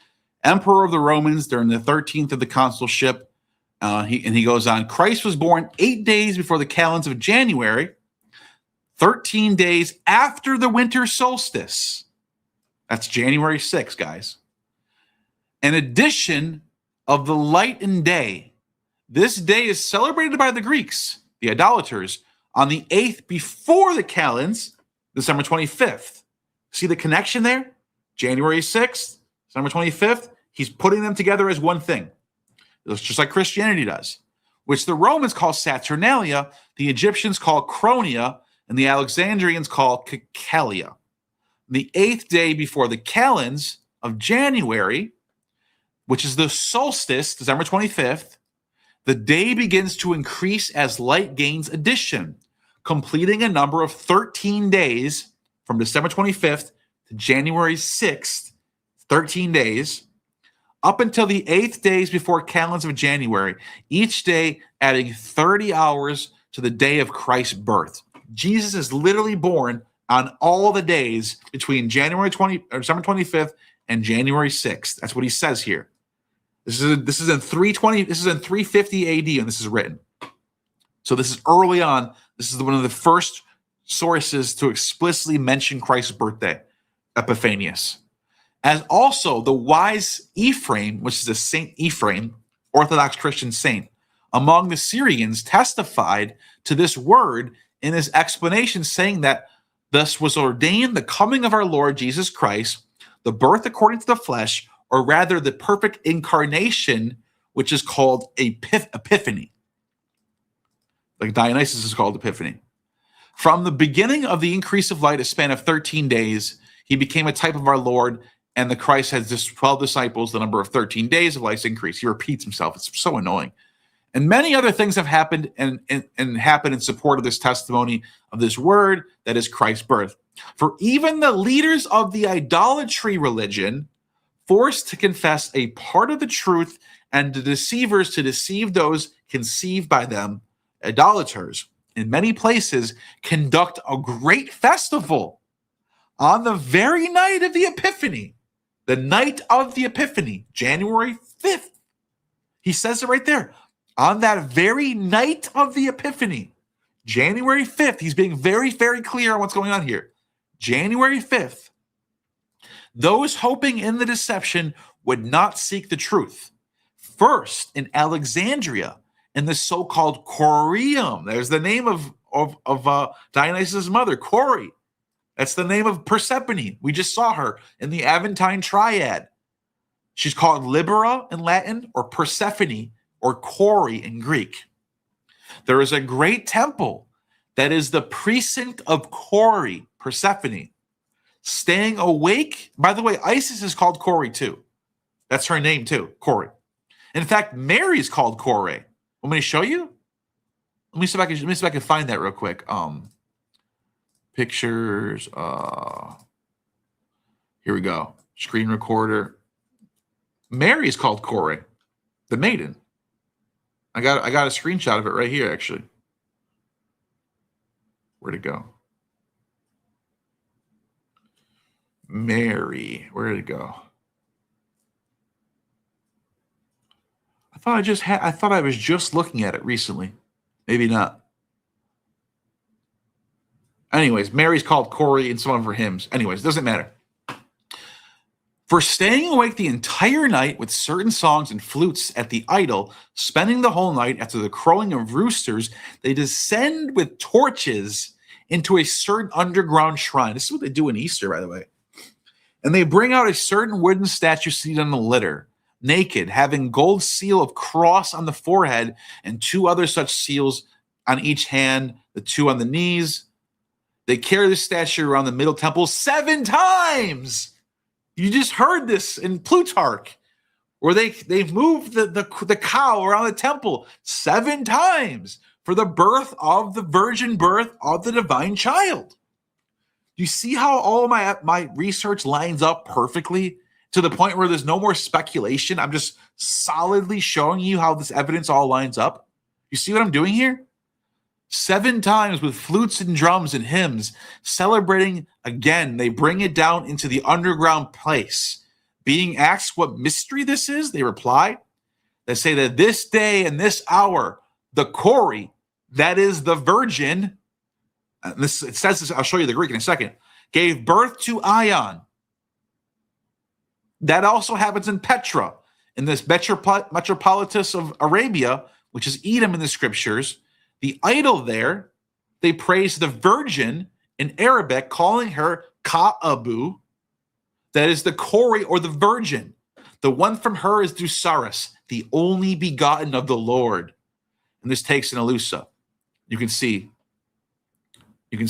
Emperor of the Romans, during the 13th of the consulship. He goes on, Christ was born 8 days before the calends of January, 13 days after the winter solstice. That's January 6th, guys. An addition of the light and day. This day is celebrated by the Greeks, the idolaters, on the 8th before the calends, December 25th. See the connection there? January 6th, December 25th. He's putting them together as one thing. It's just like Christianity does, which the Romans call Saturnalia, the Egyptians call Chronia, and the Alexandrians call Cacalia. The 8th day before the calends of January, which is the solstice, December 25th, the day begins to increase as light gains addition, completing a number of 13 days from December 25th to January 6th, 13 days, up until the 8th days before calends of January, each day adding 30 hours to the day of Christ's birth. Jesus is literally born on all the days between December 25th and January 6th. That's what he says here. This is in 320. This is in 350 AD, and this is written. So this is early on. This is one of the first sources to explicitly mention Christ's birthday, Epiphanius. As also the wise Ephraim, which is a Saint Ephraim, Orthodox Christian saint, among the Syrians, testified to this word in his explanation, saying that thus was ordained the coming of our Lord Jesus Christ, the birth according to the flesh, or rather the perfect incarnation, which is called Epiphany. Like Dionysus is called Epiphany. From the beginning of the increase of light, a span of 13 days, he became a type of our Lord, and the Christ has this 12 disciples, the number of 13 days of life's increase. He repeats himself. It's so annoying. And many other things have happened and happened in support of this testimony of this word that is Christ's birth. For even the leaders of the idolatry religion, forced to confess a part of the truth, and the deceivers to deceive those conceived by them, idolaters, in many places, conduct a great festival on the very night of the Epiphany, the night of the Epiphany, January 5th. He says it right there. On that very night of the Epiphany, January 5th, he's being very, very clear on what's going on here. January 5th, those hoping in the deception would not seek the truth. First, in Alexandria, in the so-called Corium. There's the name of Dionysus' mother, Cori. That's the name of Persephone. We just saw her in the Aventine triad. She's called Libera in Latin, or Persephone, or Cori in Greek. There is a great temple that is the precinct of Cori, Persephone, staying awake. By the way, Isis is called Cori too. That's her name too, Cori. In fact, Mary is called Cori. Want me to show you? Let me see if I can find that real quick. Pictures. Here we go. Screen recorder. Mary is called Cori, the maiden. I got a screenshot of it right here, actually. Where'd it go? Mary. Where did it go? I thought I was just looking at it recently. Maybe not. Anyways, Mary's called Cori in some of her hymns. Anyways, doesn't matter. For staying awake the entire night with certain songs and flutes at the idol, spending the whole night after the crowing of roosters, they descend with torches into a certain underground shrine. This is what they do in Easter, by the way. And they bring out a certain wooden statue seated on a litter, naked, having gold seal of cross on the forehead and two other such seals on each hand, the two on the knees. They carry the statue around the middle temple 7 times. You just heard this in Plutarch, where they've moved the cow around the temple 7 times for the birth of the virgin birth of the divine child. You see how all of my research lines up perfectly to the point where there's no more speculation? I'm just solidly showing you how this evidence all lines up. You see what I'm doing here? 7 times with flutes and drums and hymns, celebrating again. They bring it down into the underground place. Being asked what mystery this is, they reply. They say that this day and this hour, the Cori, that is the virgin, it says this, I'll show you the Greek in a second, gave birth to Ion. That also happens in Petra, in this metropolis of Arabia, which is Edom in the scriptures. The idol there, they praise the virgin in Arabic, calling her Ka'abu. That is the Cori, or the virgin. The one from her is Dusaris, the only begotten of the Lord. And this takes an Elusa. You can see it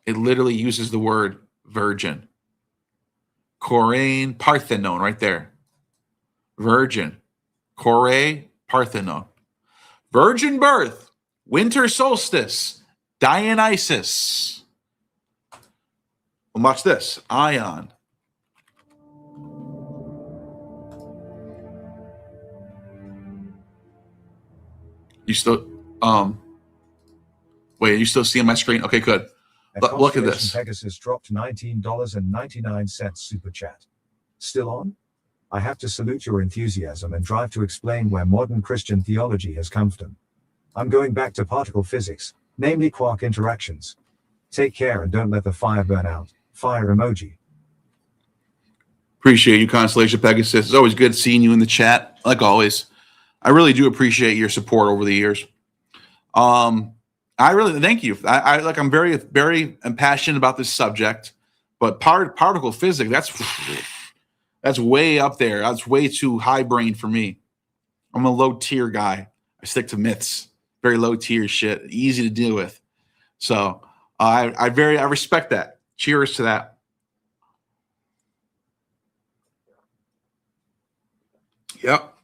literally uses the word virgin. Korean Parthenon right there. Virgin. Kore Parthenon. Virgin birth. Winter solstice. Dionysus. Well, watch this. Ion. You still wait, you still seeing my screen? Okay, good. Look at this. Pegasus dropped $19.99 super chat. Still on? I have to salute your enthusiasm and drive to explain where modern Christian theology has come from. I'm going back to particle physics, namely quark interactions. Take care and don't let the fire burn out. Fire emoji. Appreciate you, Constellation Pegasus. It's always good seeing you in the chat, like always. I really do appreciate your support over the years. I really thank you. I'm very, very passionate about this subject, but particle physics, That's way up there. That's way too high brain for me. I'm a low tier guy. I stick to myths. Very low tier shit. Easy to deal with. So I respect that. Cheers to that. Yep.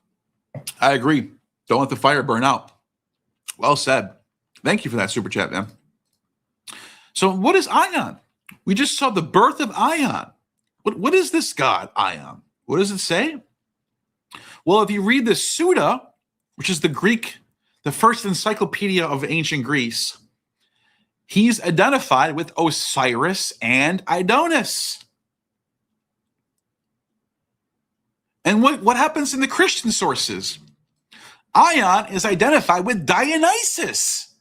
I agree. Don't let the fire burn out. Well said. Thank you for that super chat, man. So what is Ion? We just saw the birth of Ion. What is this god, Ion? What does it say? Well, if you read the Suda, which is the first encyclopedia of ancient Greece, he's identified with Osiris and Adonis. And what happens in the Christian sources? Ion is identified with Dionysus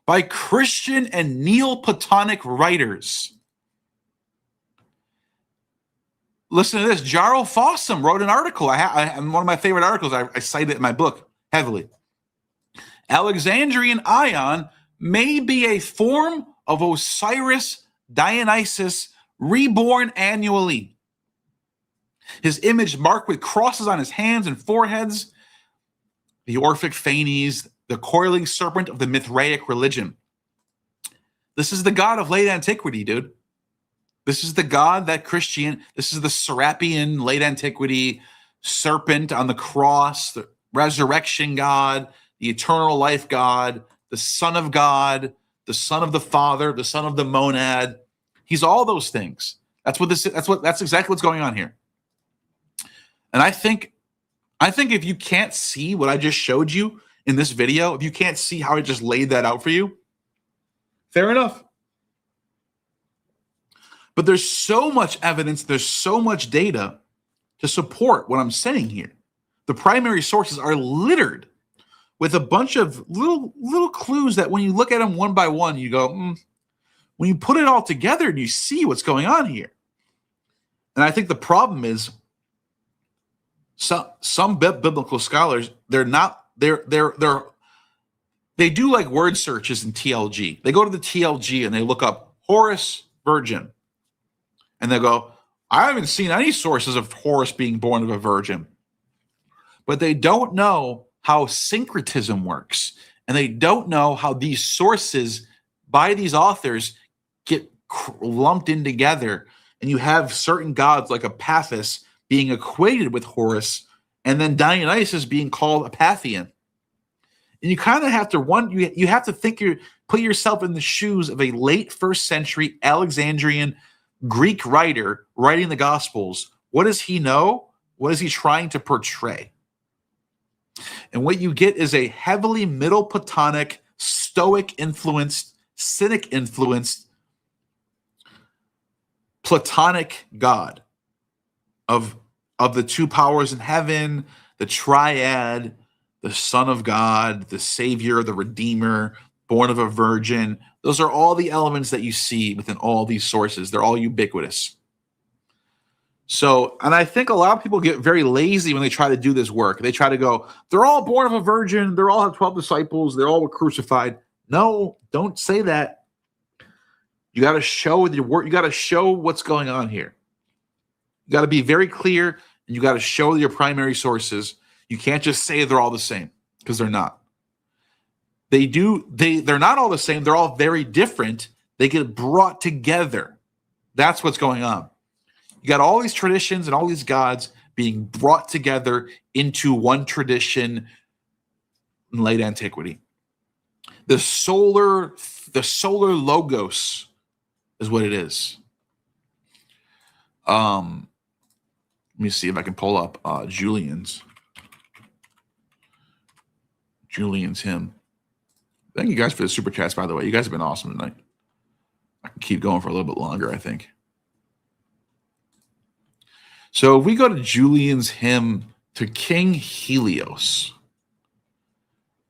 by Christian and Neoplatonic writers. Listen to this. Jarl Fossum wrote an article. One of my favorite articles. I cite it in my book heavily. Alexandrian Ion may be a form of Osiris Dionysus reborn annually. His image marked with crosses on his hands and foreheads, the Orphic Phanes, the coiling serpent of the Mithraic religion. This is the god of late antiquity, dude. This is the god that this is the Serapian late antiquity serpent on the cross, the resurrection god, the eternal life god, the son of God, the son of the Father, the son of the monad. He's all those things. That's exactly what's going on here. And I think if you can't see what I just showed you in this video, if you can't see how I just laid that out for you, fair enough. But there's so much evidence, there's so much data to support what I'm saying here. The primary sources are littered with a bunch of little clues that when you look at them one by one, you go, when you put it all together and you see what's going on here. And I think the problem is some biblical scholars, they do like word searches in TLG. They go to the TLG and they look up Horus virgin. And they go, I haven't seen any sources of Horus being born of a virgin. But they don't know how syncretism works. And they don't know how these sources by these authors get lumped in together. And you have certain gods like Apathis being equated with Horus, and then Dionysus being called a Apathian. And you kind of have to you have to put yourself in the shoes of a late first century Alexandrian Greek writer writing the Gospels. What does he know? What is he trying to portray? And what you get is a heavily Middle Platonic, Stoic influenced, cynic influenced, Platonic God of the two powers in heaven, the triad, the Son of God, the Savior, the Redeemer, born of a virgin. Those are all the elements that you see within all these sources. They're all ubiquitous. So, and I think a lot of people get very lazy when they try to do this work. They try to go, they're all born of a virgin. They all have 12 disciples. They all were crucified. No, don't say that. You got to show your work. You got to show what's going on here. You got to be very clear, and you got to show your primary sources. You can't just say they're all the same, because they're not. They're not all the same. They're all very different. They get brought together. That's what's going on. You got all these traditions and all these gods being brought together into one tradition in late antiquity. The solar logos is what it is. Let me see if I can pull up Julian's hymn. Thank you guys for the super chats, by the way. You guys have been awesome tonight. I can keep going for a little bit longer, I think. So if we go to Julian's hymn to King Helios,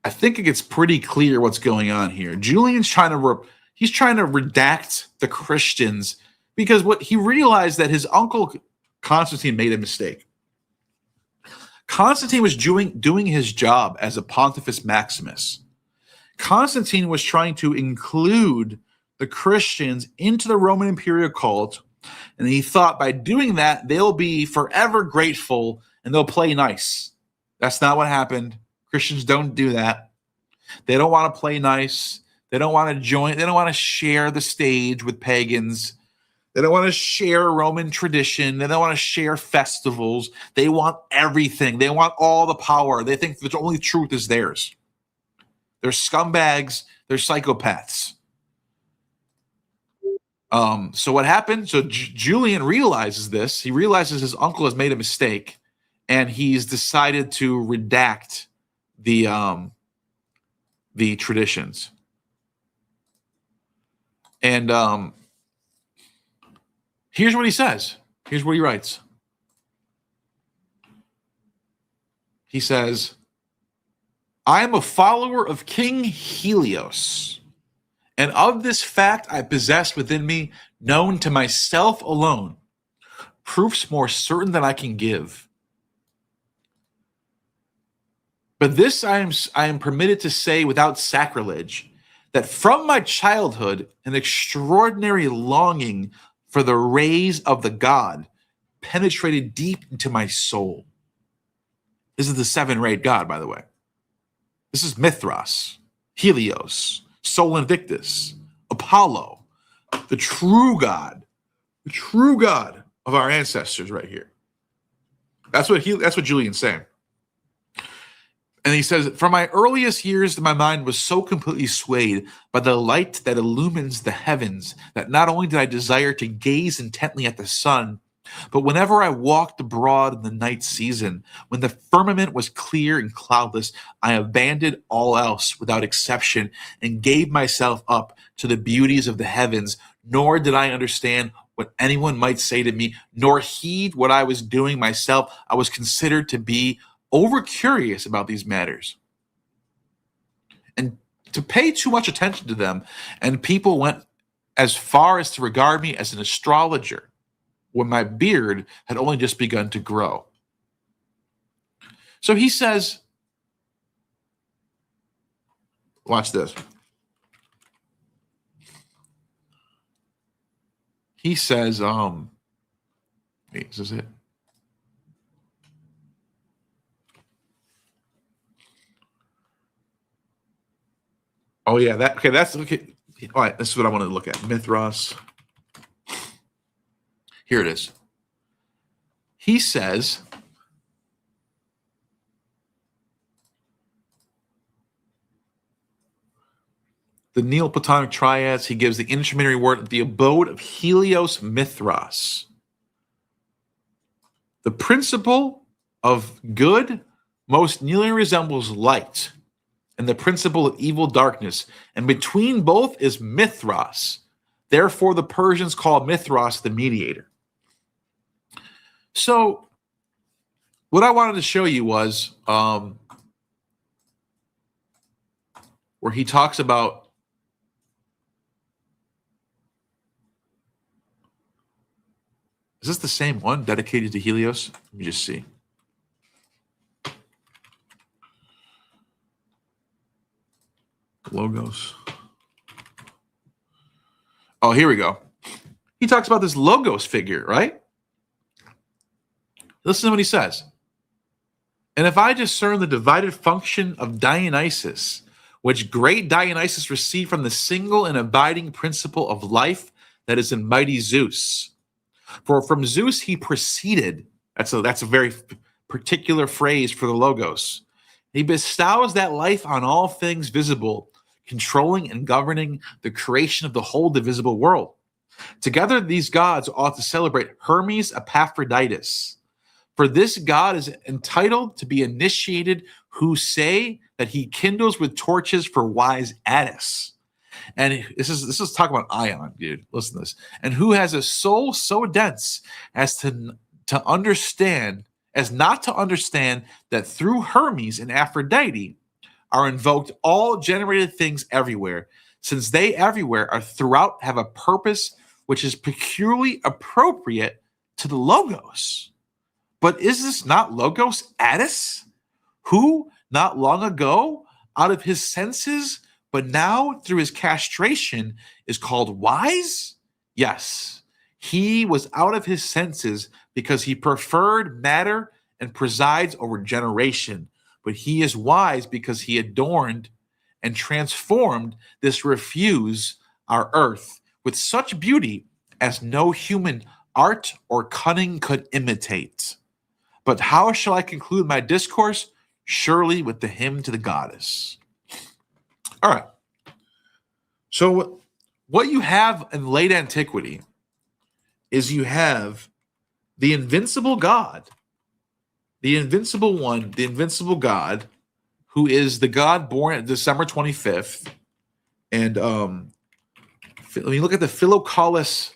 I think it gets pretty clear what's going on here. Julian's trying to redact the Christians because what he realized that his uncle Constantine made a mistake. Constantine was doing his job as a Pontifex Maximus. Constantine was trying to include the Christians into the Roman imperial cult And he thought by doing that, they'll be forever grateful and they'll play nice. That's not what happened. Christians don't do that. They don't want to play nice. They don't want to join. They don't want to share the stage with pagans. They don't want to share Roman tradition. They don't want to share festivals. They want everything. They want all the power. They think the only truth is theirs. They're scumbags. They're psychopaths. So what happened? So Julian realizes this. He realizes his uncle has made a mistake, and he's decided to redact the traditions. And here's what he says. Here's what he writes. He says, I am a follower of King Helios, and of this fact I possess within me, known to myself alone, proofs more certain than I can give. But this I am permitted to say without sacrilege, that from my childhood an extraordinary longing for the rays of the God penetrated deep into my soul. This is the seven-rayed God, by the way. This is Mithras, Helios, Sol Invictus, Apollo, the true God of our ancestors right here. That's what Julian's saying. And he says, from my earliest years, my mind was so completely swayed by the light that illumines the heavens that not only did I desire to gaze intently at the sun, but whenever I walked abroad in the night season, when the firmament was clear and cloudless, I abandoned all else without exception and gave myself up to the beauties of the heavens, nor did I understand what anyone might say to me, nor heed what I was doing myself. I was considered to be over-curious about these matters and to pay too much attention to them, and people went as far as to regard me as an astrologer when my beard had only just begun to grow. So he says, watch this. He says, wait, is this it? Oh yeah, that's okay. All right, this is what I wanted to look at. Mithras. Here it is. He says, the Neoplatonic triads, he gives the intermediary word, the abode of Helios Mithras. The principle of good most nearly resembles light, and the principle of evil darkness, and between both is Mithras. Therefore, the Persians call Mithras the mediator. So, what I wanted to show you was where he talks about is this the same one dedicated to Helios? Let me just see. Logos. Oh, here we go. He talks about this Logos figure, right? Listen to what he says. And if I discern the divided function of Dionysus, which great Dionysus received from the single and abiding principle of life that is in mighty Zeus. For from Zeus he proceeded. That's a very particular phrase for the Logos. He bestows that life on all things visible, controlling and governing the creation of the whole divisible world. Together, these gods ought to celebrate Hermes Epaphroditus. For this god is entitled to be initiated, who say that he kindles with torches for wise Attis. And this is talking about Ion, dude. Listen to this. And who has a soul so dense as not to understand that through Hermes and Aphrodite are invoked all generated things everywhere, since they everywhere are throughout have a purpose which is peculiarly appropriate to the Logos. But is this not Logos Attis, who not long ago, out of his senses, but now through his castration, is called wise? Yes, He was out of his senses because he preferred matter and presides over generation. But he is wise because he adorned and transformed this refuse, our earth, with such beauty as no human art or cunning could imitate. But how shall I conclude my discourse? Surely with the hymn to the goddess. All right. So what you have in late antiquity is you have the invincible God, the invincible one, the invincible God, who is the God born on December 25th. And let me look at the Philocalis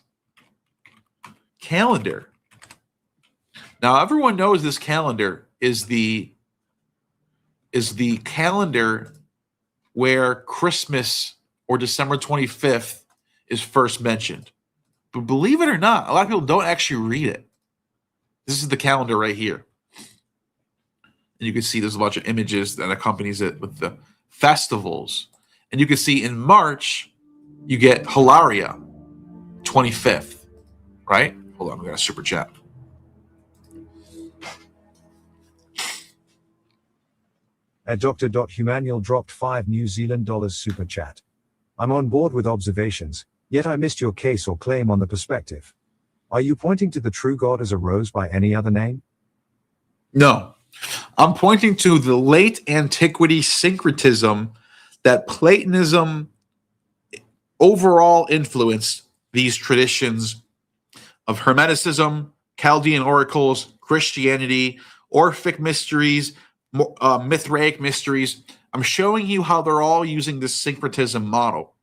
calendar. Now, everyone knows this calendar is the calendar where Christmas or December 25th is first mentioned. But believe it or not, a lot of people don't actually read it. This is the calendar right here. And you can see there's a bunch of images that accompanies it with the festivals. And you can see in March, you get Hilaria, 25th, right? Hold on, we got a super chat. Dr. Humanuel dropped $5 super chat. I'm on board with observations, yet I missed your case or claim on the perspective. Are you pointing to the true God as a rose by any other name? No. I'm pointing to the late antiquity syncretism that Platonism overall influenced these traditions of Hermeticism, Chaldean oracles, Christianity, Orphic mysteries, Mithraic mysteries. I'm showing you how they're all using this syncretism model,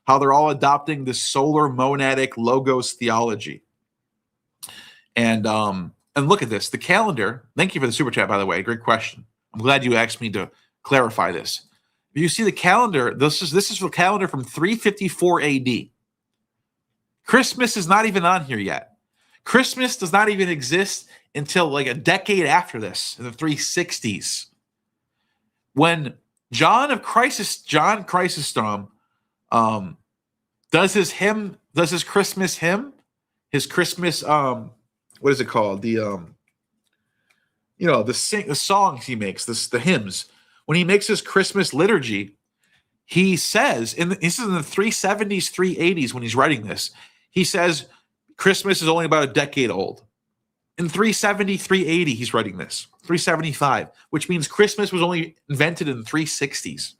how they're all adopting this solar monadic logos theology. And look at this, the calendar. Thank you for the super chat, by the way. Great question. I'm glad you asked me to clarify this. You see the calendar. This is the calendar from 354 AD. Christmas is not even on here yet. Christmas does not even exist until like a decade after this, in the 360s. When John Chrysostom does his hymn, does his Christmas hymn, his Christmas what is it called? The songs he makes, the hymns. When he makes his Christmas liturgy, he says, this is in the 370s, 380s when he's writing this, he says Christmas is only about a decade old. In 370, 380, he's writing this. 375, which means Christmas was only invented in the 360s.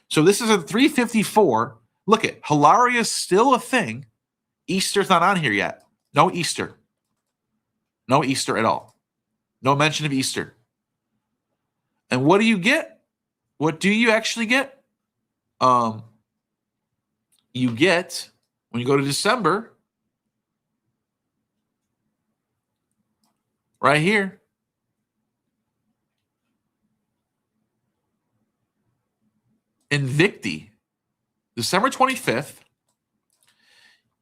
So this is in 354. Look at Hilaria is still a thing. Easter's not on here yet. No Easter. No Easter at all. No mention of Easter. And what do you get? What do you actually get? You get, when you go to December, right here, Invicti, December 25th,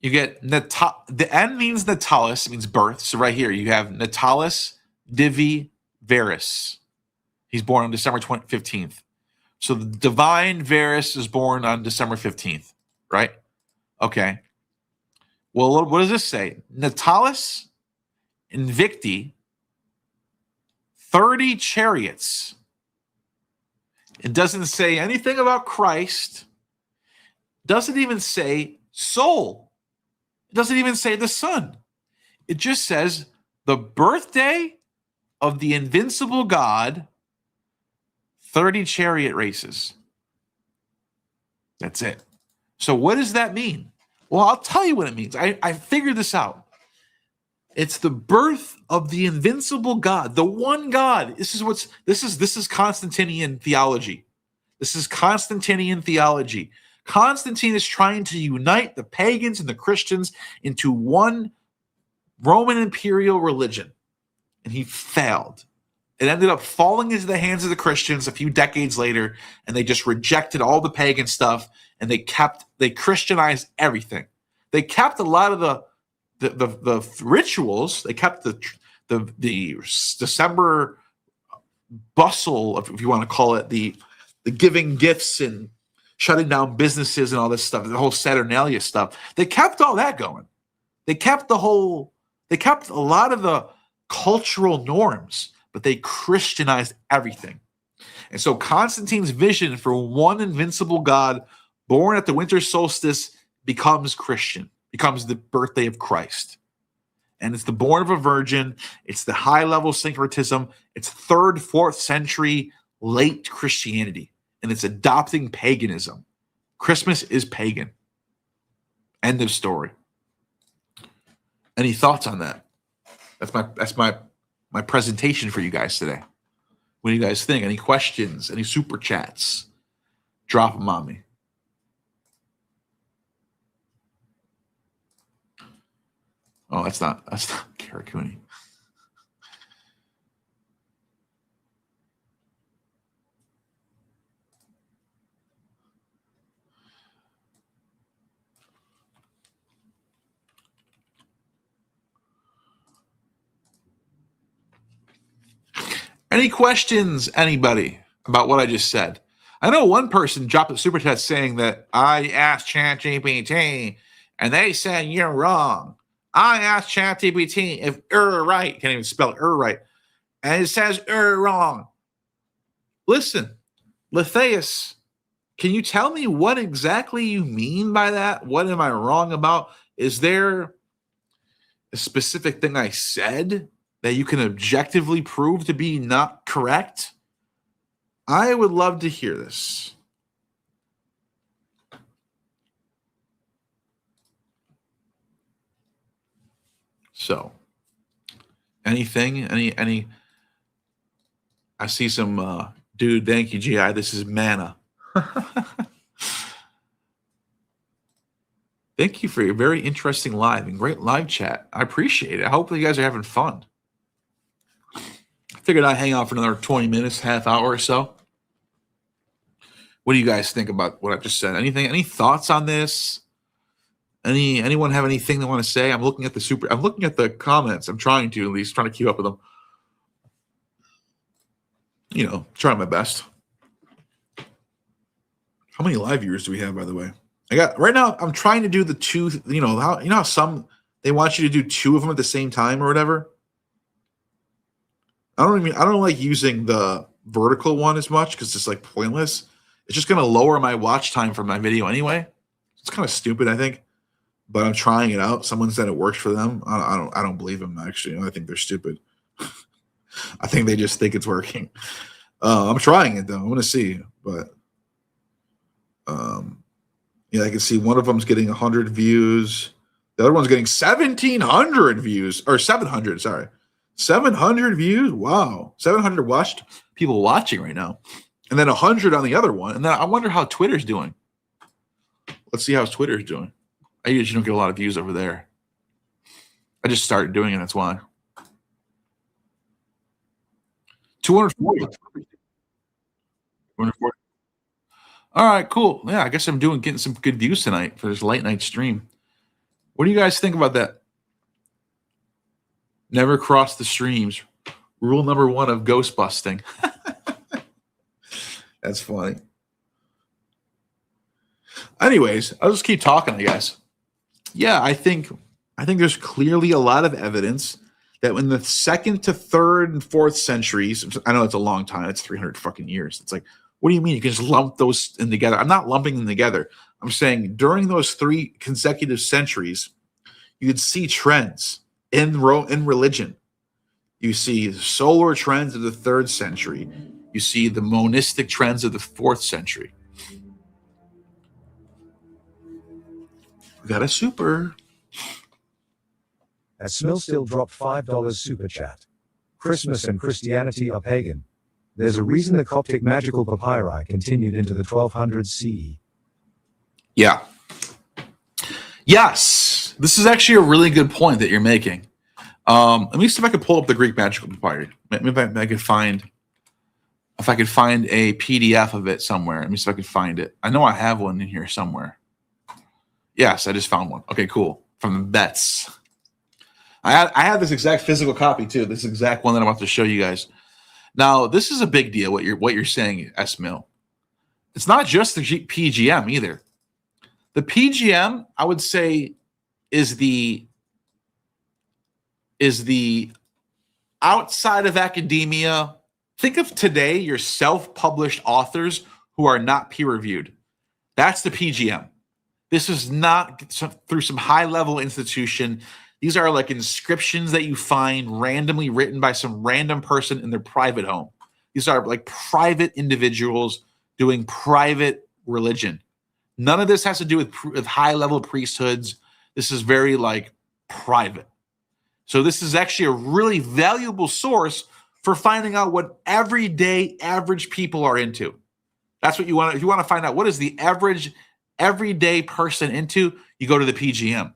you get the N means Natalis, it means birth. So right here, you have Natalis Divi Verus. He's born on December 15th. So the divine Verus is born on December 15th, right? Okay. Well, what does this say? Natalis Invicti, 30 chariots. It doesn't say anything about Christ. Doesn't even say soul. It doesn't even say the Son. It just says the birthday of the invincible God, 30 chariot races. That's it. So what does that mean? Well, I'll tell you what it means. I figured this out. It's the birth of the invincible God, the one God. This is Constantinian theology. This is Constantinian theology. Constantine is trying to unite the pagans and the Christians into one Roman imperial religion, and he failed. It ended up falling into the hands of the Christians a few decades later, and they just rejected all the pagan stuff, and they Christianized everything. They kept a lot of the rituals. They kept the December bustle, if you want to call it, the giving gifts and shutting down businesses and all this stuff, the whole Saturnalia stuff. They kept all that going. They kept a lot of the cultural norms, but they Christianized everything. And so Constantine's vision for one invincible God born at the winter solstice becomes Christian, becomes the birthday of Christ. And it's the born of a virgin. It's the high-level syncretism. It's 3rd, 4th century late Christianity. And it's adopting paganism. Christmas is pagan. End of story. Any thoughts on that? That's my presentation for you guys today. What do you guys think? Any questions? Any super chats? Drop them on me. Oh, that's not Karakuni. Any questions, anybody, about what I just said? I know one person dropped a super chat saying that I asked ChatGPT and they said you're wrong. I asked ChatGPT if right, can't even spell it right, and it says wrong. Listen, Letheus, can you tell me what exactly you mean by that? What am I wrong about? Is there a specific thing I said that you can objectively prove to be not correct? I would love to hear this. So, anything, any, I see some, dude, thank you, GI. This is Mana. Thank you for your very interesting live and great live chat. I appreciate it. I hope you guys are having fun. I figured I'd hang out for another 20 minutes, half hour or so. What do you guys think about what I just said? Anything, any thoughts on this? Anyone have anything they want to say? I'm looking at the comments. I'm trying to at least keep up with them. You know, trying my best. How many live viewers do we have, by the way? I got right now. I'm trying to do the two. You know how some they want you to do 2 of them at the same time or whatever. I don't like using the vertical one as much because it's like pointless. It's just going to lower my watch time for my video anyway. It's kind of stupid, I think. But I'm trying it out. Someone said it works for them. I don't believe them, actually. I think they're stupid. I think they just think it's working. I'm trying it though. I'm gonna see, but yeah, I can see one of them's getting 100 views. The other one's getting 1,700 views, or 700. Sorry, 700 views. Wow, 700 people watching right now, and then 100 on the other one. And then I wonder how Twitter's doing. Let's see how Twitter's doing. I usually don't get a lot of views over there. I just started doing it. That's why. 240. 240. All right, cool. Yeah, I guess I'm getting some good views tonight for this late night stream. What do you guys think about that? Never cross the streams. Rule number 1 of ghost busting. That's funny. Anyways, I'll just keep talking, I guess. Yeah, I think there's clearly a lot of evidence that in the 2nd to 3rd and 4th centuries, I know it's a long time, it's 300 fucking years. It's like, what do you mean you can just lump those in together? I'm not lumping them together. I'm saying during those 3 consecutive centuries, you could see trends in religion. You see solar trends of the 3rd century. You see the monistic trends of the 4th century. We got a super. As Smill still dropped $5 super chat. Christmas and Christianity are pagan. There's a reason the Coptic magical papyri continued into the 1200s CE. Yeah. Yes. This is actually a really good point that you're making. Let me see if I can pull up the Greek magical papyri. Maybe I could find, if I could find a PDF of it somewhere. Let me see if I could find it. I know I have one in here somewhere. Yes, I just found one. Okay, cool. From the Bets. I have this exact physical copy too. This exact one that I'm about to show you guys. Now, this is a big deal. What you're saying, S-Mill. It's not just the PGM either. The PGM, I would say, is the is the outside of academia. Think of today your self-published authors who are not peer-reviewed. That's the PGM. This is not through some high-level institution. These are like inscriptions that you find randomly written by some random person in their private home. These are like private individuals doing private religion. None of this has to do with high-level priesthoods. This is very like private. So this is actually a really valuable source for finding out what everyday average people are into. That's what you want. If you want to find out what is the average everyday person into, you go to the PGM.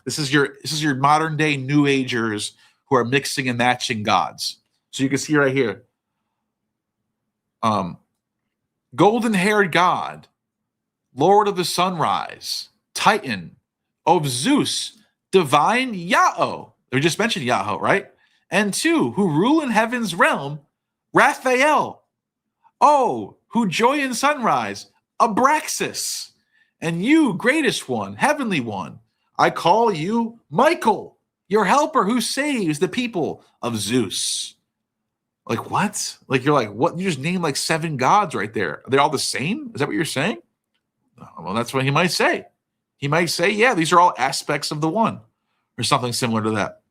This is your modern day New Agers who are mixing and matching gods. So you can see right here, golden-haired god, Lord of the sunrise, Titan, of Zeus, divine Yahoo. We just mentioned Yahoo, right? And two, who rule in heaven's realm, Raphael. Oh, who joy in sunrise, Abraxas. And you, greatest one, heavenly one, I call you Michael, your helper who saves the people of Zeus. Like what? Like you're like, what? You just named like 7 gods right there. Are they all the same? Is that what you're saying? Well, that's what he might say. He might say, yeah, these are all aspects of the one, or something similar to that.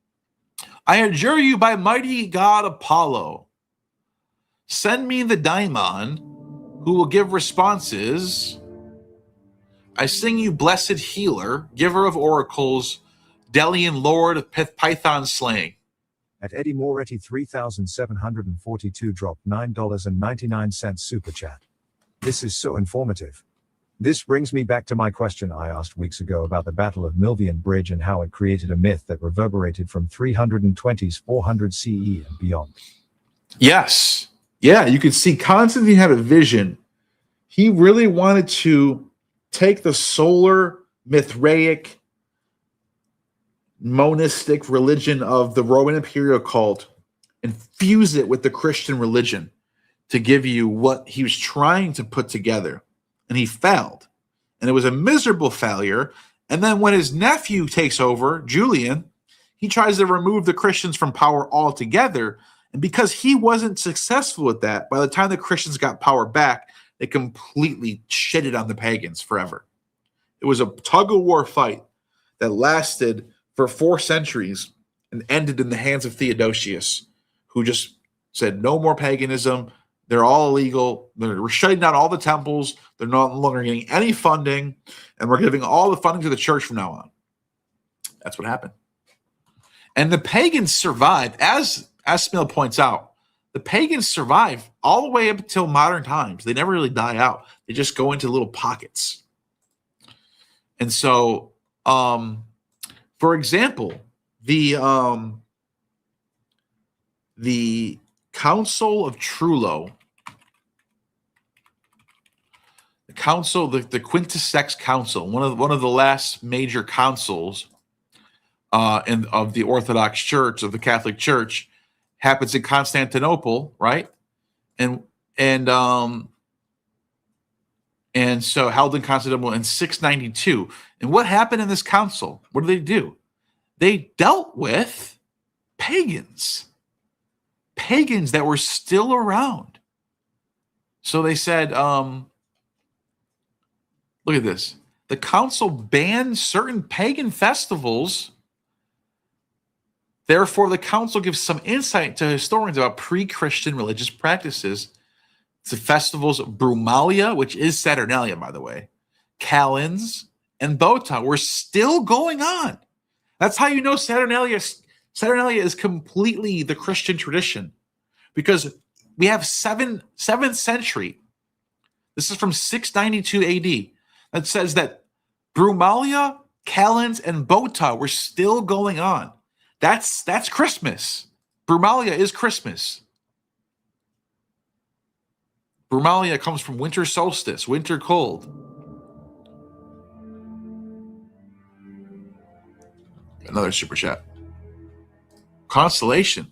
I adjure you by mighty God Apollo, send me the daimon who will give responses. I sing you blessed healer, giver of oracles, Delian lord of Python slaying. At Eddie Moretti 3742 dropped $9.99 super chat. This is so informative. This brings me back to my question I asked weeks ago about the Battle of Milvian Bridge and how it created a myth that reverberated from 320s 400 CE and beyond. Yes. Yeah, you could see Constantine had a vision. He really wanted to take the solar Mithraic monistic religion of the Roman imperial cult and fuse it with the Christian religion to give you what he was trying to put together. And he failed. And it was a miserable failure. And then when his nephew takes over, Julian, he tries to remove the Christians from power altogether. And because he wasn't successful with that, by the time the Christians got power back, they completely shitted on the pagans forever. It was a tug-of-war fight that lasted for 4 centuries and ended in the hands of Theodosius, who just said, no more paganism. They're all illegal. We're shutting down all the temples. They're no longer getting any funding, and we're giving all the funding to the church from now on. That's what happened. And the pagans survived, as Smill points out. The pagans survive all the way up until modern times. They never really die out. They just go into little pockets. And so, for example, the Council of Trullo, the Quintisex Council, one of the last major councils of the Orthodox Church, of the Catholic Church, happens in Constantinople, right? And so held in Constantinople in 692. And what happened in this council? What did they do? They dealt with pagans that were still around. So they said, look at this. The council banned certain pagan festivals. Therefore, the council gives some insight to historians about pre-Christian religious practices. The festivals of Brumalia, which is Saturnalia, by the way, Calends, and Bota were still going on. That's how you know Saturnalia is completely the Christian tradition, because we have 7th century. This is from 692 AD. That says that Brumalia, Calends, and Bota were still going on. That's Christmas. Brumalia is Christmas. Brumalia comes from winter solstice, winter cold. Another super chat. Constellation.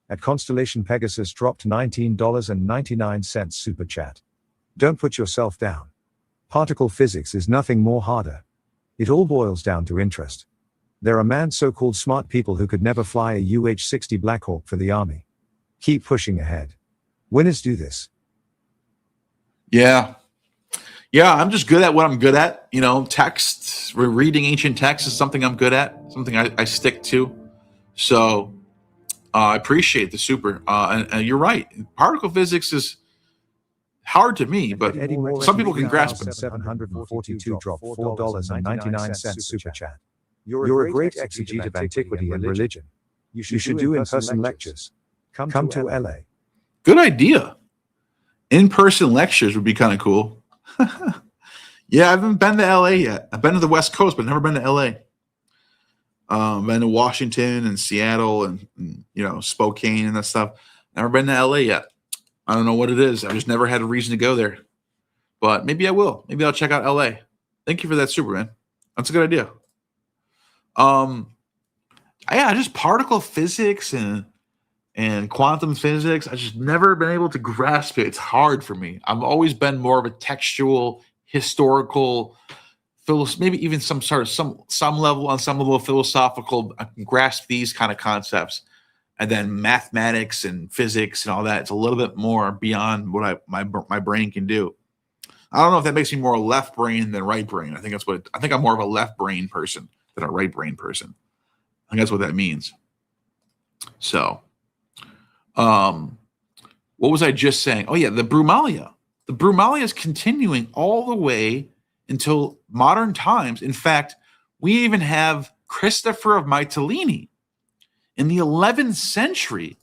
At Constellation Pegasus dropped $19.99 super chat. Don't put yourself down. Particle physics is nothing more harder. It all boils down to interest. There are so-called smart people who could never fly a UH-60 Black Hawk for the army. Keep pushing ahead. Winners do this. Yeah. Yeah, I'm just good at what I'm good at. You know, text, reading ancient texts is something I'm good at, something I stick to. So I appreciate the super. And you're right. Particle physics is hard to me, but some people can grasp it. 742 drop $4.99 super chat. You're a great exegete of antiquity and religion. You should do in-person lectures. Come to LA. Good idea. In-person lectures would be kind of cool. Yeah, I haven't been to LA yet. I've been to the West Coast, but never been to LA. Been to Washington and Seattle and you know, Spokane and that stuff. Never been to LA yet. I don't know what it is. I just never had a reason to go there. But maybe I will. Maybe I'll check out LA. Thank you for that, Superman. That's a good idea. Yeah, just particle physics and quantum physics. I just never been able to grasp it. It's hard for me. I've always been more of a textual, historical, maybe even some level of philosophical. I can grasp these kind of concepts, and then mathematics and physics and all that. It's a little bit more beyond what my brain can do. I don't know if that makes me more left brain than right brain. I think I'm more of a left brain person than a right brain person. I think that's what that means. So, what was I just saying? Oh yeah, the Brumalia. The Brumalia is continuing all the way until modern times. In fact, we even have Christopher of Mytilene in the 11th century.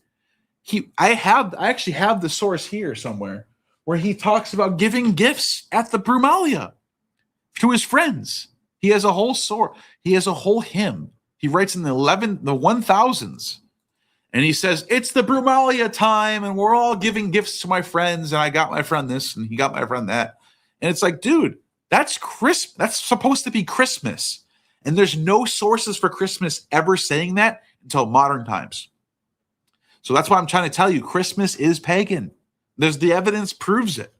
I actually have the source here somewhere where he talks about giving gifts at the Brumalia to his friends. He has a whole He has a whole hymn. He writes in the 1000s. And he says, it's the Brumalia time, and we're all giving gifts to my friends, and I got my friend this, and he got my friend that. And it's like, dude, that's supposed to be Christmas. And there's no sources for Christmas ever saying that until modern times. So that's why I'm trying to tell you, Christmas is pagan. The evidence proves it.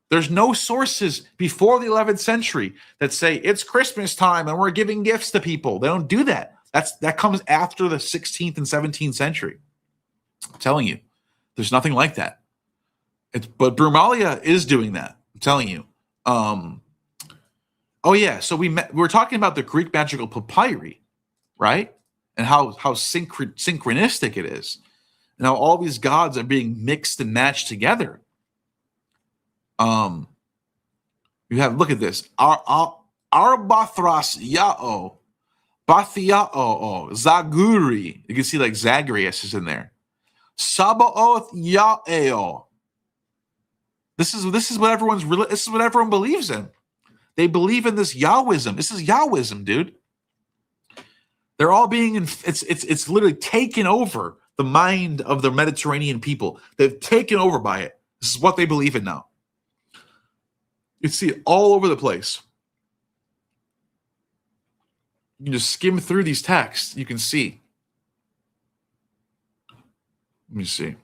There's no sources before the 11th century that say it's Christmas time and we're giving gifts to people. They don't do that. That comes after the 16th and 17th century. I'm telling you, there's nothing like that. But Brumalia is doing that. I'm telling you. Oh yeah, so we're talking about the Greek magical papyri, right? And how synchronistic it is, and how all these gods are being mixed and matched together. Look at this. Arbathras Yao, Bathiao, Zaguri. You can see like Zagreus is in there. Sabaoth Yaeo. This is what everyone believes in. They believe in this Yahwism. This is Yahwism, dude. They're all being it's literally taken over the mind of the Mediterranean people. They've taken over by it. This is what they believe in now. You see it all over the place. You can just skim through these texts. You can see. Let me see.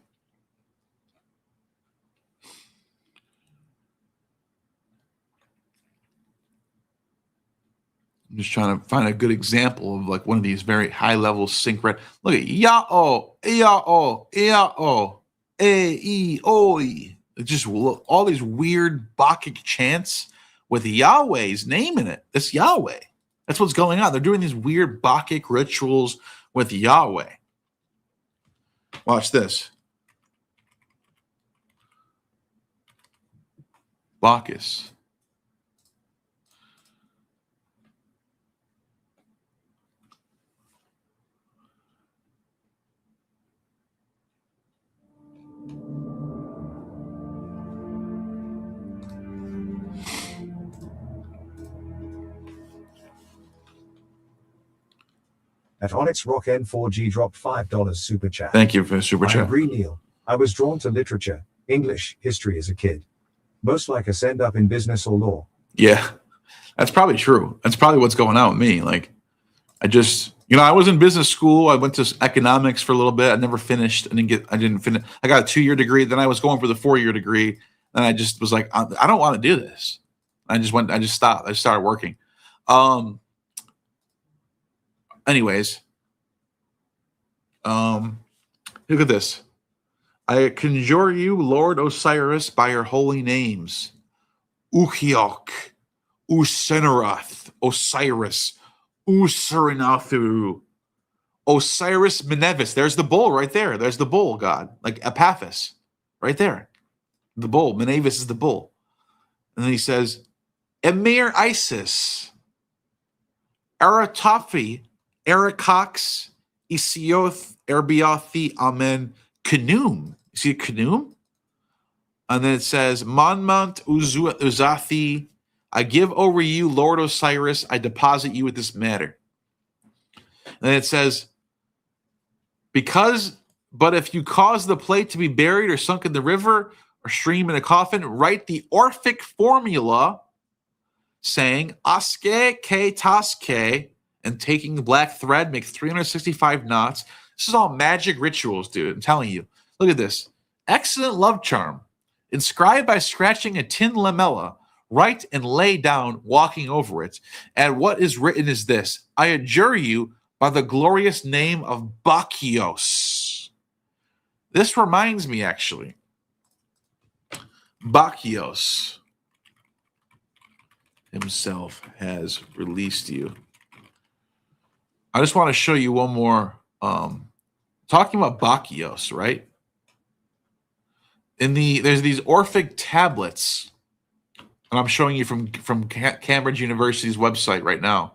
I'm just trying to find a good example of like one of these very high level syncretic. Look at Yao, Yao, Yao, E, Oi. Just all these weird Bacchic chants with Yahweh's name in it. It's Yahweh. That's what's going on. They're doing these weird Bacchic rituals with Yahweh. Watch this. Bacchus. At Onyx Rock N4G dropped $5 super chat. Thank you for the super I chat. agree, Neil. I was drawn to literature, English, history as a kid. Most like us end up in business or law. Yeah, that's probably true. That's probably what's going on with me. Like, I just, I was in business school. I went to economics for a little bit. I never finished. I didn't finish. I got a 2-year degree. Then I was going for the 4-year degree. And I just was like, I don't want to do this. I just stopped. I started working. Anyways, look at this. I conjure you, Lord Osiris, by your holy names. Ukiok, Usenerath, Osiris, Usurinathu, Osiris Menevis. There's the bull right there. There's the bull god, like Apaphis, right there. The bull. Menevis is the bull. And then he says, Emir Isis, Aratafi, Aracox, Isioth, Erbiothi, Amen, Kanum. You see Kanum? And then it says, Monmount Uzathi, I give over you, Lord Osiris, I deposit you with this matter. And then it says, but if you cause the plate to be buried or sunk in the river or stream in a coffin, write the Orphic formula saying, Aske ke taske, and taking the black thread, make 365 knots. This is all magic rituals, dude. I'm telling you. Look at this. Excellent love charm. Inscribed by scratching a tin lamella, write and lay down, walking over it. And what is written is this: I adjure you by the glorious name of Bacchios. This reminds me, actually. Bacchios himself has released you. I just want to show you one more. Talking about Bacchios, right? There's these Orphic tablets, and I'm showing you from Cambridge University's website right now,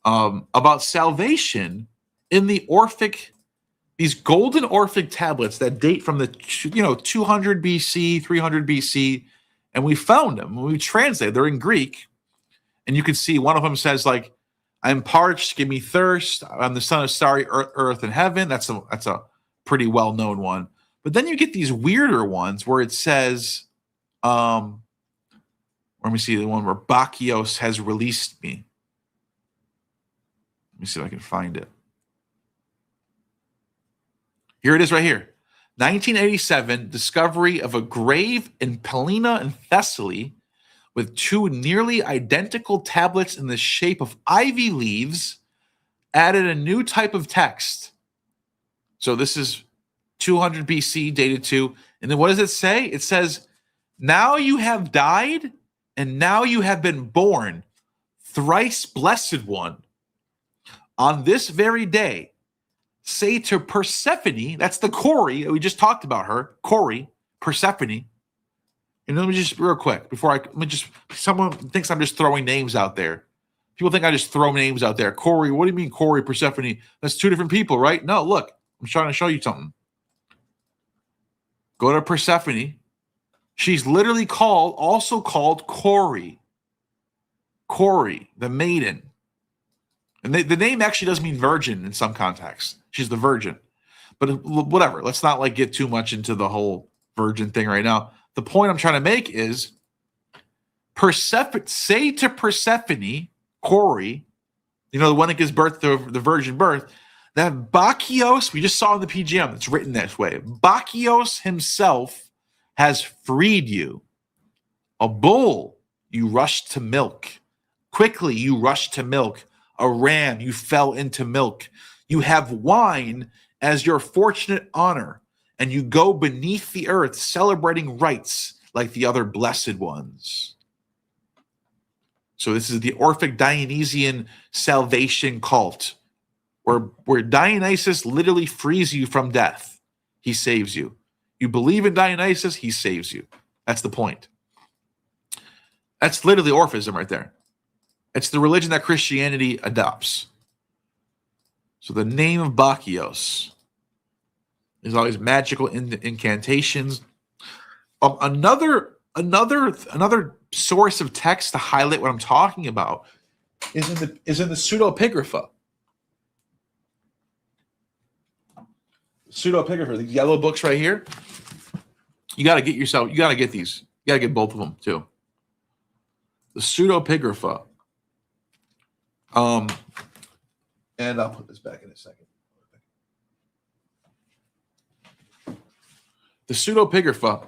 about salvation in the Orphic, these golden Orphic tablets that date from the 200 BC, 300 BC, and we found them. We translated. They're in Greek, and you can see one of them says like, "I'm parched, give me thirst. I'm the son of starry earth and heaven." That's a pretty well known one. But then you get these weirder ones where it says, let me see the one where Bacchios has released me. Let me see if I can find it. Here it is right here. 1987, discovery of a grave in Pellina in Thessaly with two nearly identical tablets in the shape of ivy leaves, added a new type of text. So this is 200 BC, dated to, and then what does it say? It says, now you have died, and now you have been born, thrice blessed one. On this very day, say to Persephone, that's the Cori, we just talked about her, Cori, Persephone. And let me just, real quick, someone thinks I'm just throwing names out there. People think I just throw names out there. Cori, what do you mean Cori, Persephone? That's two different people, right? No, look, I'm trying to show you something. Go to Persephone. She's literally also called Cori. Cori, the maiden. And the name actually does mean virgin in some contexts. She's the virgin. But whatever, let's not get too much into the whole virgin thing right now. The point I'm trying to make is say to Persephone, Cori, the one that gives birth to the virgin birth, that Bacchios, we just saw in the PGM, it's written this way. Bacchios himself has freed you. A bull you rushed to milk. Quickly you rushed to milk. A ram you fell into milk. You have wine as your fortunate honor, and you go beneath the earth celebrating rites like the other blessed ones. So this is the Orphic Dionysian salvation cult, where Dionysus literally frees you from death. He saves you. You believe in Dionysus, he saves you. That's the point. That's literally Orphism right there. It's the religion that Christianity adopts. So the name of Bacchios is always magical incantations. Another source of text to highlight what I'm talking about is in the pseudepigrapha. Pseudepigrapha, these yellow books right here. You got to get these. You got to get both of them too. The pseudepigrapha. And I'll put this back in a second. The pseudepigrapha.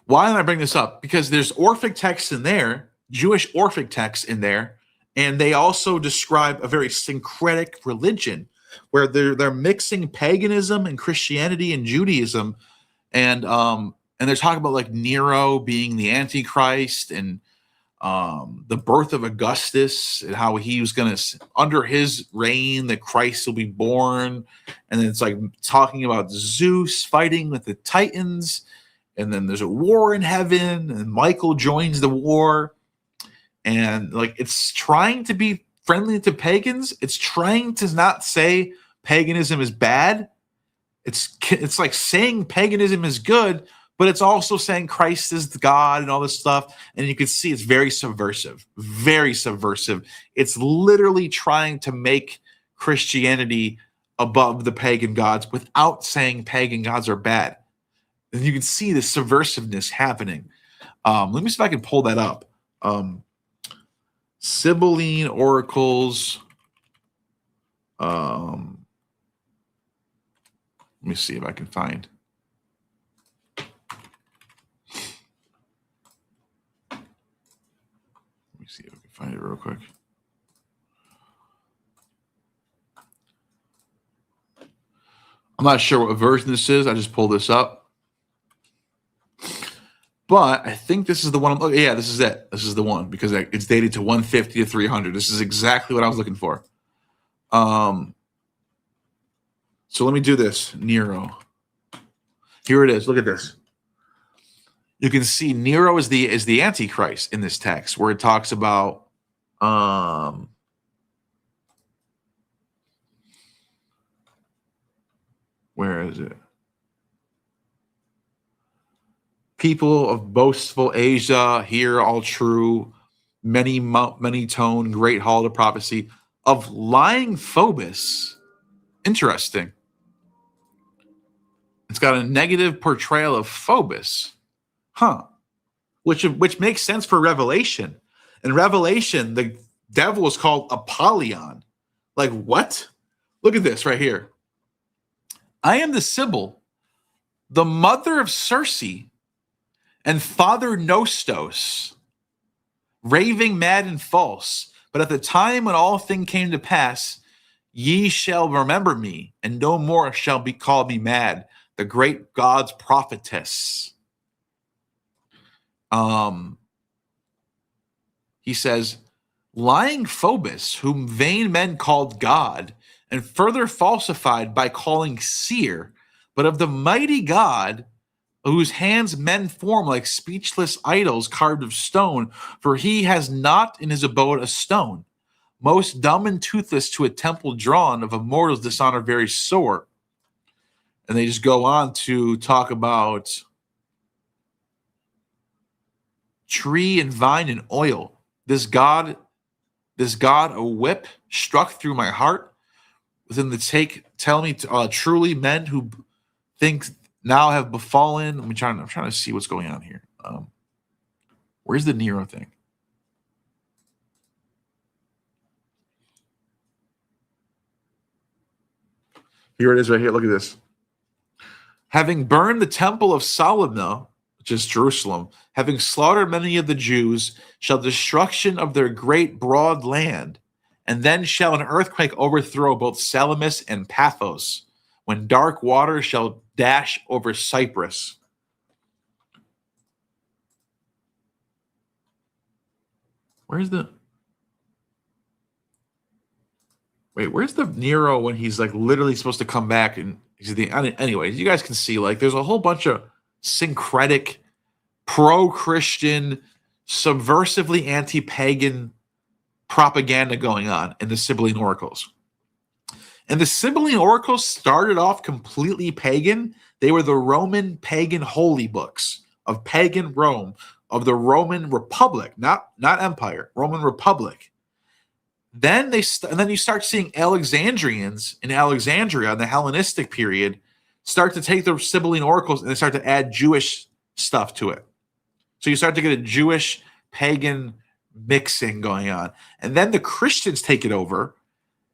Why did I bring this up? Because there's Orphic texts in there, Jewish Orphic texts in there, And they also describe a very syncretic religion where they're mixing paganism and Christianity and Judaism, and they're talking about like Nero being the Antichrist, and the birth of Augustus, and how he was going to, under his reign, that Christ will be born. And then it's like talking about Zeus fighting with the Titans, and then there's a war in heaven, and Michael joins the war. And like, it's trying to be friendly to pagans. It's trying to not say paganism is bad. It's like saying paganism is good, but it's also saying Christ is God and all this stuff. And you can see it's very subversive, very subversive. It's literally trying to make Christianity above the pagan gods without saying pagan gods are bad. And you can see the subversiveness happening. Let me see if I can pull that up. Sibylline oracles. Let me see if I can find. Let me see if I can find it real quick. I'm not sure what version this is. I just pulled this up. But I think this is the one. Yeah, this is it. This is the one because it's dated to 150 to 300. This is exactly what I was looking for. So let me do this. Nero. Here it is. Look at this. You can see Nero is the Antichrist in this text, where it talks about where is it? People of boastful Asia, hear all true, many tone, great hall of prophecy of lying Phobos. Interesting. It's got a negative portrayal of Phobos. Which makes sense for Revelation. In Revelation, the devil is called Apollyon. Like, what? Look at this right here. I am the Sibyl, the mother of Circe, and father Nostos, raving mad and false. But at the time when all things came to pass, ye shall remember me, and no more shall be called me mad, the great God's prophetess. He says, lying Phobos, whom vain men called God, and further falsified by calling seer, but of the mighty God, whose hands men form like speechless idols carved of stone, for he has not in his abode a stone. Most dumb and toothless to a temple drawn, of immortals dishonor very sore. And they just go on to talk about tree and vine and oil. This God, a whip struck through my heart. Within the take, tell me truly men who think now have befallen. I'm trying to see what's going on here. Where's the Nero thing? Here it is right here. Look at this. Having burned the temple of Solomon, which is Jerusalem, having slaughtered many of the Jews, shall destruction of their great broad land, and then shall an earthquake overthrow both Salamis and Paphos, when dark water shall dash over Cyprus. Where's the Nero when he's like literally supposed to come back and he's anyways, you guys can see like there's a whole bunch of syncretic, pro-Christian, subversively anti-pagan propaganda going on in the Sibylline oracles. And the Sibylline oracles started off completely pagan. They were the Roman pagan holy books of pagan Rome, of the Roman Republic, not empire, Roman Republic. Then you start seeing Alexandrians in Alexandria in the Hellenistic period start to take the Sibylline oracles and they start to add Jewish stuff to it. So you start to get a Jewish pagan mixing going on. And then the Christians take it over,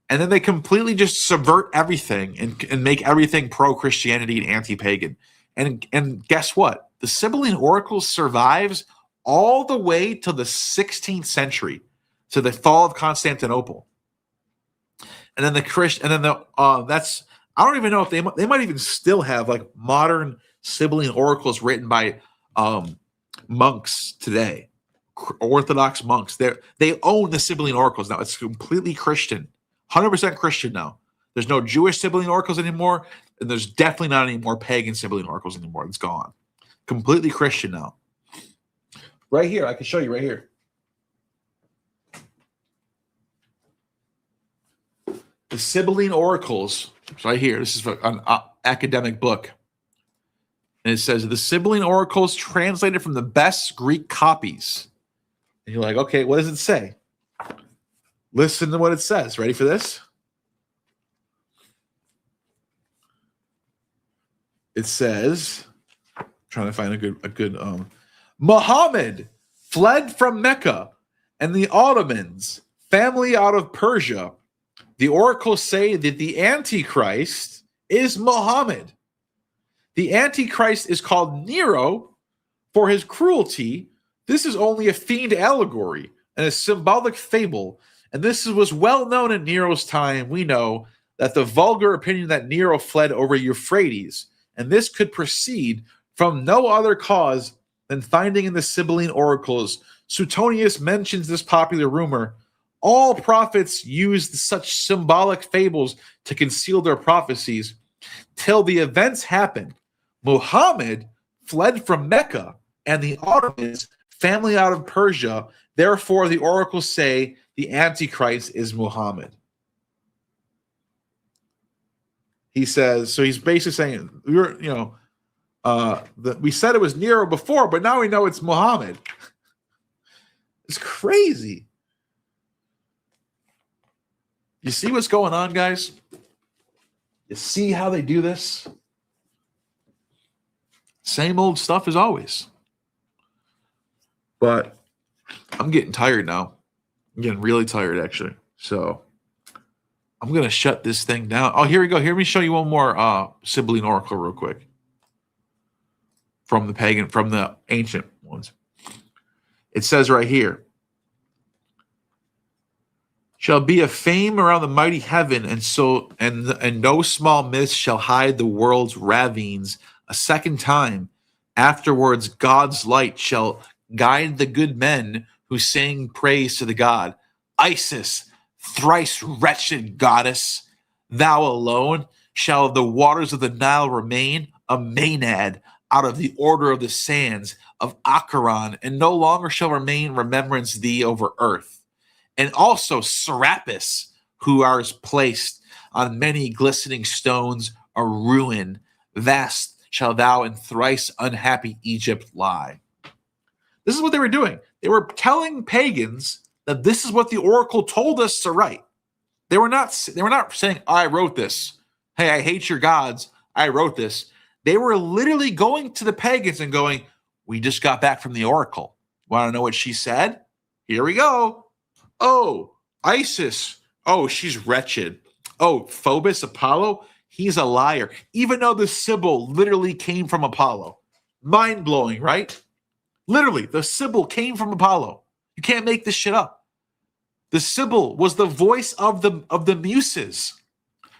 and then they completely just subvert everything and make everything pro-Christianity and anti-pagan. And guess what? The Sibylline oracles survives all the way to the 16th century. So the fall of Constantinople. And then that's, I don't even know if they might even still have like modern sibling oracles written by monks today, Orthodox monks. They own the sibling oracles now. It's completely Christian, 100% Christian now. There's no Jewish sibling oracles anymore, and there's definitely not any more pagan sibling oracles anymore. It's gone. Completely Christian now. Right here, I can show you right here. The Sibylline Oracles, right here. This is an academic book. And it says, the Sibylline Oracles translated from the best Greek copies. And you're like, okay, what does it say? Listen to what it says. Ready for this? It says, I'm trying to find a good Muhammad fled from Mecca, and the Ottomans, family out of Persia. The oracles say that the Antichrist is Muhammad. The Antichrist is called Nero for his cruelty. This is only a fiend allegory and a symbolic fable, and this was well known in Nero's time. We know that the vulgar opinion that Nero fled over Euphrates, and this could proceed from no other cause than finding in the Sibylline oracles. Suetonius mentions this popular rumor. All prophets used such symbolic fables to conceal their prophecies till the events happened. Muhammad fled from Mecca, and the Ottomans, family out of Persia. Therefore, the oracles say the Antichrist is Muhammad. He says, so he's basically saying, we said it was Nero before, but now we know it's Muhammad. It's crazy. You see what's going on, guys? You see how they do this? Same old stuff as always. But I'm getting tired now. I'm getting really tired, actually. So I'm going to shut this thing down. Oh, here we go. Here, let me show you one more Sibylline oracle real quick. From the ancient ones. It says right here, shall be a fame around the mighty heaven, and no small mist shall hide the world's ravines. A second time, afterwards, God's light shall guide the good men who sing praise to the God. Isis, thrice wretched goddess, thou alone shall the waters of the Nile remain a Maenad out of the order of the sands of Acheron, and no longer shall remain remembrance thee over earth. And also Serapis, who art placed on many glistening stones, a ruin, vast shall thou in thrice unhappy Egypt lie. This is what they were doing. They were telling pagans that this is what the oracle told us to write. They were not saying, I wrote this. Hey, I hate your gods. I wrote this. They were literally going to the pagans and going, we just got back from the oracle. Want to know what she said? Here we go. Oh, Isis. Oh, she's wretched. Oh, Phobos, Apollo. He's a liar. Even though the Sibyl literally came from Apollo. Mind-blowing, right? Literally, the Sibyl came from Apollo. You can't make this shit up. The Sibyl was the voice of the Muses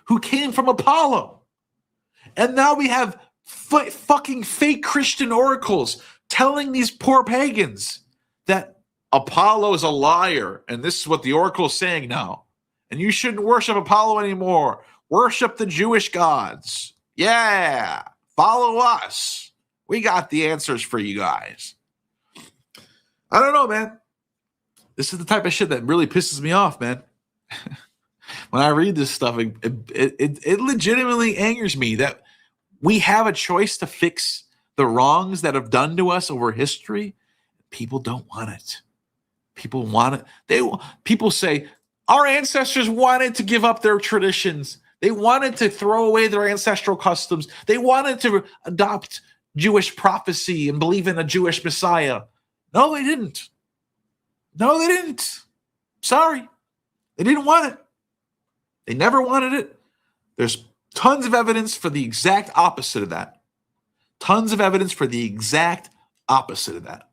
who came from Apollo. And now we have fucking fake Christian oracles telling these poor pagans that Apollo is a liar, and this is what the oracle is saying now. And you shouldn't worship Apollo anymore. Worship the Jewish gods. Yeah, follow us. We got the answers for you guys. I don't know, man. This is the type of shit that really pisses me off, man. When I read this stuff, it legitimately angers me that we have a choice to fix the wrongs that have done to us over history. People don't want it. People want it. People say, our ancestors wanted to give up their traditions. They wanted to throw away their ancestral customs. They wanted to adopt Jewish prophecy and believe in a Jewish Messiah. No, they didn't. No, they didn't. Sorry. They didn't want it. They never wanted it. There's tons of evidence for the exact opposite of that. Tons of evidence for the exact opposite of that.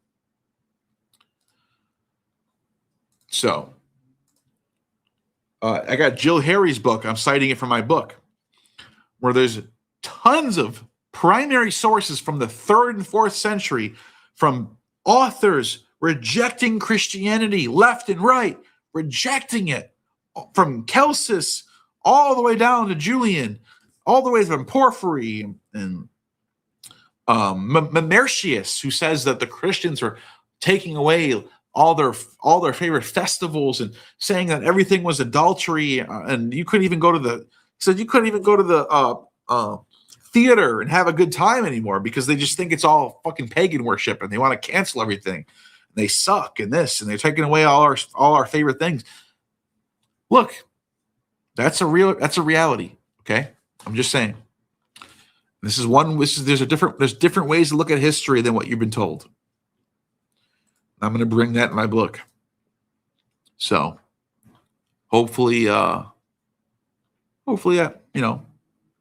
So, I got Jill Harry's book. I'm citing it from my book, where there's tons of primary sources from the 3rd and 4th century from authors rejecting Christianity left and right, rejecting it, from Celsus all the way down to Julian, all the way from Porphyry and Mercius, who says that the Christians are taking away all their favorite festivals and saying that everything was adultery, and you couldn't even go to the theater and have a good time anymore because they just think it's all fucking pagan worship and they want to cancel everything. They suck and this, and they're taking away all our favorite things. Look, that's a reality. Okay, I'm just saying. There's different ways to look at history than what you've been told. I'm going to bring that in my book. So hopefully, you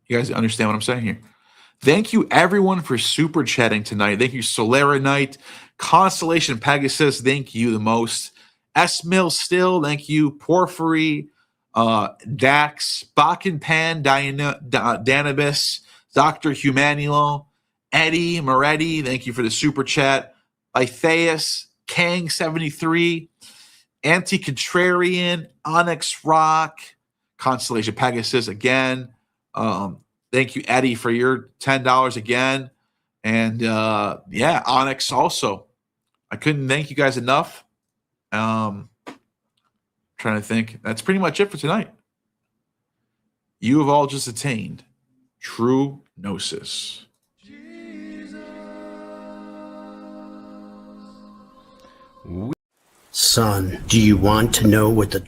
guys understand what I'm saying here. Thank you everyone for super chatting tonight. Thank you Solera Knight, Constellation Pegasus. Thank you the most. S Mill Still. Thank you Porphyry, Dax, Bakken Pan, Danibus, Dr. Humanulo, Eddie Moretti. Thank you for the super chat. Lytheus, Kang 73, Anti-Contrarian, Onyx Rock, Constellation Pegasus again. Thank you, Eddie, for your $10 again. And Onyx also. I couldn't thank you guys enough. Trying to think. That's pretty much it for tonight. You have all just attained true gnosis. Son, do you want to know what the